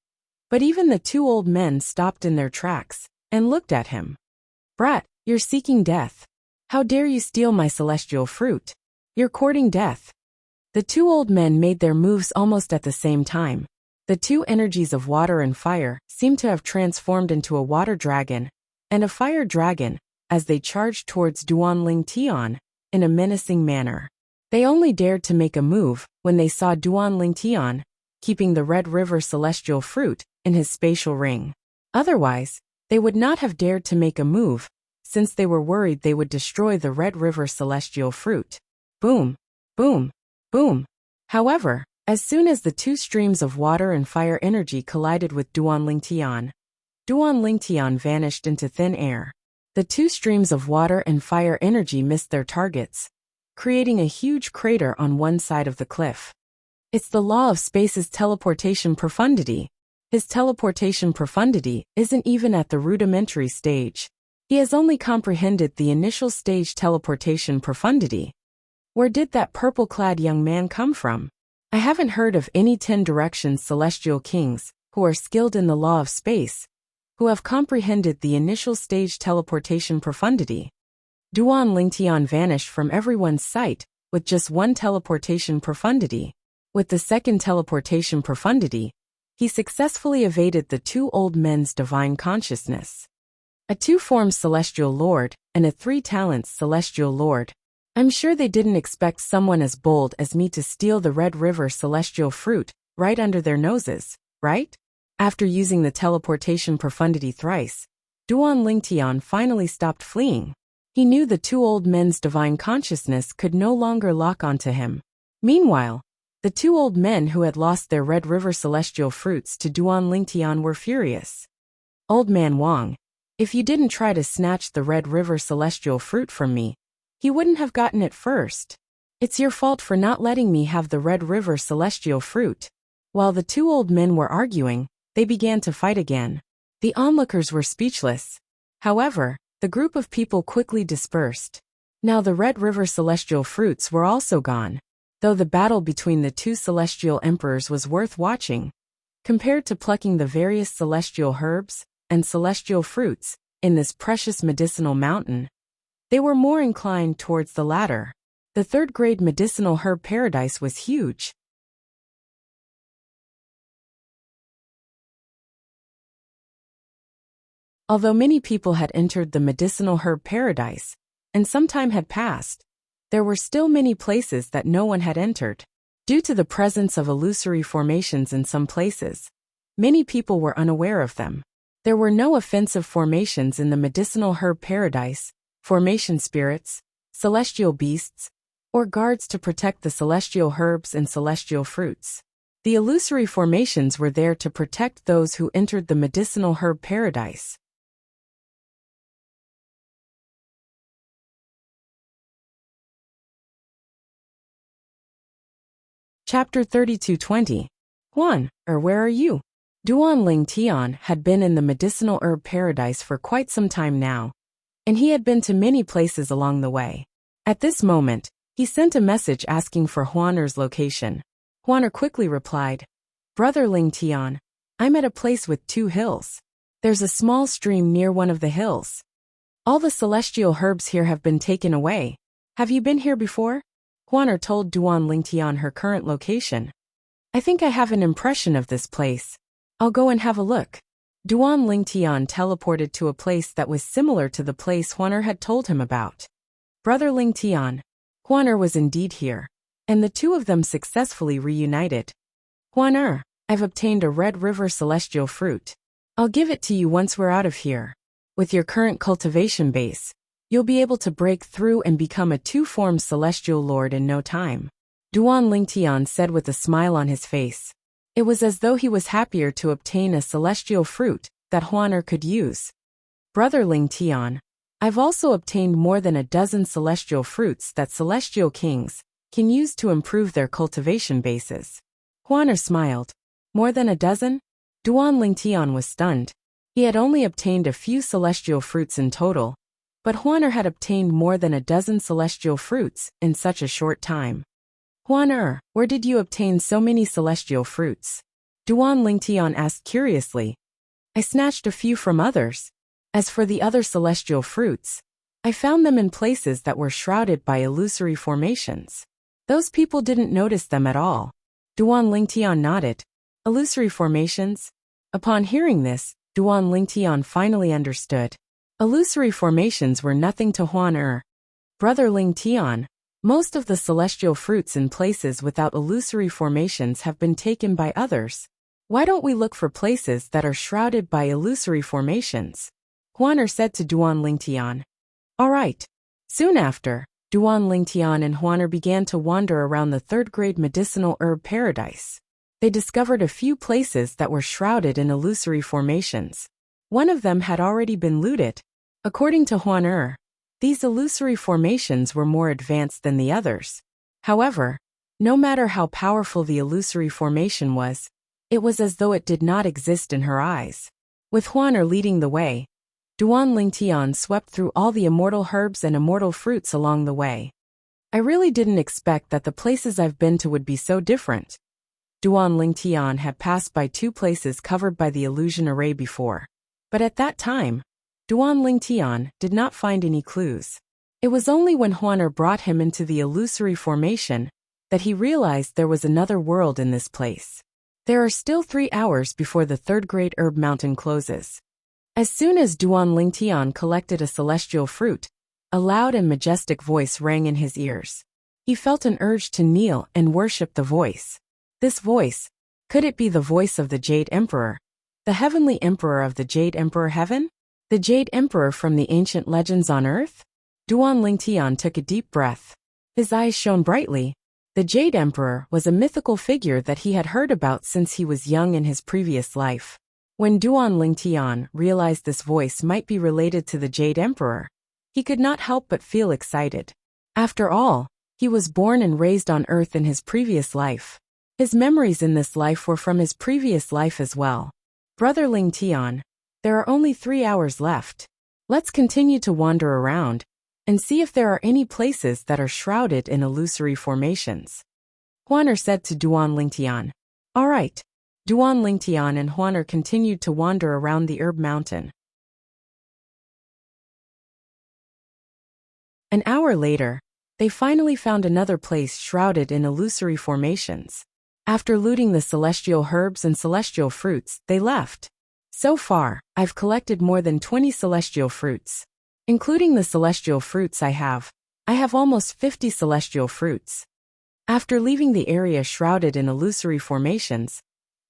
but even the two old men stopped in their tracks and looked at him. Brat, you're seeking death. How dare you steal my celestial fruit? You're courting death. The two old men made their moves almost at the same time. The two energies of water and fire seemed to have transformed into a water dragon and a fire dragon as they charged towards Duan Lingtian in a menacing manner. They only dared to make a move when they saw Duan Lingtian keeping the Red River celestial fruit in his spatial ring. Otherwise, they would not have dared to make a move, since they were worried they would destroy the Red River celestial fruit. Boom! Boom! Boom! However, as soon as the two streams of water and fire energy collided with Duan Lingtian vanished into thin air. The two streams of water and fire energy missed their targets, creating a huge crater on one side of the cliff. It's the law of space's teleportation profundity. His teleportation profundity isn't even at the rudimentary stage. He has only comprehended the initial stage teleportation profundity. Where did that purple-clad young man come from? I haven't heard of any 10 directions celestial kings who are skilled in the law of space, who have comprehended the initial stage teleportation profundity. Duan Lingtian vanished from everyone's sight with just one teleportation profundity. With the second teleportation profundity, he successfully evaded the two old men's divine consciousness. A two-formed celestial lord and a three-talents celestial lord. I'm sure they didn't expect someone as bold as me to steal the Red River celestial fruit right under their noses, right? After using the teleportation profundity thrice, Duan Lingtian finally stopped fleeing. He knew the two old men's divine consciousness could no longer lock onto him. Meanwhile, the two old men who had lost their Red River celestial fruits to Duan Lingtian were furious. Old Man Wang, if you didn't try to snatch the Red River celestial fruit from me, he wouldn't have gotten it first. It's your fault for not letting me have the Red River celestial fruit. While the two old men were arguing, they began to fight again. The onlookers were speechless. However, the group of people quickly dispersed. Now the Red River celestial fruits were also gone. Though the battle between the two celestial emperors was worth watching, compared to plucking the various celestial herbs and celestial fruits in this precious medicinal mountain, they were more inclined towards the latter. The third-grade medicinal herb paradise was huge. Although many people had entered the medicinal herb paradise, and some time had passed, there were still many places that no one had entered. Due to the presence of illusory formations in some places, many people were unaware of them. There were no offensive formations in the medicinal herb paradise, formation spirits, celestial beasts, or guards to protect the celestial herbs and celestial fruits. The illusory formations were there to protect those who entered the medicinal herb paradise. Chapter 32:20. Huan, where are you? Duan Ling Tian had been in the medicinal herb paradise for quite some time now, and he had been to many places along the way. At this moment, he sent a message asking for Huaner's location. Huaner quickly replied, Brother Ling Tian, I'm at a place with 2 hills. There's a small stream near one of the hills. All the celestial herbs here have been taken away. Have you been here before? Huaner told Duan Ling Tian her current location. I think I have an impression of this place. I'll go and have a look. Duan Ling Tian teleported to a place that was similar to the place Huaner had told him about. Brother Ling Tian, Huaner was indeed here, and the two of them successfully reunited. Huaner, I've obtained a Red River celestial fruit. I'll give it to you once we're out of here. With your current cultivation base, you'll be able to break through and become a 2-form celestial lord in no time. Duan Ling Tian said with a smile on his face. It was as though he was happier to obtain a celestial fruit that Huaner could use. Brother Ling Tian, I've also obtained more than a dozen celestial fruits that celestial kings can use to improve their cultivation bases. Huaner smiled. More than a dozen? Duan Ling Tian was stunned. He had only obtained a few celestial fruits in total, but Huaner had obtained more than a dozen celestial fruits in such a short time. Huaner, where did you obtain so many celestial fruits? Duan Ling Tian asked curiously. I snatched a few from others. As for the other celestial fruits, I found them in places that were shrouded by illusory formations. Those people didn't notice them at all. Duan Ling Tian nodded. Illusory formations? Upon hearing this, Duan Ling Tian finally understood. Illusory formations were nothing to Huaner. Brother Ling Tian, most of the celestial fruits in places without illusory formations have been taken by others. Why don't we look for places that are shrouded by illusory formations? Huaner said to Duan Ling Tian. All right. Soon after, Duan Ling Tian and Huaner began to wander around the third-grade medicinal herb paradise. They discovered a few places that were shrouded in illusory formations. One of them had already been looted. According to Huaner, these illusory formations were more advanced than the others. However, no matter how powerful the illusory formation was, it was as though it did not exist in her eyes. With Huaner leading the way, Duan Ling Tian swept through all the immortal herbs and immortal fruits along the way. I really didn't expect that the places I've been to would be so different. Duan Ling Tian had passed by 2 places covered by the illusion array before. But at that time, Duan Ling Tian did not find any clues. It was only when Huaner brought him into the illusory formation that he realized there was another world in this place. There are still 3 hours before the third-grade herb mountain closes. As soon as Duan Ling Tian collected a celestial fruit, a loud and majestic voice rang in his ears. He felt an urge to kneel and worship the voice. This voice, could it be the voice of the Jade Emperor? The heavenly emperor of the Jade Emperor Heaven? The Jade Emperor from the ancient legends on Earth? Duan Ling Tian took a deep breath. His eyes shone brightly. The Jade Emperor was a mythical figure that he had heard about since he was young in his previous life. When Duan Ling Tian realized this voice might be related to the Jade Emperor, he could not help but feel excited. After all, He was born and raised on Earth in his previous life. His memories in this life were from his previous life as well. Brother Ling Tian, there are only 3 hours left. Let's continue to wander around and see if there are any places that are shrouded in illusory formations. Huaner said to Duan Lingtian. All right. Duan Lingtian and Huaner continued to wander around the herb mountain. An hour later, they finally found another place shrouded in illusory formations. After looting the celestial herbs and celestial fruits, they left. So far, I've collected more than 20 celestial fruits. Including the celestial fruits I have almost 50 celestial fruits. After leaving the area shrouded in illusory formations,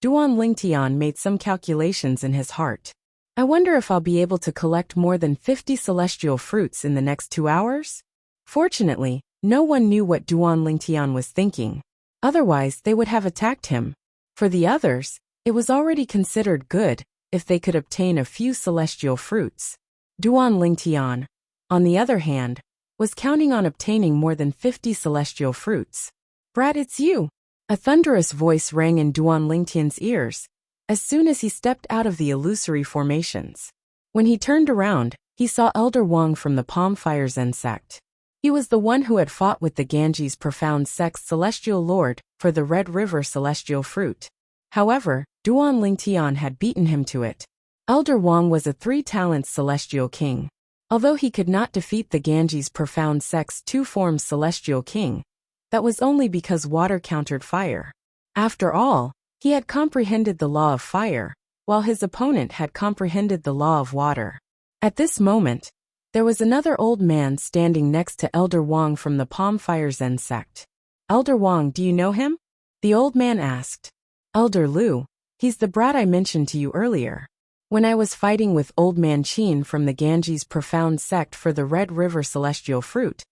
Duan Lingtian made some calculations in his heart. I wonder if I'll be able to collect more than 50 celestial fruits in the next 2 hours? Fortunately, no one knew what Duan Lingtian was thinking. Otherwise, they would have attacked him. For the others, it was already considered good if they could obtain a few celestial fruits. Duan Lingtian, on the other hand, was counting on obtaining more than 50 celestial fruits. Brat, it's you! A thunderous voice rang in Duan Lingtian's ears as soon as he stepped out of the illusory formations. When he turned around, he saw Elder Wang from the Palm Fire Zen sect. He was the one who had fought with the Ganges Profound sect's celestial lord for the Red River celestial fruit. However, Duan Lingtian had beaten him to it. Elder Wang was a 3-talent celestial king. Although he could not defeat the Ganges Profound sect's 2-form celestial king, that was only because water countered fire. After all, he had comprehended the law of fire, while his opponent had comprehended the law of water. At this moment, there was another old man standing next to Elder Wang from the Palm Fire Zen sect. Elder Wang, do you know him? The old man asked. Elder Lu, he's the brat I mentioned to you earlier. When I was fighting with Old Man Qin from the Ganges Profound sect for the Red River celestial fruit,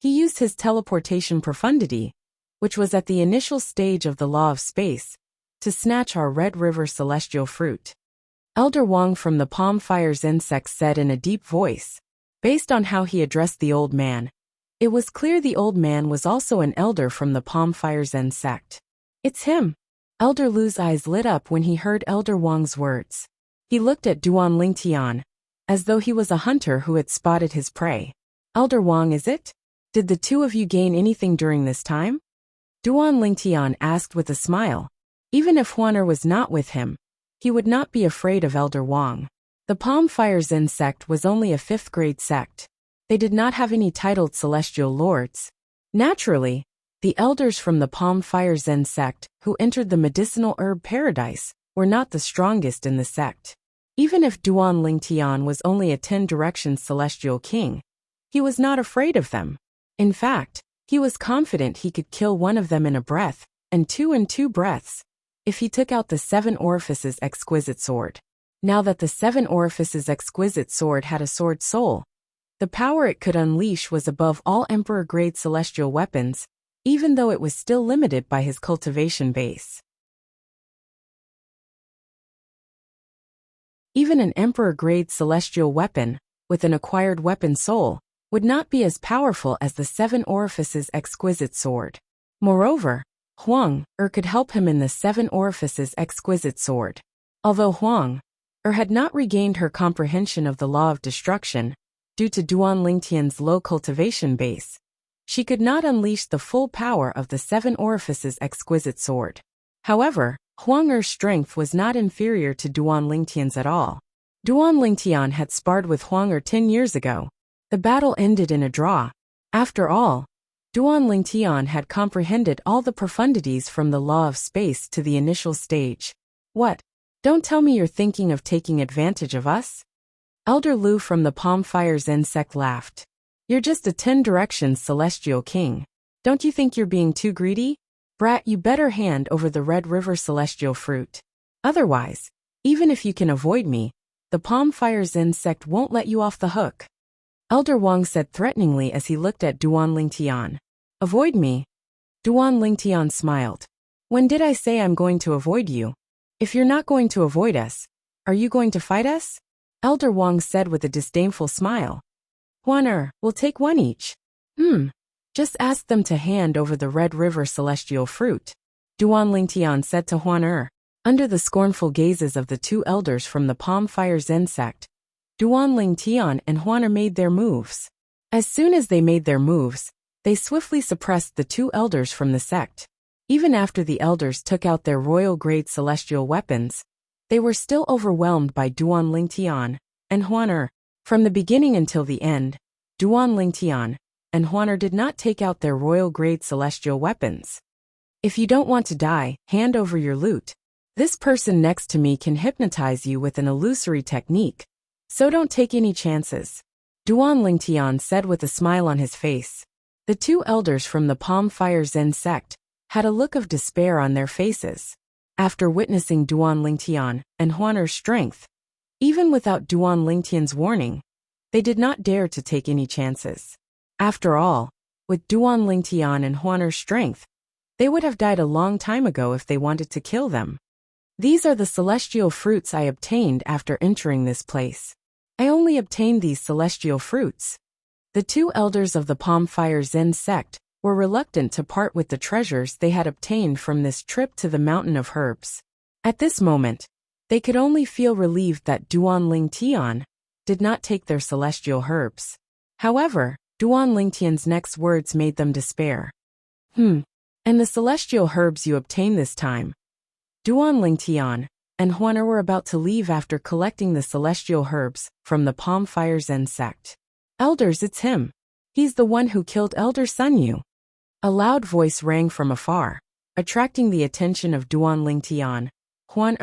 he used his teleportation profundity, which was at the initial stage of the law of space, to snatch our Red River celestial fruit. Elder Wang from the Palm Fire Zen sect said in a deep voice. Based on how he addressed the old man, it was clear the old man was also an elder from the Palm Fire Zen sect. It's him. Elder Lu's eyes lit up when he heard Elder Wang's words. He looked at Duan Lingtian, as though he was a hunter who had spotted his prey. Elder Wang, is it? Did the two of you gain anything during this time? Duan Lingtian asked with a smile. Even if Huaner was not with him, he would not be afraid of Elder Wang. The Palm Fire Zen sect was only a 5th-grade sect. They did not have any titled celestial lords. Naturally, the elders from the Palm Fire Zen sect who entered the medicinal herb paradise were not the strongest in the sect. Even if Duan Lingtian was only a 10-direction celestial king, he was not afraid of them. In fact, he was confident he could kill one of them in a breath, and 2 in 2 breaths, if he took out the 7 Orifices exquisite sword. Now that the 7 Orifices exquisite sword had a sword soul, the power it could unleash was above all Emperor-grade celestial weapons, even though it was still limited by his cultivation base. Even an Emperor-grade celestial weapon, with an acquired weapon soul, would not be as powerful as the 7 Orifices exquisite sword. Moreover, Huang could help him in the 7 Orifices exquisite sword. Although Huang had not regained her comprehension of the law of destruction, due to Duan Lingtian's low cultivation base, she could not unleash the full power of the 7 Orifices exquisite sword. However, Huang's strength was not inferior to Duan Lingtian's at all. Duan Lingtian had sparred with Huang 10 years ago. The battle ended in a draw. After all, Duan Lingtian had comprehended all the profundities from the law of space to the initial stage. What? Don't tell me you're thinking of taking advantage of us? Elder Lu from the Palm Fire Zen sect laughed. You're just a 10-direction celestial king. Don't you think you're being too greedy? Brat, you better hand over the Red River celestial fruit. Otherwise, even if you can avoid me, the Palm Fire Zen sect won't let you off the hook. Elder Wang said threateningly as he looked at Duan Lingtian. Avoid me? Duan Lingtian smiled. When did I say I'm going to avoid you? If you're not going to avoid us, are you going to fight us? Elder Wang said with a disdainful smile. Huaner, we'll take one each. Just ask them to hand over the Red River celestial fruit, Duan Lingtian said to Huan. Under the scornful gazes of the two elders from the Palm Fire Zen sect, Duan Lingtian and Huan made their moves. As soon as they made their moves, they swiftly suppressed the two elders from the sect. Even after the elders took out their royal-grade celestial weapons, they were still overwhelmed by Duan Lingtian and Huan. From the beginning until the end, Duan Lingtian and Huan did not take out their royal-grade celestial weapons. If you don't want to die, hand over your loot. This person next to me can hypnotize you with an illusory technique, so don't take any chances, Duan Lingtian said with a smile on his face. The two elders from the Palm Fire Zen sect had a look of despair on their faces. After witnessing Duan Lingtian and Huan's strength, even without Duan Lingtian's warning, they did not dare to take any chances. After all, with Duan Lingtian and Huan's strength, they would have died a long time ago if they wanted to kill them. These are the celestial fruits I obtained after entering this place. I only obtained these celestial fruits. The two elders of the Palm Fire Zen sect were reluctant to part with the treasures they had obtained from this trip to the Mountain of Herbs. At this moment, they could only feel relieved that Duan Lingtian did not take their celestial herbs. However, Duan Lingtian's next words made them despair. And the celestial herbs you obtained this time? Duan Lingtian and Huan were about to leave after collecting the celestial herbs from the Palm Fire Zen sect. Elders, it's him. He's the one who killed Elder Sun Yu. A loud voice rang from afar, attracting the attention of Duan Lingtian, Huan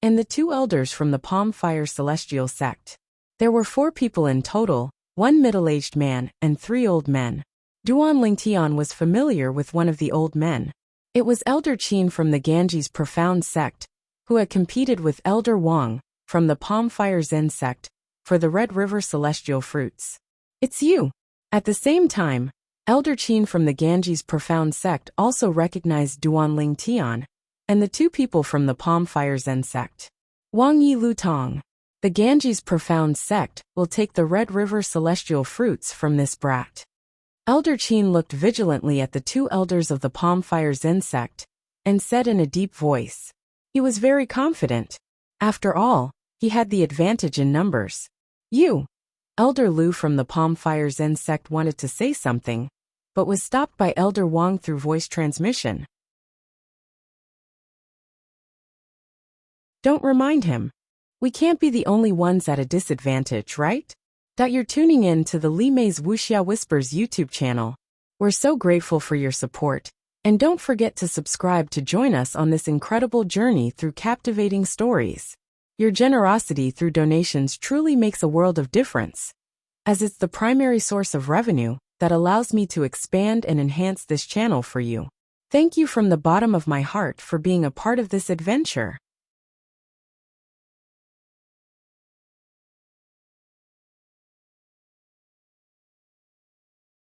and the two elders from the Palm Fire Celestial sect. There were 4 people in total, 1 middle-aged man and 3 old men. Duan Lingtian was familiar with one of the old men. It was Elder Qin from the Ganges Profound sect, who had competed with Elder Wang from the Palm Fire Zen sect for the Red River celestial fruits. It's you. At the same time, Elder Qin from the Ganges Profound sect also recognized Duan Lingtian and the 2 people from the Palm Fire Zen sect. Wang Yi Lutong. The Ganges Profound sect will take the Red River celestial fruits from this brat. Elder Qin looked vigilantly at the 2 elders of the Palm Fire Zen sect and said in a deep voice. He was very confident. After all, he had the advantage in numbers. You. Elder Lu from the Palm Fire Zen sect wanted to say something, but was stopped by Elder Wang through voice transmission. Don't remind him. We can't be the only ones at a disadvantage, right? You're tuning in to the Li Mei's Wuxia Whispers YouTube channel. We're so grateful for your support, and don't forget to subscribe to join us on this incredible journey through captivating stories. Your generosity through donations truly makes a world of difference, as it's the primary source of revenue that allows me to expand and enhance this channel for you. Thank you from the bottom of my heart for being a part of this adventure.